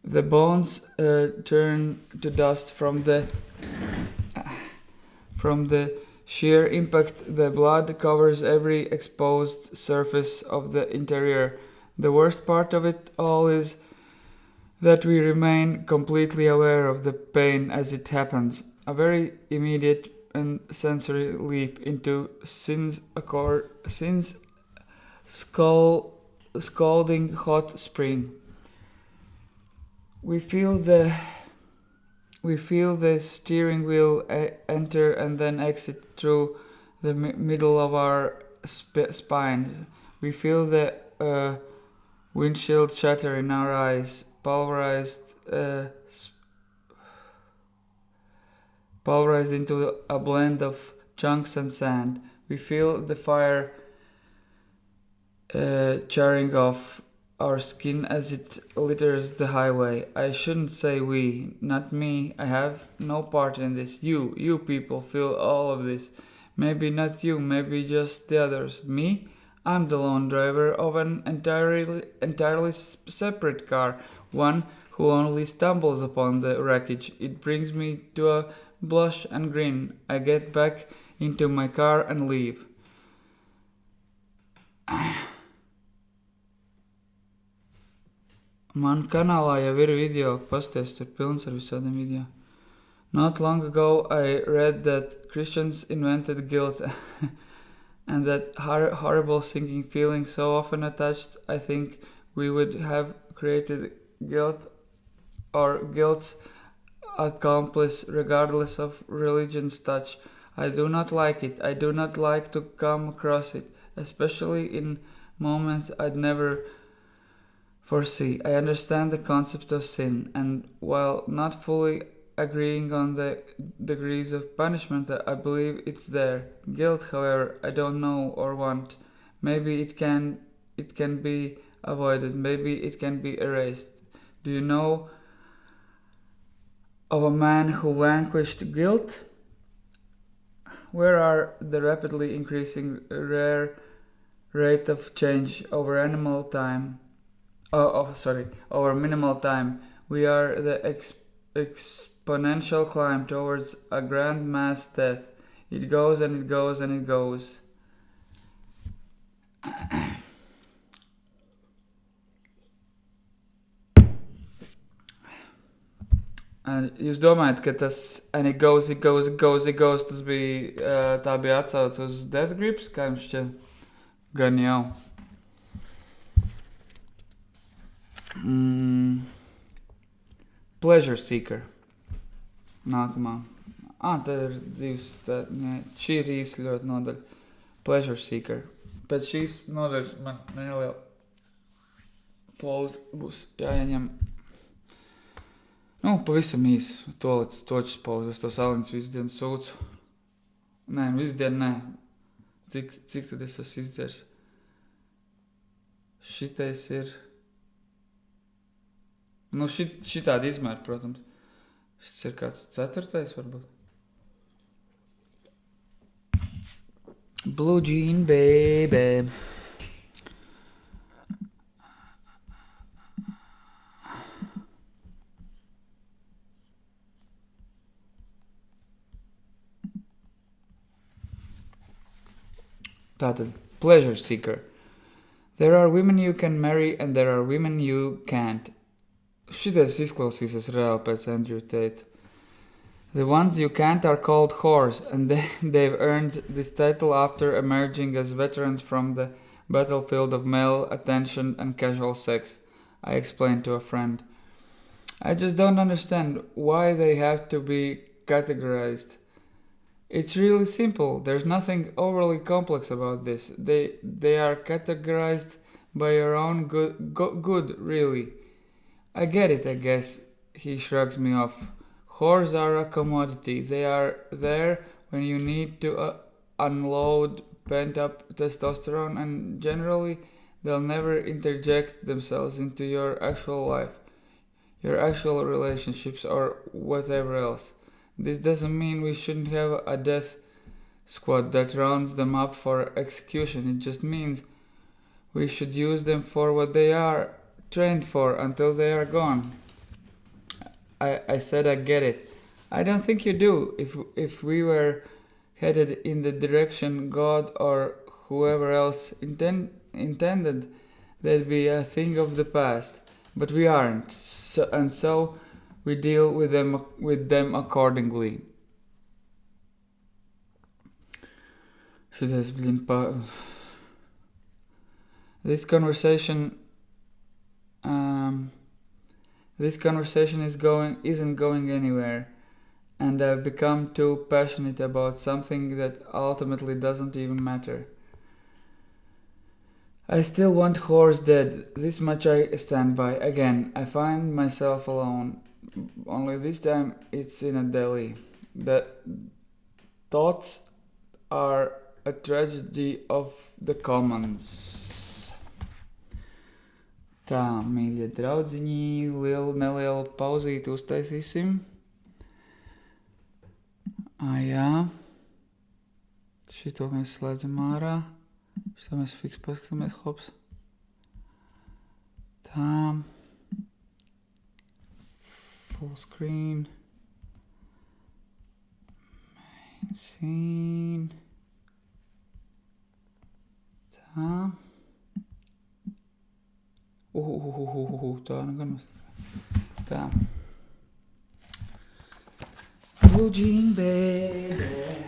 The bones turn to dust from the sheer impact. The blood covers every exposed surface of the interior. The worst part of it all is that we remain completely aware of the pain as it happens. A very immediate and sensory leap into sin's scalding hot spring. We feel the steering wheel enter and then exit through the middle of our spines. We feel the windshield shatter in our eyes. pulverized into a blend of chunks and sand. We feel the fire charring off our skin as it litters the highway. I shouldn't say we, not me. I have no part in this. You people feel all of this. Maybe not you, maybe just the others. Me? I'm the lone driver of an entirely separate car, one who only stumbles upon the wreckage. It brings me to a blush and grin. I get back into my car and leave. Man kanālā jau ir video, pasties, tur pilns ar visādiem video. Not long ago I read that Christians invented guilt and that horrible sinking feeling so often attached. I think we would have created guilt or guilt's accomplice regardless of religion's touch. I do not like it. I do not like to come across it, especially in moments I'd never foresee. I understand the concept of sin, and while not fully agreeing on the degrees of punishment, I believe it's there. Guilt, however, I don't know or want. Maybe it can be avoided. Maybe it can be erased. Do you know of a man who vanquished guilt? Where are the rapidly increasing rare rate of change over minimal time? Over minimal time. We are the exponential climb towards a grand mass death. It goes and it goes and it goes. Jūs domājat, ka tas and it goes, tas bija, tā bija atsauce uz Death Grips, kā jums šķiet? Gan jau. Pleasure Seeker. Nākamā. Tā ir divas, šī ir īsi ļoti nodaļa. Pleasure Seeker. Pēc šīs nodaļas man neliela pauze būs jāieņem. Pavisam īsi točas pauze. Es tos aliņus visu dienu sūcu. Nē, visu dienu nē. Cik tad es esmu izdzers? Šitais ir... šitādi izmēri, protams. Šis ir kāds 4. varbūt. Blue Jean Baby. Tātad, Pleasure Seeker. There are women you can marry and there are women you can't. Šitais izklausīsies reāli pēc Andrew Tate. The ones you can't are called whores, and they've earned this title after emerging as veterans from the battlefield of male attention and casual sex, I explained to a friend. I just don't understand why they have to be categorized. It's really simple. There's nothing overly complex about this. They are categorized by your own good, really. I get it, I guess. He shrugs me off. Whores are a commodity. They are there when you need to unload pent-up testosterone, and generally they'll never interject themselves into your actual life, your actual relationships, or whatever else. This doesn't mean we shouldn't have a death squad that rounds them up for execution. It just means we should use them for what they are trained for until they are gone. I said I get it. I don't think you do. If we were headed in the direction God or whoever else intended, they'd be a thing of the past. But we aren't, so we deal with them accordingly. This conversation isn't going anywhere, and I've become too passionate about something that ultimately doesn't even matter. I still want horse dead. This much I stand by. Again, I find myself alone. Only this time it's in a deli. The thoughts are a tragedy of the commons. Tā, mīļie draudziņi, nelielu pauzīti uztaisīsim. Jā. Šito mēs slēdzam ārā. Šito mēs fiks paskatāmies, hops. Tā. Full screen. Main scene. Tā. Tā, nu gan mēs. Tā. Blue jean baby.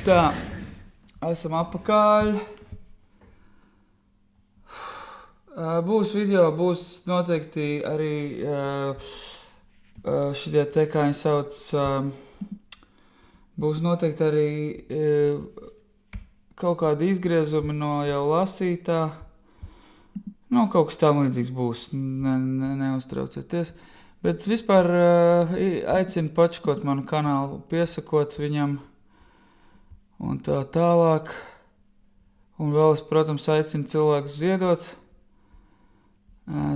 Tā, esam apakaļ. Būs video, būs noteikti arī šitie te, kā viņi sauc, būs noteikti arī kaut kādi izgriezumi no jau lasītā. Nu, kaut kas tam līdzīgs būs, neuztraucieties. Bet vispār aicinu pačkot manu kanālu, piesakot viņam un tā tālāk. Un vēl es, protams, aicinu cilvēkus ziedot.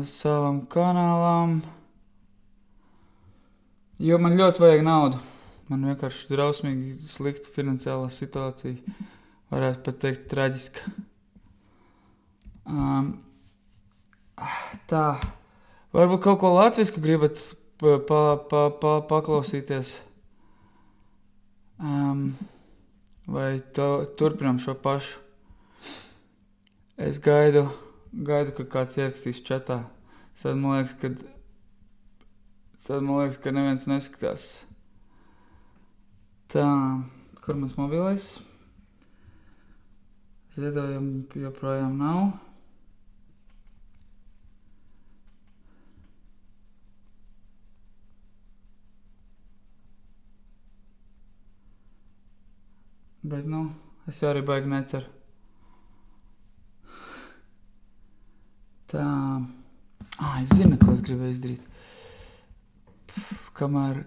savam kanālam. Jo man ļoti vajag naudu. Man vienkārši drausmīgi slikta finansiālā situācija. Varētu pat teikt traģiska. Tā. Varbūt kaut ko latvisku gribat paklausīties. Vai turpinām šo pašu. Es gaidu, ka kāds ierakstīs čatā. Tad man liekas, ka neviens neskatās. Tā, kur mums mobilais? Ziedojam joprojām nav. Bet, es jau arī baigi neceru. Tā. Es zinu, ko es gribēju izdarīt. Kamēr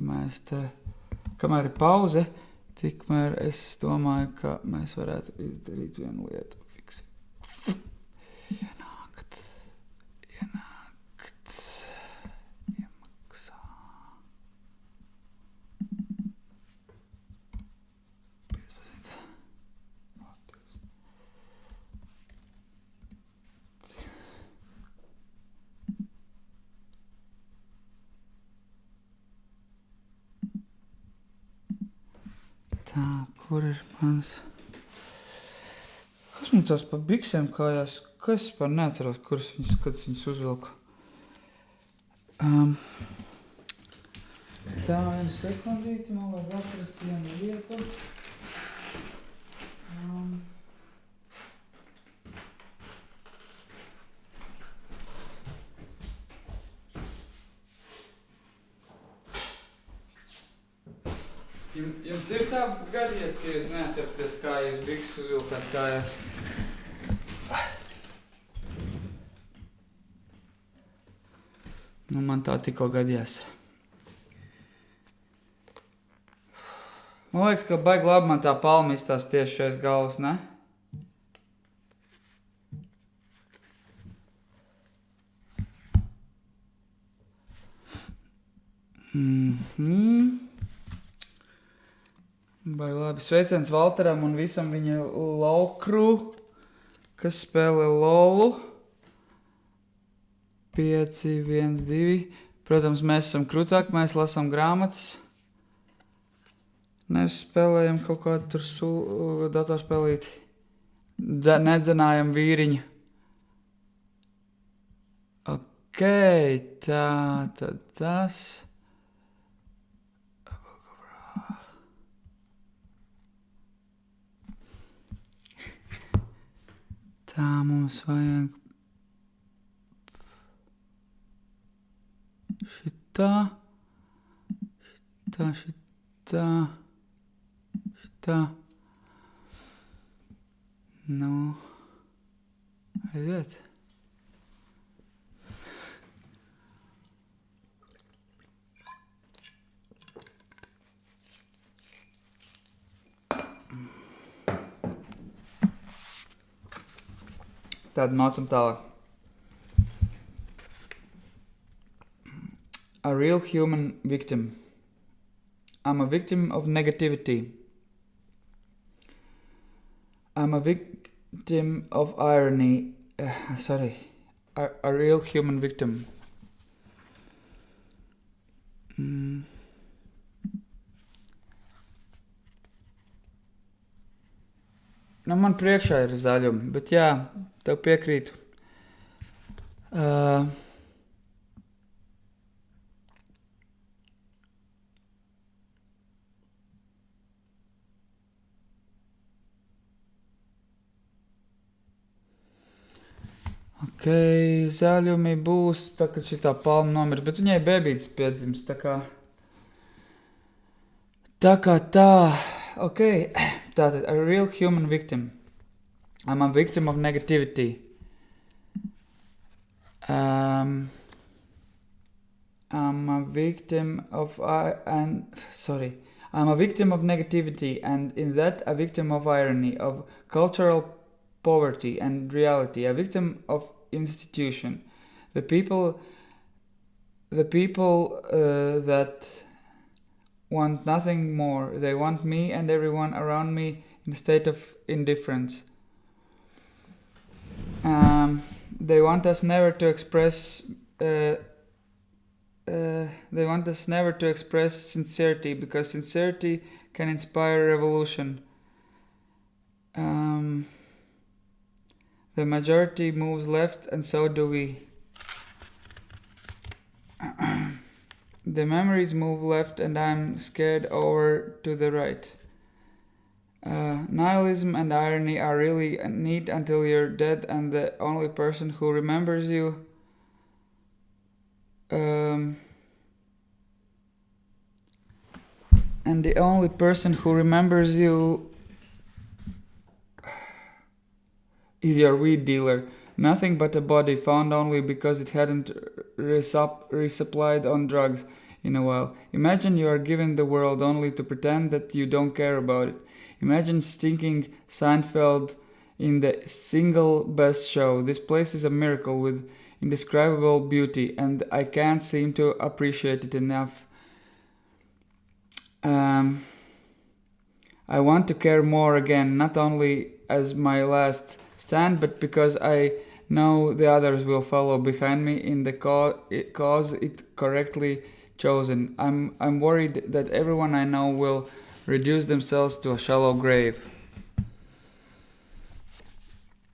mēs te... Kamēr ir pauze, tikmēr es domāju, ka mēs varētu izdarīt vienu lietu. Ienākt. Iemaksā. Tā, kur ir mans... Kas man tās pa biksēm kājās? Kas es par neatceros, kad es viņus uzvilku? Tā, vienu sekundīti, man vajag atrast vienu lietu. Jums ir tā gadījies, ka jūs neatceraties, kā jūs bikses uzvilkāt kājās? Man tā tikko gadījās. Man liekas, ka baigi labi man tā palma izstās tieši šais galvas, ne? Baigi labi. Sveiciens Valteram un visam viņa LOL crew, kas spēlē LOLu. 5, 1, 2. Protams, mēs esam krūtāki, mēs lasām grāmatas. Nevis spēlējam kaut kādu tur datorspēlīti. Nedzenājam vīriņu. Ok, tā, tad tas. Tā mums vajag šitā. Aiziet. Tad mācam tālāk. A real human victim. I'm a victim of negativity. I'm a victim of irony. A real human victim. Man priekšā ir zaļumi, bet jā, tev piekrītu. Ok, zaļumi būs, tā kad šitā palma nomirs, bet viņai bebītis piedzims, tā kā tā. Ok, tātad, a real human victim. I'm a victim of negativity. I'm a victim of negativity, and in that a victim of irony, of cultural poverty and reality, a victim of institution. The people that want nothing more. They want me and everyone around me in a state of indifference. They want us never to express. They want us never to express sincerity, because sincerity can inspire revolution. The majority moves left, and so do we. The memories move left, and I'm scared over to the right. Nihilism and irony are really neat until you're dead, and the only person who remembers you is your weed dealer. Nothing but a body found only because it hadn't resupplied on drugs in a while. Imagine you are given the world only to pretend that you don't care about it. Imagine stinking Seinfeld in the single best show. This place is a miracle with indescribable beauty, and I can't seem to appreciate it enough. I want to care more again, not only as my last stand, but because I know the others will follow behind me in the cause it correctly chosen. I'm worried that everyone I know will reduce themselves to a shallow grave.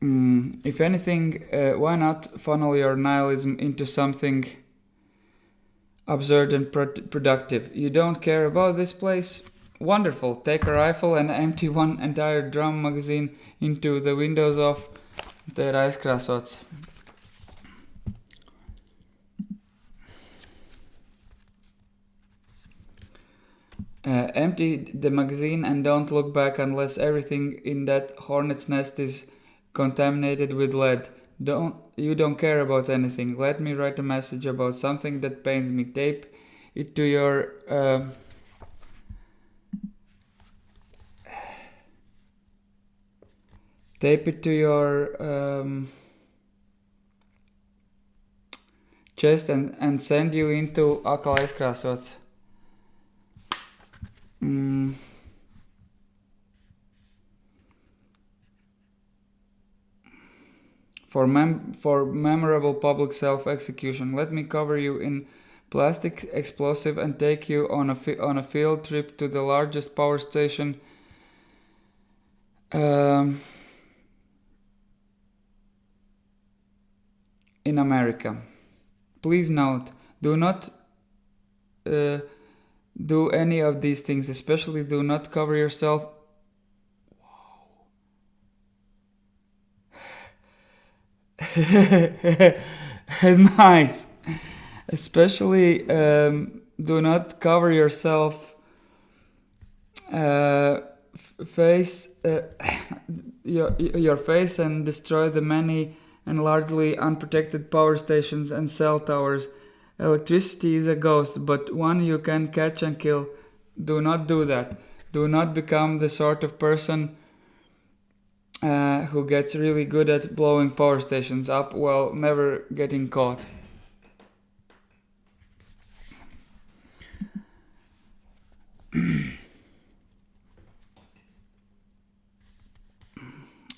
If anything, why not funnel your nihilism into something absurd and productive? You don't care about this place? Wonderful. Take a rifle and empty one entire drum magazine into the windows of Te ir aizkrāsots. Empty the magazine and don't look back unless everything in that hornet's nest is contaminated with lead. You don't care about anything. Let me write a message about something that pains me. Tape it to your chest and send you into atkal aizkrāsots. For memorable public self-execution, let me cover you in plastic explosive and take you on a field trip to the largest power station in America. Please note, do not do any of these things, especially do not cover yourself. Nice. Especially do not cover yourself your face and destroy the many and largely unprotected power stations and cell towers. Electricity is a ghost, but one you can catch and kill. Do not do that. Do not become the sort of person who gets really good at blowing power stations up while never getting caught.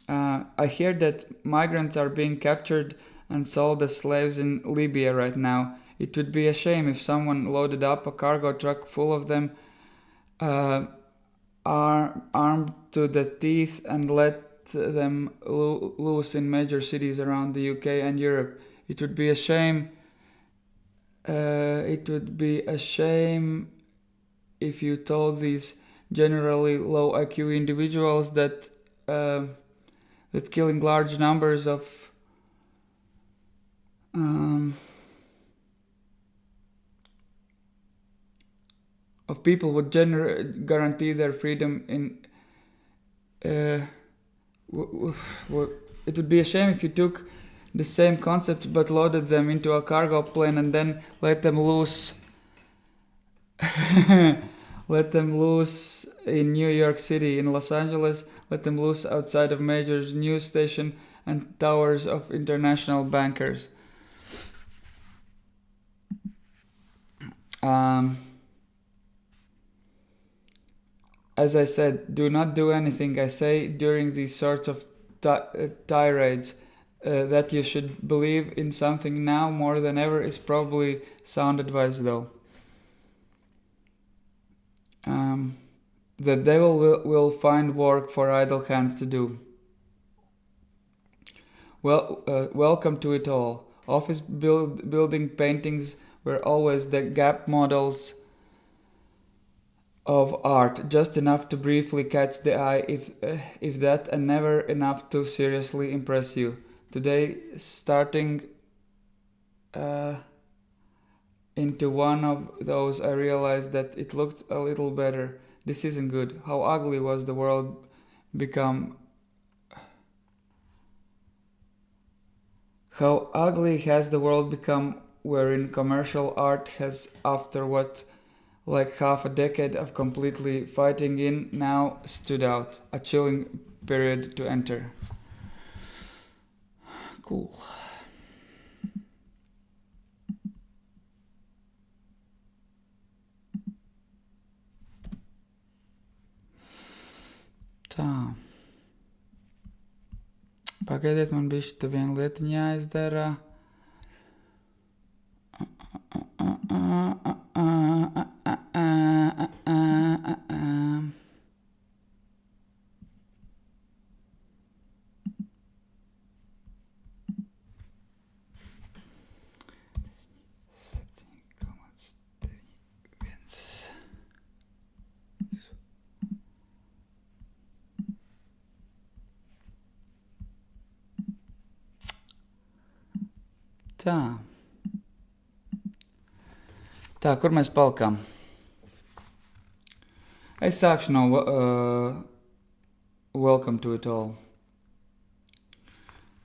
I hear that migrants are being captured and sold as slaves in Libya right now. It would be a shame if someone loaded up a cargo truck full of them, armed to the teeth, and let them loose in major cities around the UK and Europe. It would be a shame. It would be a shame if you told these generally low IQ individuals that killing large numbers of people would guarantee their freedom in. It would be a shame if you took the same concept but loaded them into a cargo plane and then let them loose. Let them loose in New York City, in Los Angeles. let them loose outside of major news station and towers of international bankers. As I said, do not do anything I say during these sorts of tirades. That you should believe in something now more than ever is probably sound advice, though. The devil will find work for idle hands to do. Well, welcome to it all. Office building paintings were always the gap models of art, just enough to briefly catch the eye, if that, and never enough to seriously impress you. Today, starting into one of those, I realized that it looked a little better. This isn't good. How ugly was the world become? How ugly has the world become, wherein commercial art has, after what, like half a decade of completely fighting in, now stood out. A chilling period to enter. Cool. Tā. Pagaidiet, man bišķi viena lietiņa jāizdara. Tā, kur mēs palikām? Es sākšu no Welcome to it all.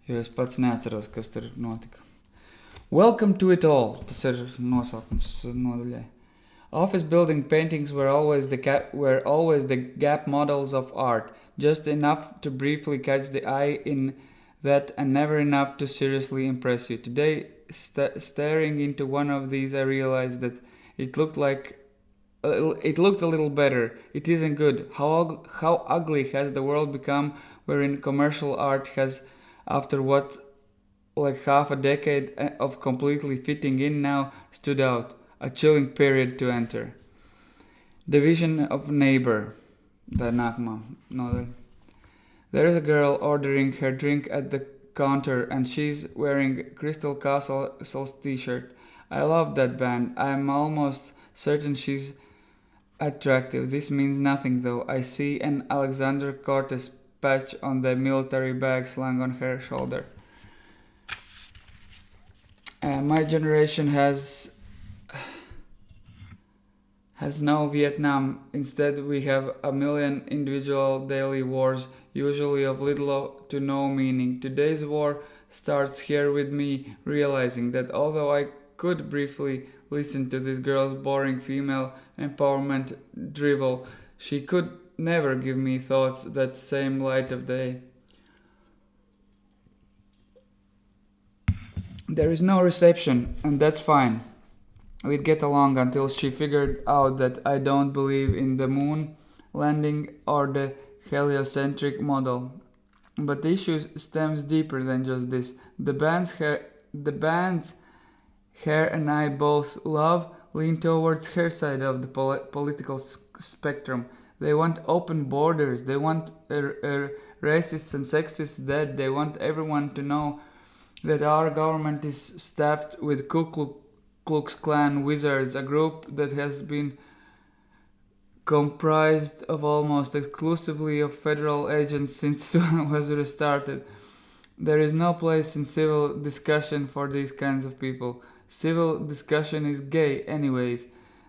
Jo es pats neatceros, kas tur notika. Welcome to it all. Tas ir nosaukums nodaļai. Office building paintings were always the gap models of art, just enough to briefly catch the eye in that and never enough to seriously impress you. Today, staring into one of these, I realized that it looked a little better. It isn't good. How ugly has the world become, wherein commercial art has, after what, like half a decade of completely fitting in, now stood out. A chilling period to enter. Division of neighbor. Tā nākamā nodaļa. There is a girl ordering her drink at the counter and she's wearing Crystal Castle's t-shirt. I love that band. I'm almost certain she's attractive. This means nothing though. I see an Alexander Cortez patch on the military bag slung on her shoulder. My generation has no Vietnam. Instead, we have a million individual daily wars, usually of little to no meaning. Today's war starts here with me realizing that although I could briefly listen to this girl's boring female empowerment drivel, she could never give me thoughts that same light of day. There is no reception, and that's fine. We'd get along until she figured out that I don't believe in the moon landing or the heliocentric model. But the issue stems deeper than just this. The band's hair and I both love lean towards her side of the political spectrum. They want open borders. They want racists and sexists dead. They want everyone to know that our government is staffed with Ku Klux Klan wizards, a group that has been comprised of almost exclusively of federal agents since it was restarted. There is no place in civil discussion for these kinds of people. Civil discussion is gay anyways.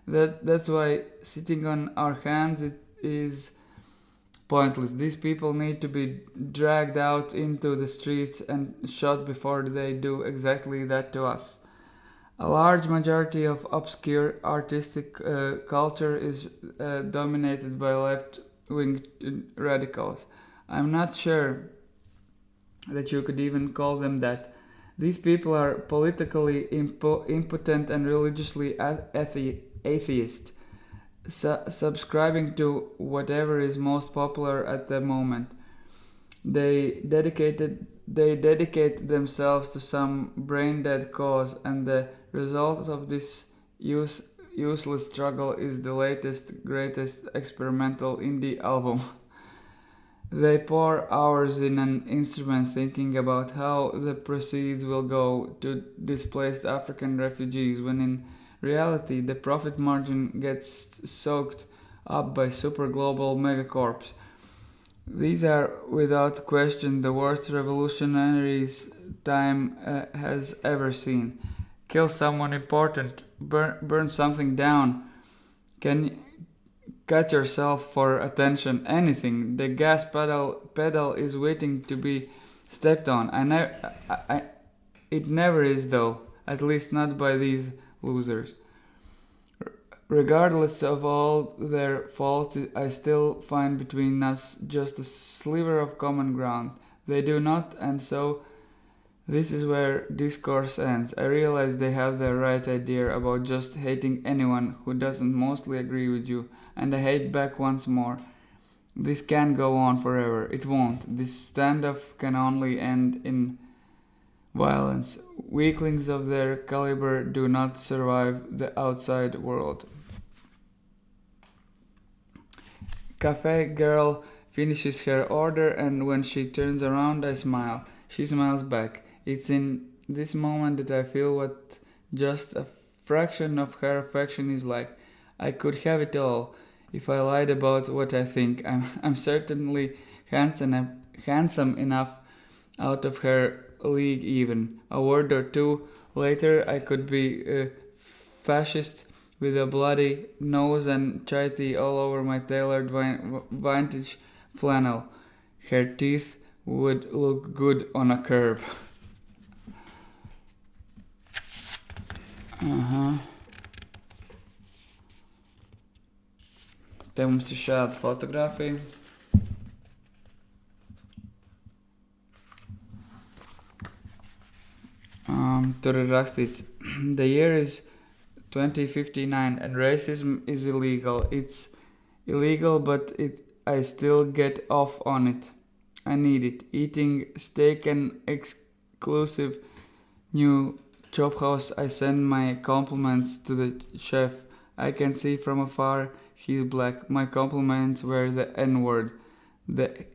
That's why sitting on our hands is pointless. These people need to be dragged out into the streets and shot before they do exactly that to us. A large majority of obscure artistic culture is dominated by left-wing radicals. I'm not sure that you could even call them that. These people are politically impotent and religiously atheist, subscribing to whatever is most popular at the moment. They dedicate themselves to some brain-dead cause, and the result of this useless struggle is the latest, greatest experimental indie album. They pour hours in an instrument thinking about how the proceeds will go to displaced African refugees, when in reality the profit margin gets soaked up by super global megacorps. These are without question the worst revolutionaries time has ever seen. Kill someone important, burn something down, can cut yourself for attention, anything. The gas pedal is waiting to be stepped on. It never is though, at least not by these losers. Regardless of all their faults, I still find between us just a sliver of common ground. They do not, and so this is where discourse ends. I realize they have the right idea about just hating anyone who doesn't mostly agree with you, and I hate back once more. This can't go on forever. It won't. This standoff can only end in violence. Weaklings of their caliber do not survive the outside world. Cafe girl finishes her order, and when she turns around I smile. She smiles back. It's in this moment that I feel what just a fraction of her affection is like. I could have it all if I lied about what I think. I'm certainly handsome enough out of her league even. A word or two later I could be a fascist with a bloody nose and chitty all over my tailored vintage flannel. Her teeth would look good on a curb. Te mums ir šāda fotografija. Tur ir rakstīts, the year is 2059 and racism is illegal. It's illegal, but I still get off on it. I need it. Eating steak and exclusive new chop house. I send my compliments to the chef. I can see from afar he's black. My compliments were the N-word. The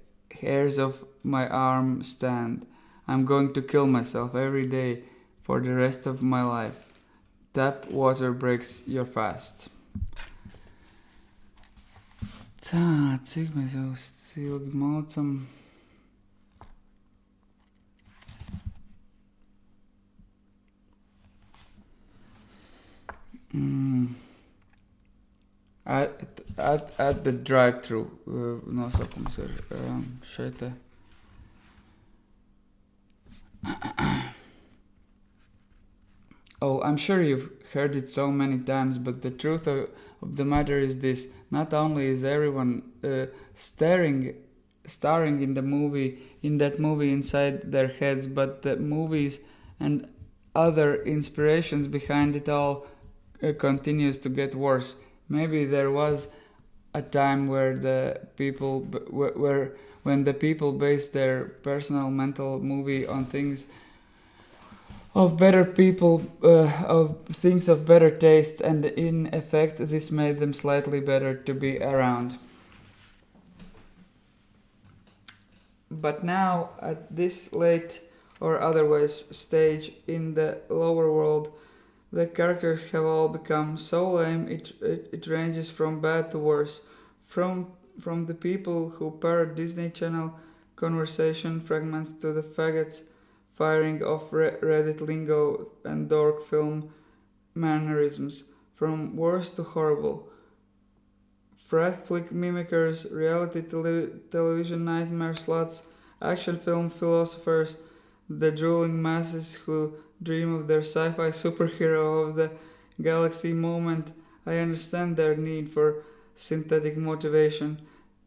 hairs of my arm stand. I'm going to kill myself every day for the rest of my life. Tap water breaks your fast. Tā, cik mēs jau ilgi maucam? At the drive-thru nosaukums ir šeit te. Oh, I'm sure you've heard it so many times, but the truth of the matter is this. Not only is everyone starring in that movie inside their heads, but the movies and other inspirations behind it all continues to get worse. Maybe there was a time where when the people based their personal mental movie on things of better people, of things of better taste, and in effect this made them slightly better to be around. But now, at this late or otherwise stage in the lower world, the characters have all become so lame it ranges from bad to worse. From the people who parrot Disney Channel conversation fragments to the faggots firing off Reddit lingo and dork film mannerisms, from worse to horrible. Frat flick mimickers, reality television nightmare sluts, action film philosophers, the drooling masses who dream of their sci-fi superhero of the galaxy moment. I understand their need for synthetic motivation.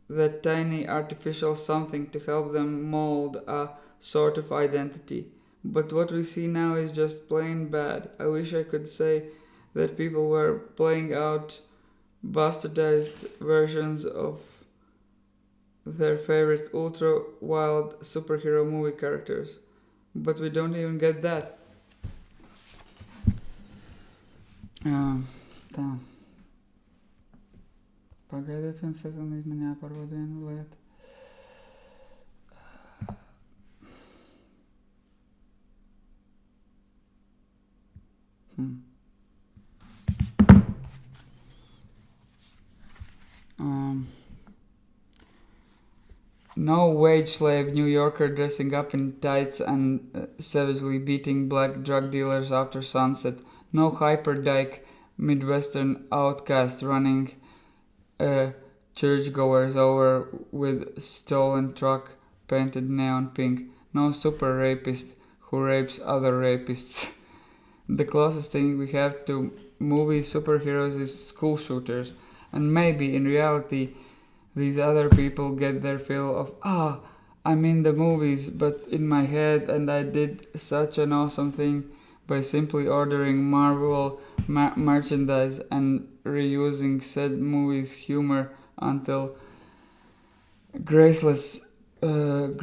that tiny artificial something to help them mold a sort of identity. But what we see now is just plain bad. I wish I could say that people were playing out bastardized versions of their favorite ultra wild superhero movie characters. But we don't even get that. Tā. Pagaidiet vienu sekundīt, man jāpārvod vienu lietu. No wage slave New Yorker dressing up in tights and savagely beating black drug dealers after sunset. No hyperdyke Midwestern outcast running churchgoers over with stolen truck painted neon pink. No super rapist who rapes other rapists. The closest thing we have to movie superheroes is school shooters, and maybe in reality these other people get their fill of, I'm in the movies, but in my head, and I did such an awesome thing by simply ordering Marvel merchandise and reusing said movie's humor until graceless death.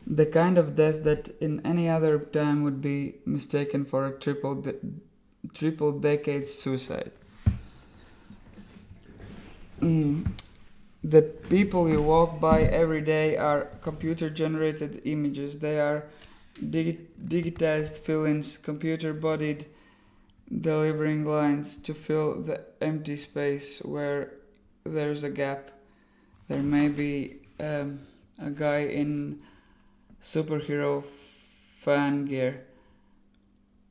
The kind of death that in any other time would be mistaken for a triple decade suicide. The people you walk by every day are computer-generated images. They are digitized fill-ins, computer-bodied, delivering lines to fill the empty space where there's a gap. There may be a guy in superhero fan gear.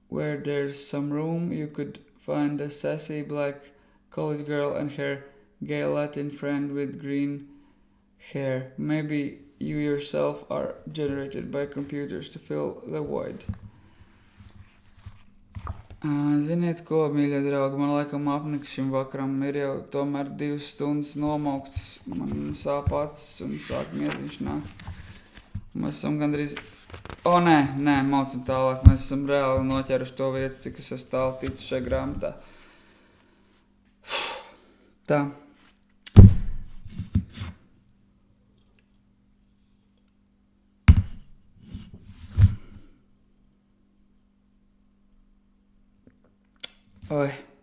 Where there's some room, you could find a sassy black college girl and her gay Latin friend with green hair. Maybe you yourself are generated by computers to fill the void. Ziniet ko, mīļie draugi, man laikam apnika šim vakaram ir jau tomēr 2 stundas nomaukts, man sāp acis un sāk miedziņš nākt. Mēs esam gandrīz... Nē, maucam tālāk, mēs esam reāli noķēruši to vietu, cik es esmu tālu ticis šajā grāmatā. Tā.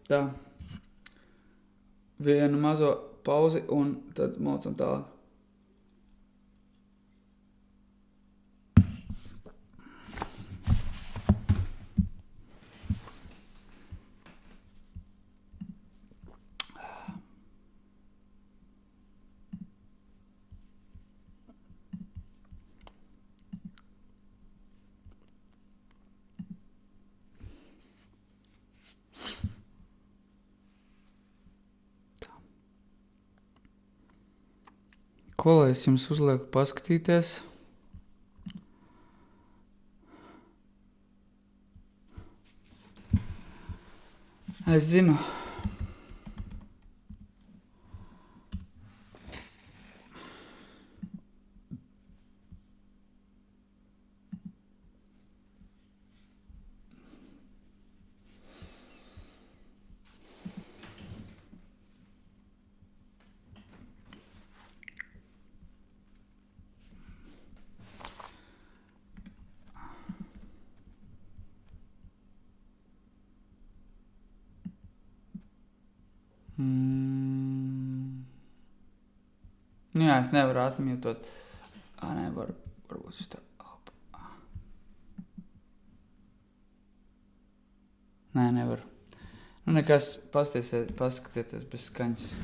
Tā. Vienu mazo pauzi un tad maucam tālāk. Ko lai es jums uzlieku paskatīties? Es zinu. Jā, es nevaru atmjutot. Nē, varbūt šitā. Nē, nevaru. Nekas, paskatieties bez skaņas.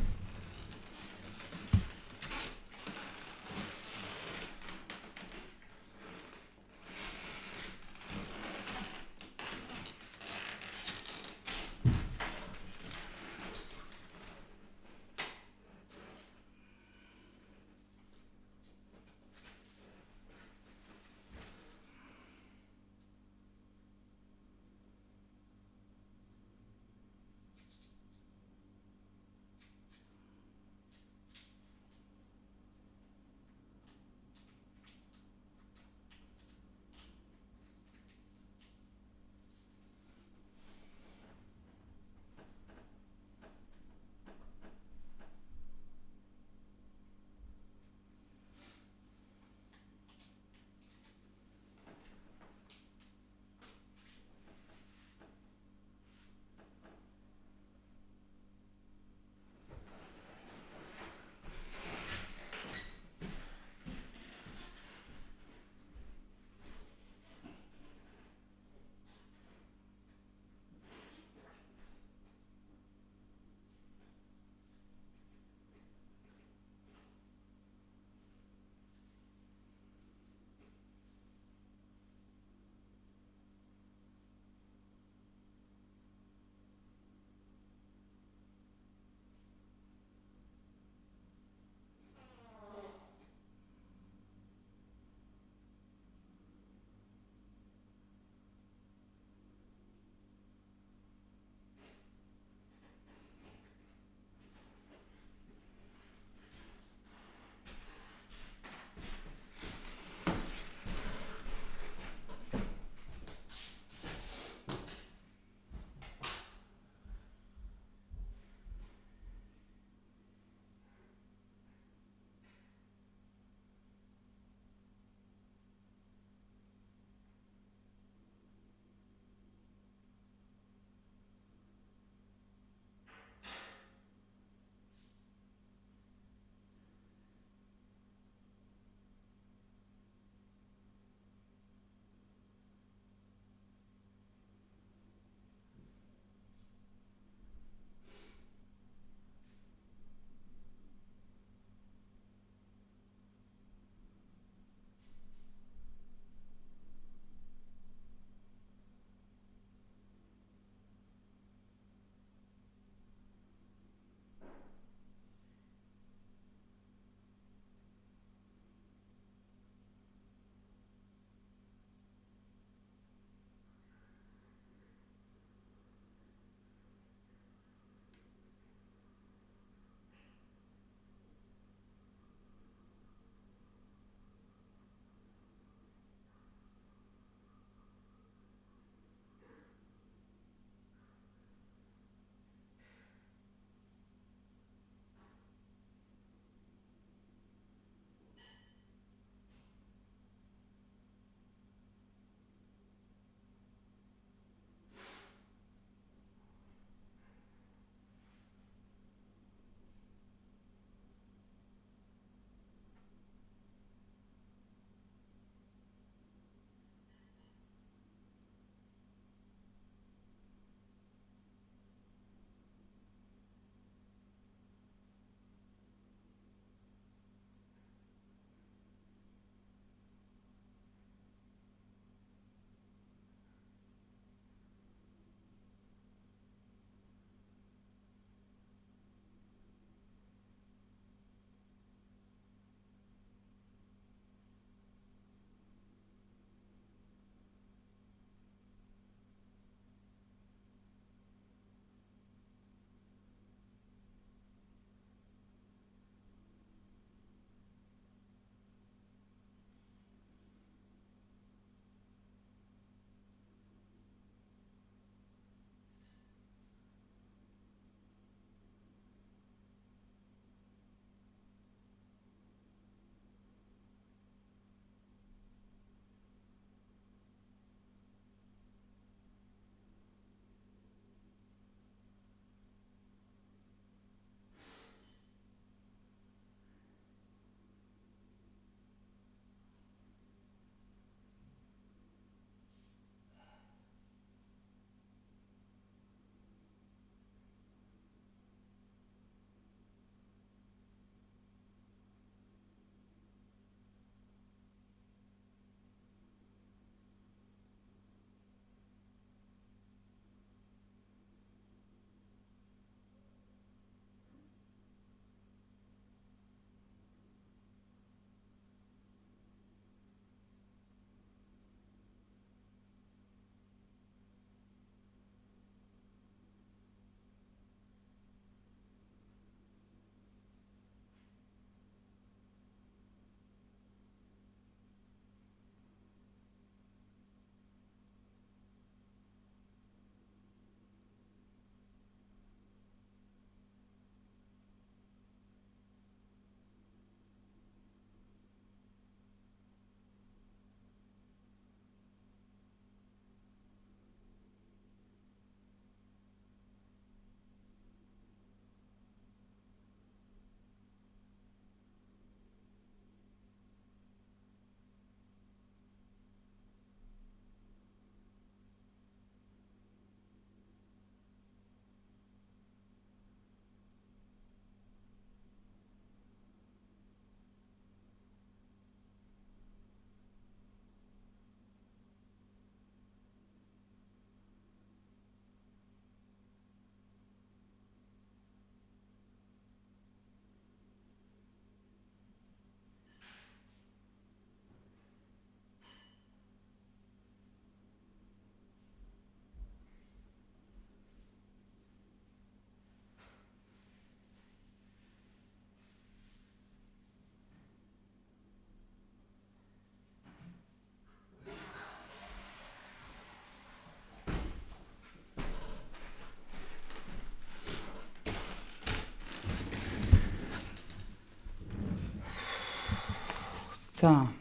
Tā.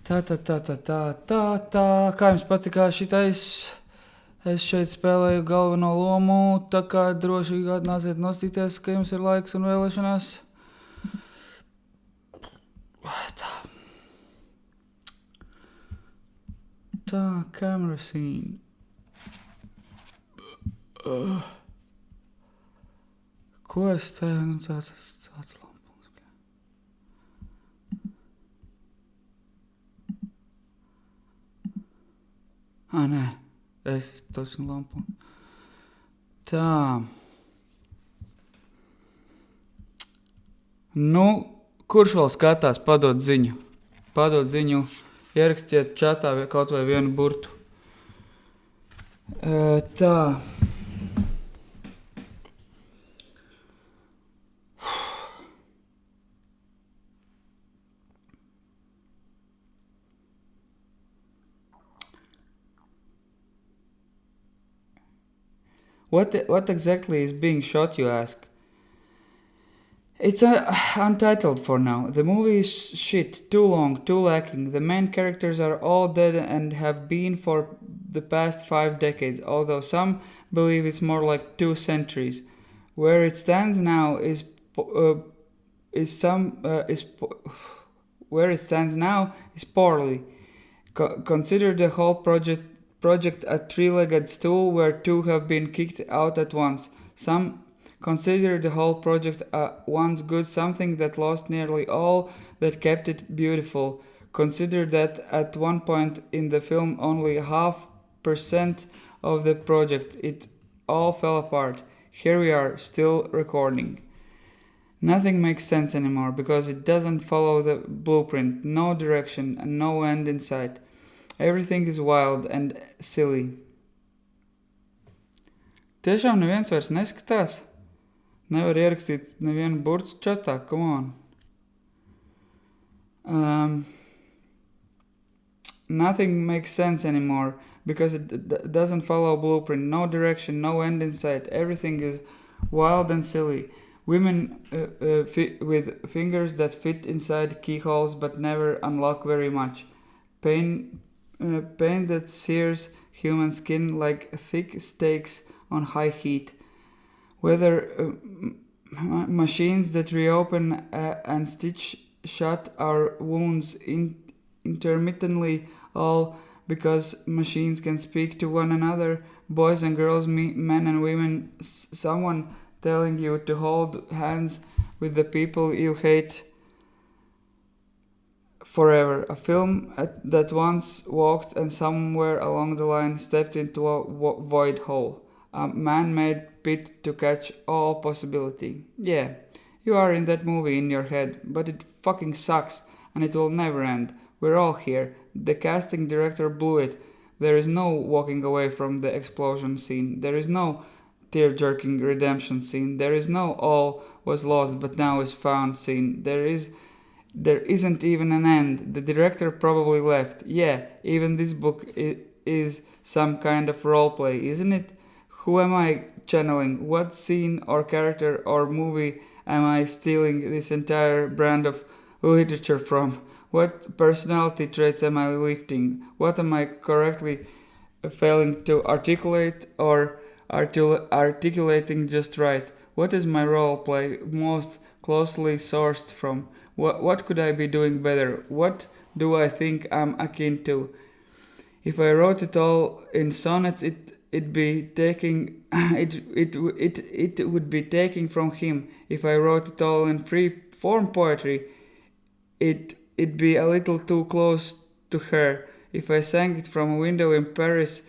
Tā. Kā jums patikā šitais? Es šeit spēlēju galveno lomu, tā kā droši atnāciet nostīties, ka jums ir laiks un vēlēšanās. Tā, camera scene. Ko es te, tāds lampums. Nē. Es točnu lampu. Tā. Nu, kurš vēl skatās, padod ziņu. Ierakstiet čatā kaut vai vienu burtu. Tā. What exactly is being shot, you ask? It's untitled for now. The movie is shit, too long, too lacking. The main characters are all dead and have been for the past 5 decades, although some believe it's more like 2 centuries. Where it stands now is poorly. Consider the whole project a 3-legged stool where 2 have been kicked out at once. Some consider the whole project a once good something that lost nearly all that kept it beautiful. Consider that at one point in the film only 0.5% of the project, it all fell apart. Here we are, still recording. Nothing makes sense anymore because it doesn't follow the blueprint, no direction and no end in sight. Everything is wild and silly. Tiešām neviens vairs neskatās? Nevar ierakstīt nevienu burtu čatā, come on. Nothing makes sense anymore because it doesn't follow blueprint, no direction, no end in sight. Everything is wild and silly. Women with fingers that fit inside keyholes but never unlock very much. Pain that sears human skin like thick steaks on high heat. Whether machines that reopen and stitch shut our wounds intermittently, all because machines can speak to one another, boys and girls, men and women, someone telling you to hold hands with the people you hate forever. A film that once walked and somewhere along the line stepped into a void hole. A man-made pit to catch all possibility. Yeah, you are in that movie in your head, but it fucking sucks and it will never end. We're all here. The casting director blew it. There is no walking away from the explosion scene. There is no tear-jerking redemption scene. There is no all was lost but now is found scene. There isn't even an end. The director probably left. Yeah, even this book is some kind of roleplay, isn't it? Who am I channeling? What scene or character or movie am I stealing this entire brand of literature from? What personality traits am I lifting? What am I correctly failing to articulate or articulating just right? What is my role play most closely sourced from? What could I be doing better? What do I think I'm akin to? If I wrote it all in sonnets, it would be taking from him. If I wrote it all in free form poetry, it'd be a little too close to her. If I sang it from a window in Paris,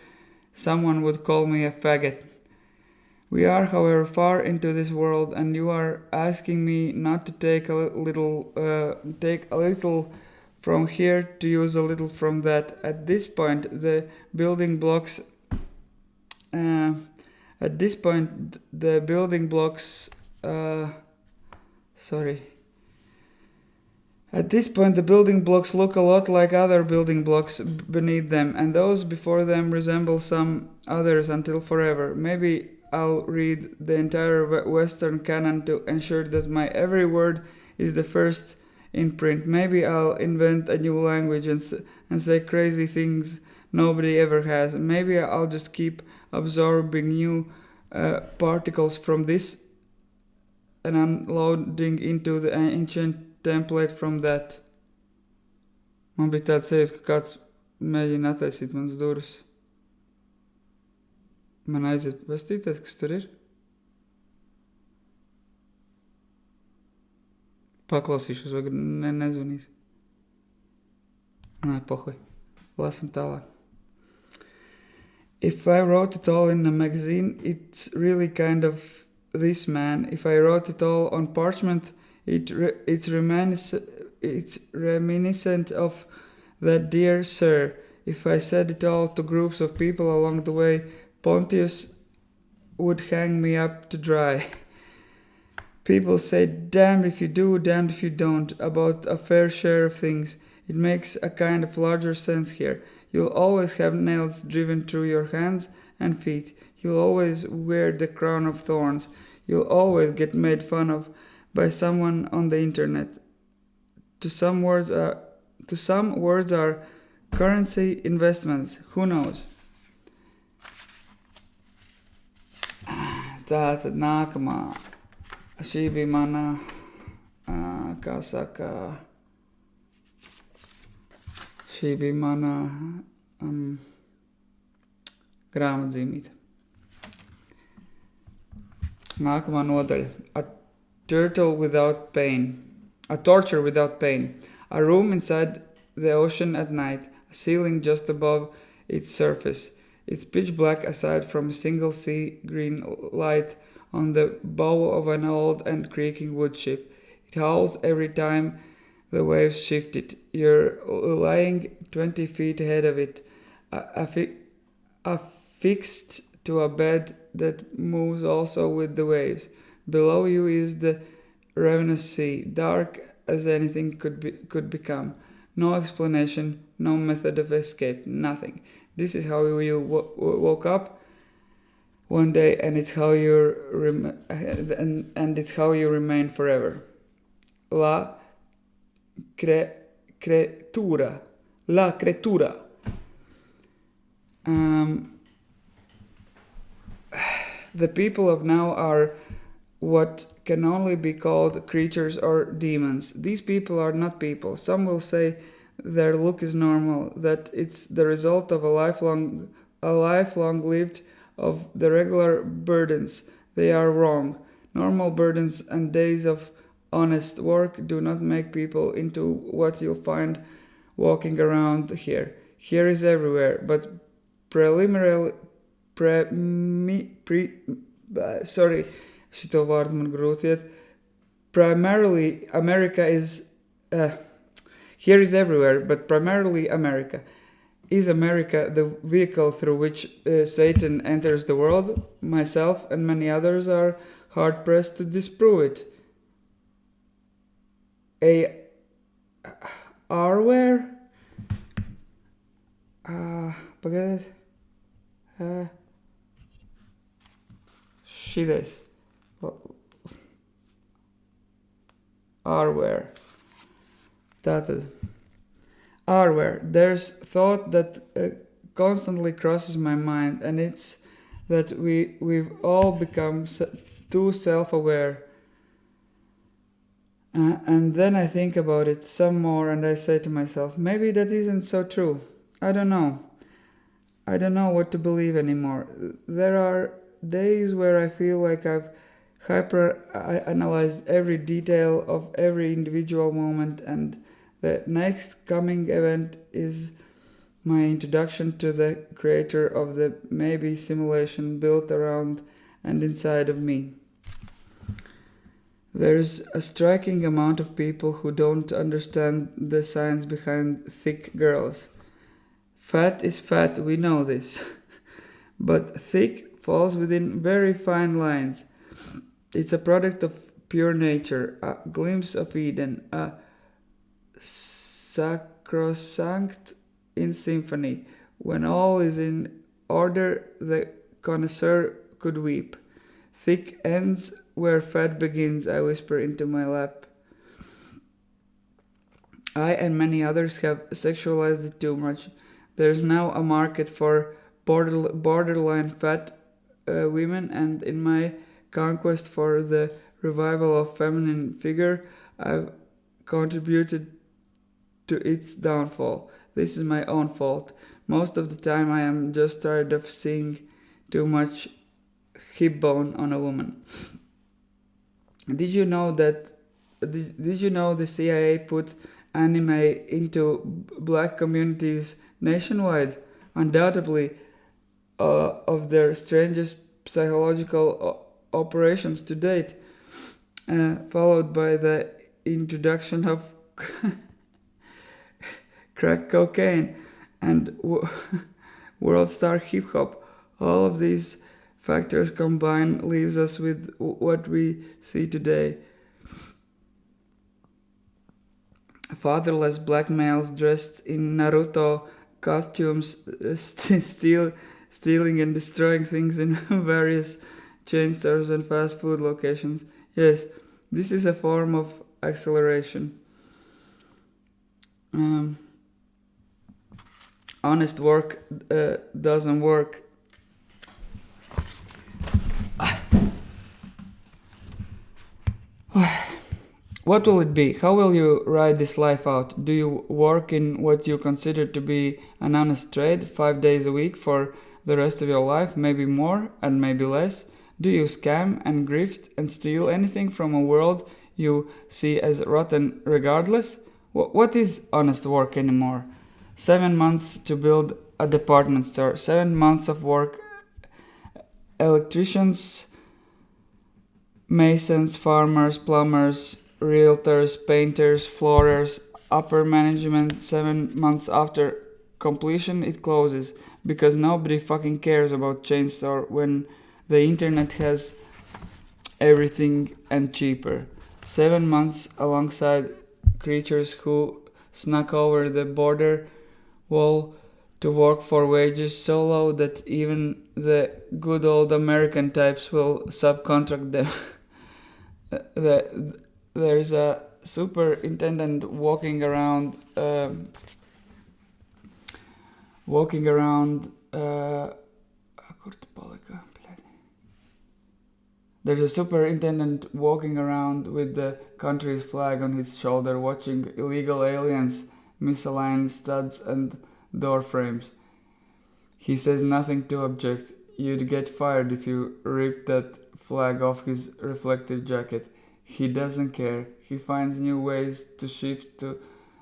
someone would call me a faggot. We are, however, far into this world, and you are asking me not to take a little from here to use a little from that. At this point, the building blocks. Look a lot like other building blocks beneath them, and those before them resemble some others until forever. Maybe I'll read the entire Western canon to ensure that my every word is the first in print. Maybe I'll invent a new language and say crazy things nobody ever has. Maybe I'll just keep absorbing new particles from this and unloading into the ancient template from that. Man bija tāds sajūta, ka kāds mēģina attaisīt manas durvis. Man aiziet pastīties, kas tur ir. Paklausīšos, vai nezvanīs. Nē, pohuj. Lasam tālāk. If I wrote it all in a magazine, it's really kind of this man. If I wrote it all on parchment, it's reminiscent of that dear sir. If I said it all to groups of people along the way, Pontius would hang me up to dry. People say, damned if you do, damned if you don't, about a fair share of things. It makes a kind of larger sense here. You'll always have nails driven through your hands and feet. You'll always wear the crown of thorns. You'll always get made fun of by someone on the internet. To some words are currency investments. Who knows? Tātad nākamā. Šī bija mana, kā saka, šī bija mana grāmatzīmīte. Nākamā nodaļa. A torture without pain. A room inside the ocean at night. A ceiling just above its surface. It's pitch black aside from a single sea green light on the bow of an old and creaking wood ship. It howls every time the waves shift it. You're lying 20 feet ahead of it, affixed to a bed that moves also with the waves. Below you is the ravenous sea, dark as anything could become. No explanation, no method of escape, nothing. This is how you woke up one day, and it's how you it's how you remain forever. La creatura. The people of now are what can only be called creatures or demons. These people are not people. Some will say their look is normal, that it's the result of a lifelong lived of the regular burdens. They are wrong. Normal burdens and days of honest work do not make people into what you'll find walking around here. Here is everywhere, but primarily America is here is everywhere, but primarily America. Is America the vehicle through which Satan enters the world? Myself and many others are hard-pressed to disprove it. Arware? Pagaidiet. Šitais. Arware. Tātad. Arware. There's thought that constantly crosses my mind, and it's that we've all become too self-aware. And then I think about it some more, and I say to myself, maybe that isn't so true. I don't know. I don't know what to believe anymore. There are days where I feel like I've hyper-analyzed every detail of every individual moment, and the next coming event is my introduction to the creator of the maybe simulation built around and inside of me. There's a striking amount of people who don't understand the science behind thick girls. Fat is fat, we know this. But thick falls within very fine lines. It's a product of pure nature, a glimpse of Eden, a sacrosanct in symphony. When all is in order, the connoisseur could weep. Thick ends where fat begins, I whisper into my lap. I and many others have sexualized it too much. There's now a market for borderline fat women, and in my conquest for the revival of feminine figure, I've contributed to its downfall. This is my own fault. Most of the time I am just tired of seeing too much hip bone on a woman. Did you know the CIA put anime into black communities nationwide? Undoubtedly, of their strangest psychological operations to date, followed by the introduction of crack cocaine and world star hip hop. All of these factors combined leaves us with what we see today. Fatherless black males dressed in Naruto costumes, stealing and destroying things in various chain stores and fast food locations. Yes, this is a form of acceleration. Honest work doesn't work. What will it be? How will you ride this life out? Do you work in what you consider to be an honest trade 5 days a week for the rest of your life, maybe more and maybe less? Do you scam and grift and steal anything from a world you see as rotten regardless? What is honest work anymore? 7 months to build a department store, 7 months of work, electricians, masons, farmers, plumbers, realtors, painters, floorers, upper management. 7 months after completion it closes because nobody fucking cares about chain store when the internet has everything and cheaper. 7 months alongside creatures who snuck over the border wall to work for wages so low that even the good old American types will subcontract them. There's a superintendent walking around. There's a superintendent walking around with the country's flag on his shoulder, watching illegal aliens misalign studs and door frames. He says nothing to object. You'd get fired if you ripped that flag off his reflective jacket. He doesn't care. He finds new ways to shift to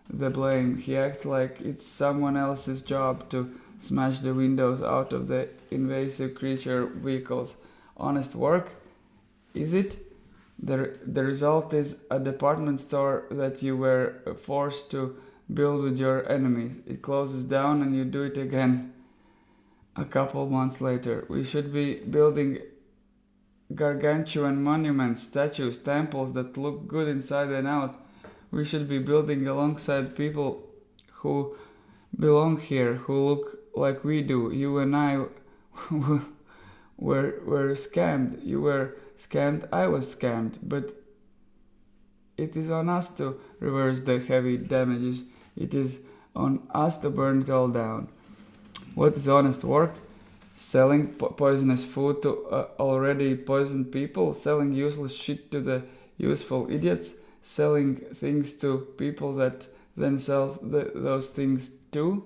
the blame. He acts like it's someone else's job to smash the windows out of the invasive creature vehicles. Honest work? Is it? The result is a department store that you were forced to build with your enemies. It closes down and you do it again a couple months later. We should be building gargantuan monuments, statues, temples that look good inside and out. We should be building alongside people who belong here, who look like we do. You and I were scammed. You were scammed, I was scammed, but it is on us to reverse the heavy damages. It is on us to burn it all down. What is honest work? Selling poisonous food to already poisoned people? Selling useless shit to the useful idiots? Selling things to people that then sell those things too?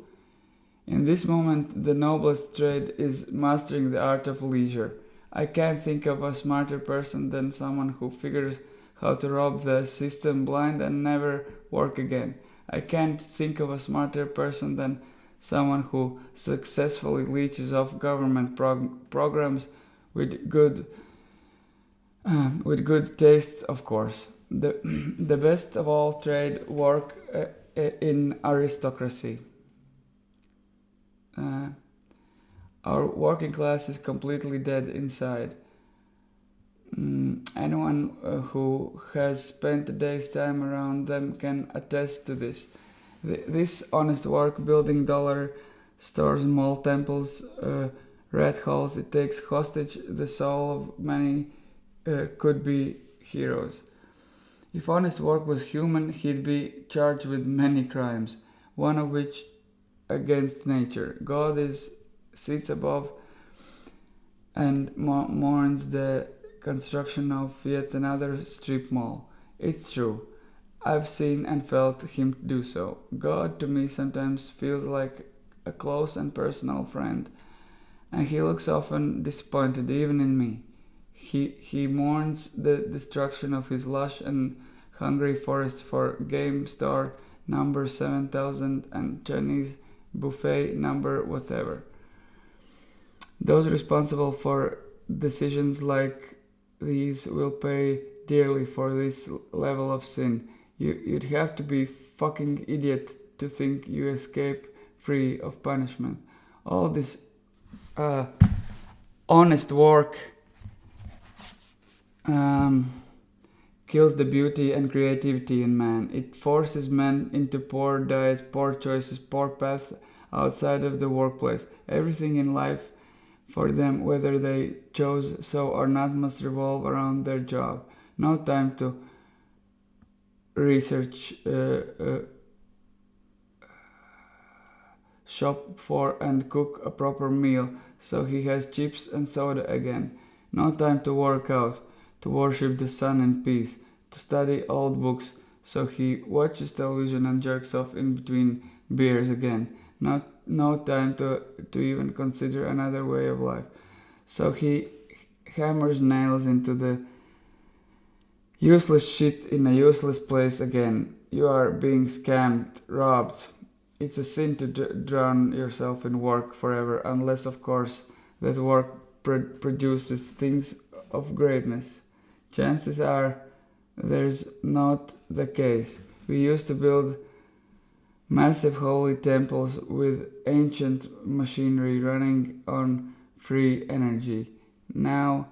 In this moment, the noblest trade is mastering the art of leisure. I can't think of a smarter person than someone who figures how to rob the system blind and never work again. I can't think of a smarter person than someone who successfully leeches off government programs with good taste, of course. The best of all trade work in aristocracy. Our working class is completely dead inside. Anyone who has spent a day's time around them can attest to this. This honest work, building dollar stores, mall temples, rat holes, it takes hostage the soul of many could-be heroes. If honest work was human, he'd be charged with many crimes, one of which against nature. God sits above and mourns the construction of yet another strip mall. It's true. I've seen and felt him do so. God to me sometimes feels like a close and personal friend, and he looks often disappointed even in me. He mourns the destruction of his lush and hungry forest for game store number 7000 and Chinese buffet number whatever. Those responsible for decisions like these will pay dearly for this level of sin. You'd have to be fucking idiot to think you escape free of punishment. All this honest work kills the beauty and creativity in man. It forces men into poor diet, poor choices, poor paths outside of the workplace. Everything in life for them, whether they chose so or not, must revolve around their job. No time to research, shop for and cook a proper meal so he has chips and soda again. No time to work out, to worship the sun in peace, to study old books so he watches television and jerks off in between beers again. No time to even consider another way of life. So he hammers nails into the useless shit in a useless place again. You are being scammed, robbed. It's a sin to drown yourself in work forever, unless of course that work produces things of greatness. Chances are there's not the case. We used to build massive holy temples with ancient machinery running on free energy. Now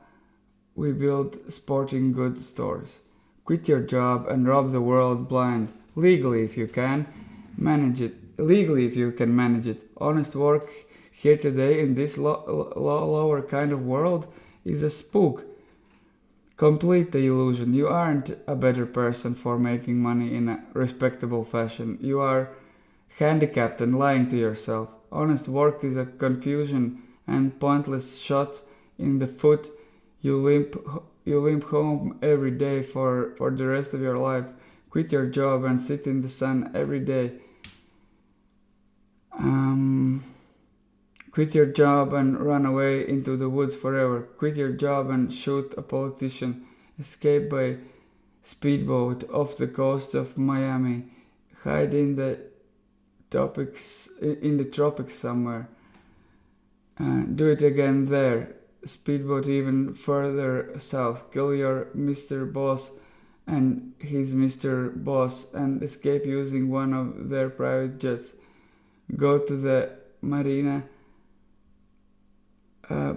we build sporting goods stores. Quit your job and rob the world blind. Legally if you can manage it. Honest work here today in this lower kind of world is a spook. Complete the illusion. You aren't a better person for making money in a respectable fashion. You are handicapped and lying to yourself. Honest work is a confusion and pointless shot in the foot. You limp home every day for the rest of your life. Quit your job and sit in the sun every day. Quit your job and run away into the woods forever. Quit your job and shoot a politician. Escape by speedboat off the coast of Miami. Hide in the tropics somewhere. Do it again there. Speedboat even further south. Kill your Mr. Boss and his Mr. Boss and escape using one of their private jets. Go to the marina at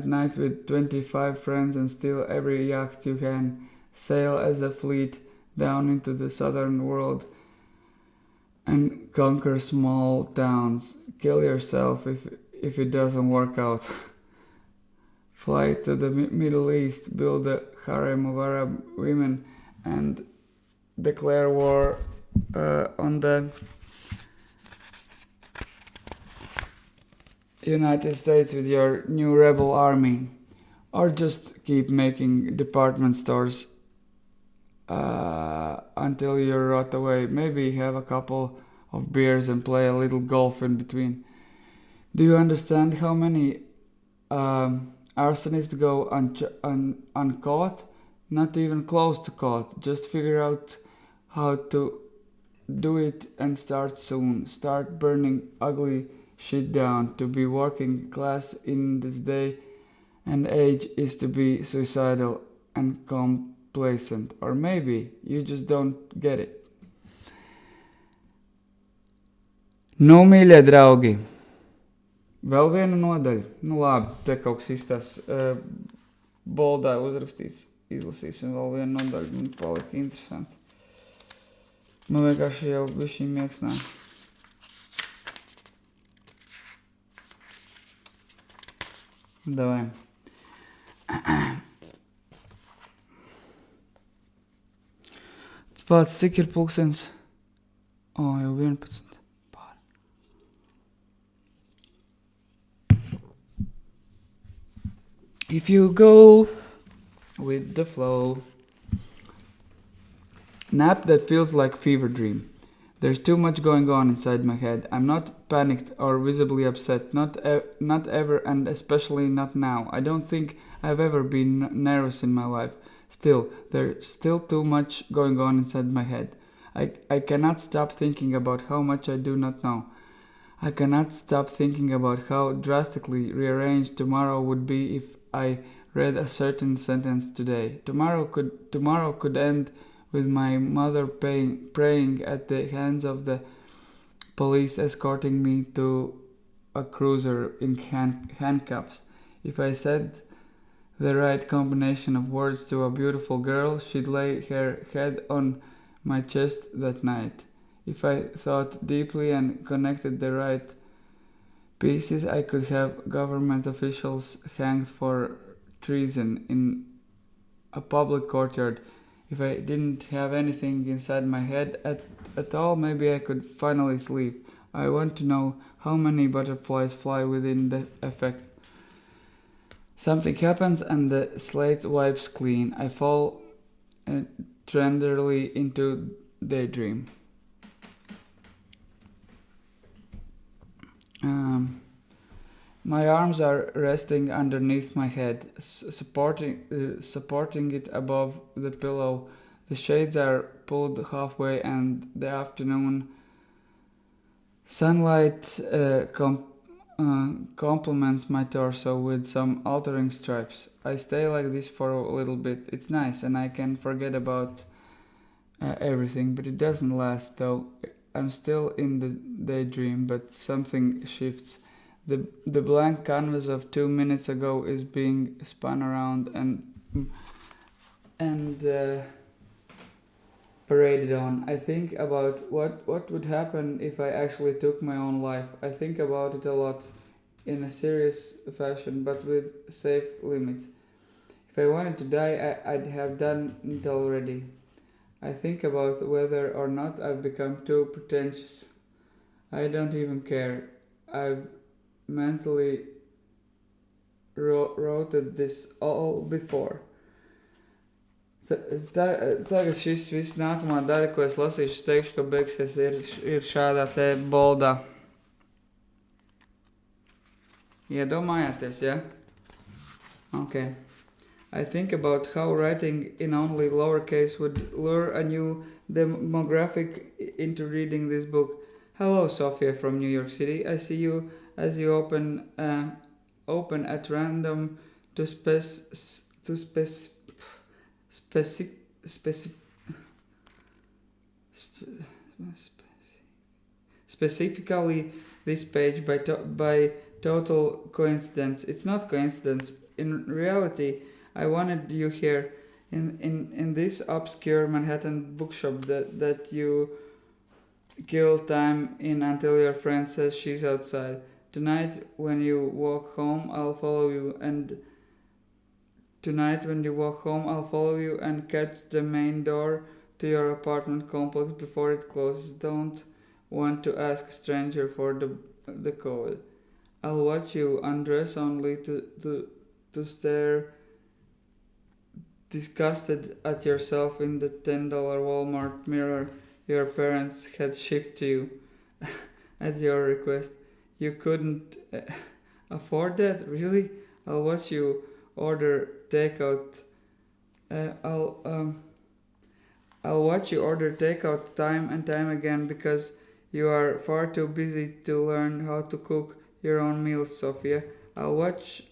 night with 25 friends and steal every yacht you can. Sail as a fleet down into the southern world and conquer small towns. Kill yourself if it doesn't work out. Fly to the Middle East, build a harem of Arab women and declare war on the United States with your new rebel army, or just keep making department stores until you're rot away. Maybe have a couple of beers and play a little golf in between. Do you understand how many arsonists go uncaught? Not even close to caught. Just figure out how to do it and start soon. Start burning ugly shit down. To be working class in this day and age is to be suicidal and complacent. Or maybe you just don't get it. Nu, mīļie draugi, vēl viena nodaļa. Nu labi, te kaut kas izstās boldā uzrakstīts. Izlasīsim vēl vienu nodaļu, man palika interesanti. Man vienkārši jau bišķiņ miegs nāk. Давай. Vārds, cik ir pulkstens? Jau 11. Pār. If you go with the flow. Nap that feels like fever dream. There's too much going on inside my head. I'm not panicked or visibly upset. Not ever, and especially not now. I don't think I've ever been nervous in my life. Still, there's still too much going on inside my head. I cannot stop thinking about how much I do not know. I cannot stop thinking about how drastically rearranged tomorrow would be if I read a certain sentence today. Tomorrow could end with my mother praying at the hands of the police escorting me to a cruiser in handcuffs. If I said the right combination of words to a beautiful girl, she'd lay her head on my chest that night. If I thought deeply and connected the right pieces, I could have government officials hanged for treason in a public courtyard. If I didn't have anything inside my head at all, maybe I could finally sleep. I want to know how many butterflies fly within the effect. Something happens and the slate wipes clean. I fall tenderly into daydream. My arms are resting underneath my head, supporting it above the pillow. The shades are pulled halfway, and the afternoon sunlight complements my torso with some altering stripes. I stay like this for a little bit. It's nice, and I can forget about everything, but it doesn't last, though. I'm still in the daydream, but something shifts. The blank canvas of 2 minutes ago is being spun around and paraded on. I think about what would happen if I actually took my own life. I think about it a lot in a serious fashion, but with safe limits. If I wanted to die, I'd have done it already. I think about whether or not I've become too pretentious. I don't even care. I've mentally wrote this all before. Tagad šis viss nākamā daļa, ko es lasīšu, es teikšu, ka beigsies ir šādā te boldā. Iedomājāties, ja? Okay. I think about how writing in only lowercase would lure a new demographic into reading this book. Hello, Sophia from New York City. I see you as you open at random to specifically this page by total coincidence. It's not coincidence. In reality, I wanted you here in this obscure Manhattan bookshop that you kill time in until your friend says she's outside. Tonight when you walk home, I'll follow you and catch the main door to your apartment complex before it closes. Don't want to ask stranger for the code. I'll watch you undress only to stare disgusted at yourself in the $10 Walmart mirror your parents had shipped to you at your request. You couldn't afford that? Really? I'll watch you order takeout. I'll watch you order takeout time and time again because you are far too busy to learn how to cook your own meals, Sophia. I'll watch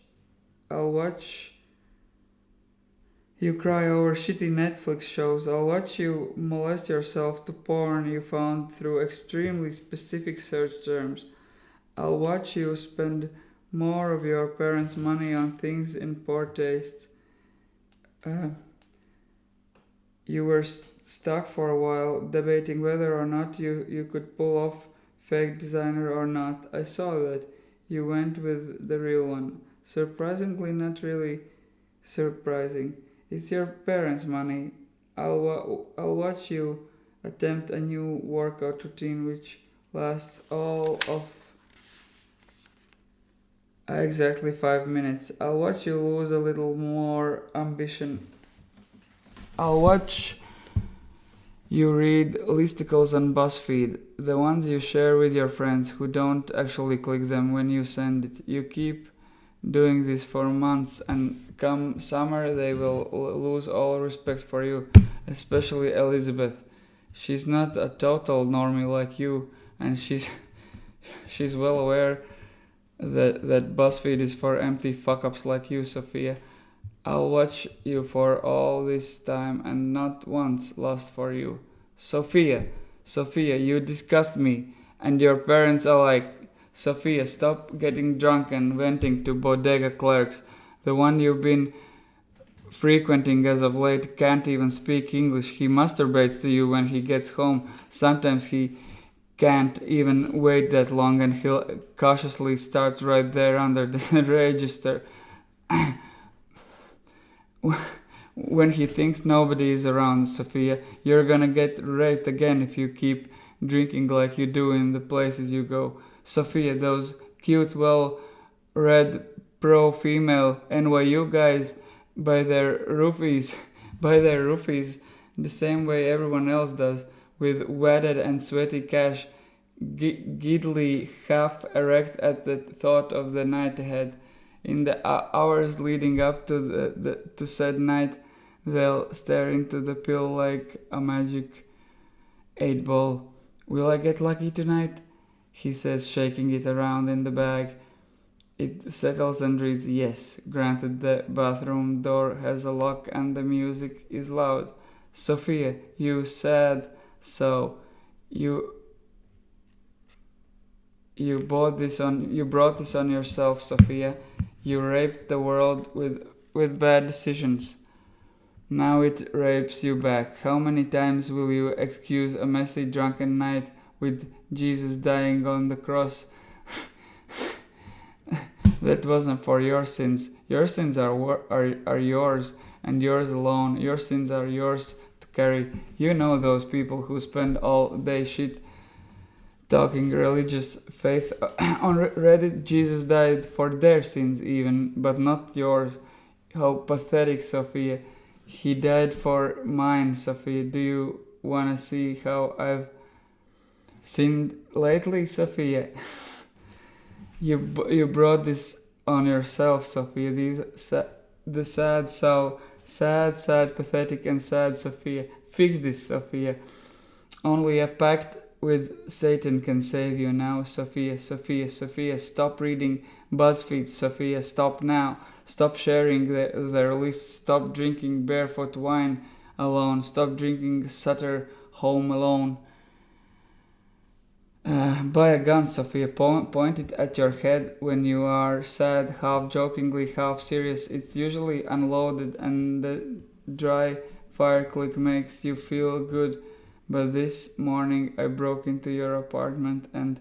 you cry over shitty Netflix shows. I'll watch you molest yourself to porn you found through extremely specific search terms. I'll watch you spend more of your parents' money on things in poor taste. You were stuck for a while, debating whether or not you could pull off fake designer or not. I saw that. You went with the real one. Surprisingly, not really surprising. It's your parents' money. I'll watch you Attempt a new workout routine which lasts all of exactly 5 minutes. I'll watch you lose a little more ambition. I'll watch you read listicles on BuzzFeed, the ones you share with your friends who don't actually click them when you send it. You keep doing this for months, and come summer they will lose all respect for you, especially Elizabeth. She's not a total normie like you, and she's well aware that BuzzFeed is for empty fuck-ups like you, Sophia. I'll watch you for all this time and not once lost for you. Sophia, you disgust me and your parents alike. Sophia, stop getting drunk and venting to bodega clerks. The one you've been frequenting as of late can't even speak English. He masturbates to you when he gets home. Sometimes he can't even wait that long and he'll cautiously start right there under the register. When he thinks nobody is around, Sophia, you're gonna get raped again if you keep drinking like you do in the places you go. Sophia, those cute, well-read, pro-female NYU guys buy their roofies the same way everyone else does, with wetted and sweaty cash, giddily half erect at the thought of the night ahead. In the hours leading up to said night, they'll stare into the pill like a magic 8-ball. Will I get lucky tonight? He says, shaking it around in the bag. It settles and reads, yes. Granted, the bathroom door has a lock and the music is loud. Sophia, you said so. You brought this on yourself, Sophia. You raped the world with bad decisions. Now it rapes you back. How many times will you excuse a messy drunken night with Jesus dying on the cross? That wasn't for your sins. Your sins are yours, and yours alone. Your sins are yours to carry. You know those people who spend all day talking religious faith on Reddit. Jesus died for their sins even, but not yours. How pathetic, Sophia. He died for mine, Sophia. Do you wanna see how I've sinned lately, Sophia? You brought this on yourself, Sophia. The sad, pathetic and sad Sophia. Fix this, Sophia. Only a pact with Satan can save you now, Sophia. Stop reading BuzzFeed, Sophia. Stop now. Stop sharing their lists. Stop drinking barefoot wine alone. Stop drinking Sutter Home alone. Buy a gun, Sophia. Point it at your head when you are sad, half jokingly, half serious. It's usually unloaded and the dry fire click makes you feel good. But this morning I broke into your apartment and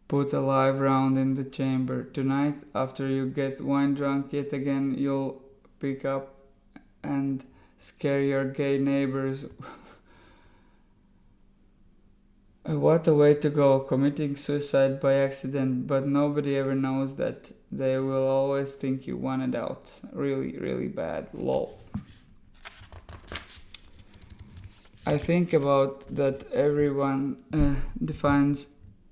put a live round in the chamber. Tonight, after you get wine drunk yet again, you'll pick up and scare your gay neighbors. What a way to go, committing suicide by accident, but nobody ever knows that. They will always think you wanted out. Really, really bad. Lol. I think about that everyone defines.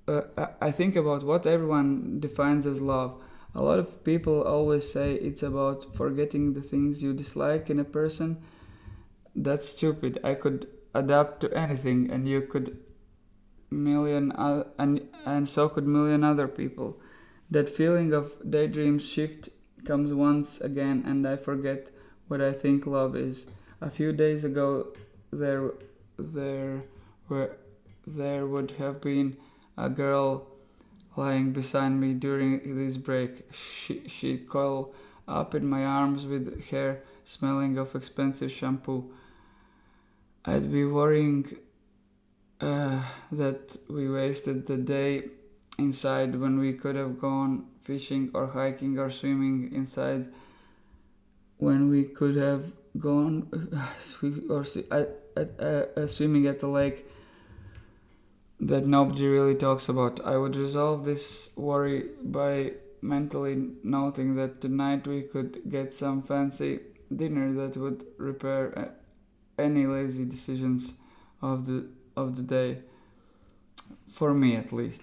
I think about what everyone defines as love. A lot of people always say it's about forgetting the things you dislike in a person. That's stupid. I could adapt to anything, and you could and so could million other people. That feeling of daydream shift comes once again, and I forget what I think love is. A few days ago, there would have been a girl lying beside me during this break. She'd coil up in my arms with hair smelling of expensive shampoo. I'd be worrying that we wasted the day inside when we could have gone fishing or hiking or swimming inside when we could have gone swimming at the lake that nobody really talks about. I would resolve this worry by mentally noting that tonight we could get some fancy dinner that would repair any lazy decisions of the day, for me at least.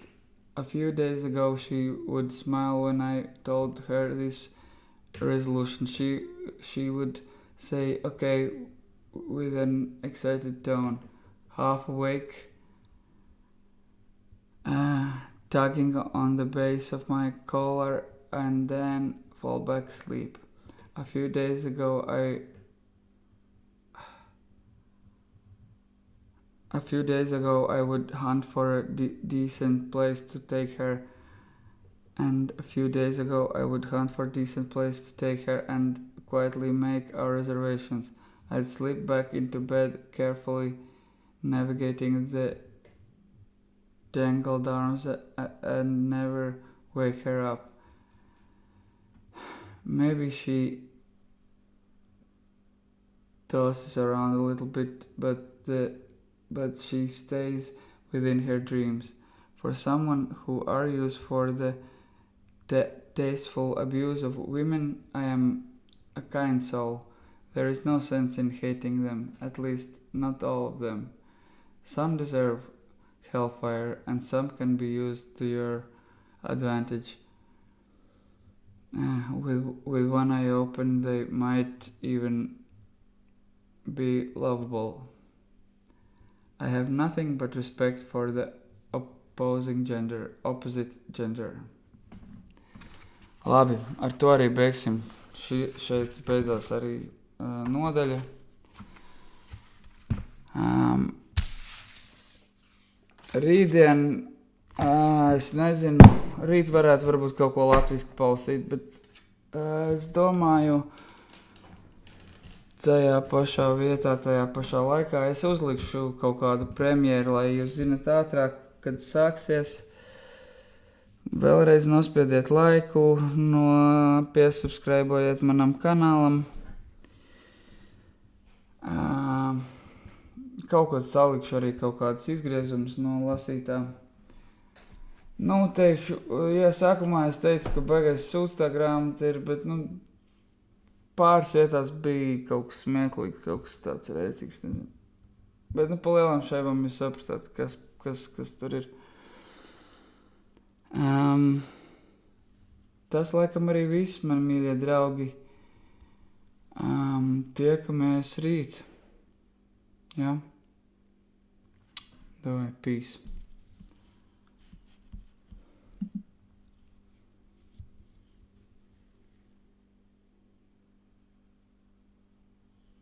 A few days ago she would smile when I told her this resolution. She would say okay with an excited tone, half awake, tugging on the base of my collar, and then fall back asleep. A few days ago I would hunt for a decent place to take her, and a few days ago I would hunt for a decent place to take her and quietly make our reservations. I'd slip back into bed, carefully navigating the tangled arms and never wake her up. Maybe she tosses around a little bit, but she stays within her dreams. For someone who argues for the tasteful abuse of women, I am a kind soul. There is no sense in hating them, at least not all of them. Some deserve hellfire, and some can be used to your advantage. With one eye open, they might even be lovable. I have nothing but respect for the opposite gender. Labi, ar to arī beigsim. Šeit beidzās arī nodaļa. Rītdien, es nezinu, rīt varētu varbūt kaut ko latviski palasīt, bet es domāju, tajā pašā vietā, tajā pašā laikā es uzlikšu kaut kādu premjeru, lai jūs zinat ātrāk, kad sāksies. Vēlreiz nospiediet laiku, piesubscribojiet manam kanālam. Kaut ko salikšu arī kaut kādas izgriezumus no lasītā. Teikšu, sākumā es teicu, ka baigais sūds tā grāmata ir, bet, pāris vietās bija kaut kas smieklīgs, kaut kas tāds rēcīgs, nezinu. Bet, pa lielām šaibām jūs sapratāt, kas tur ir. Tas laikam arī viss, mani mīļie draugi. Tiekamies rīt. Jā? Peace.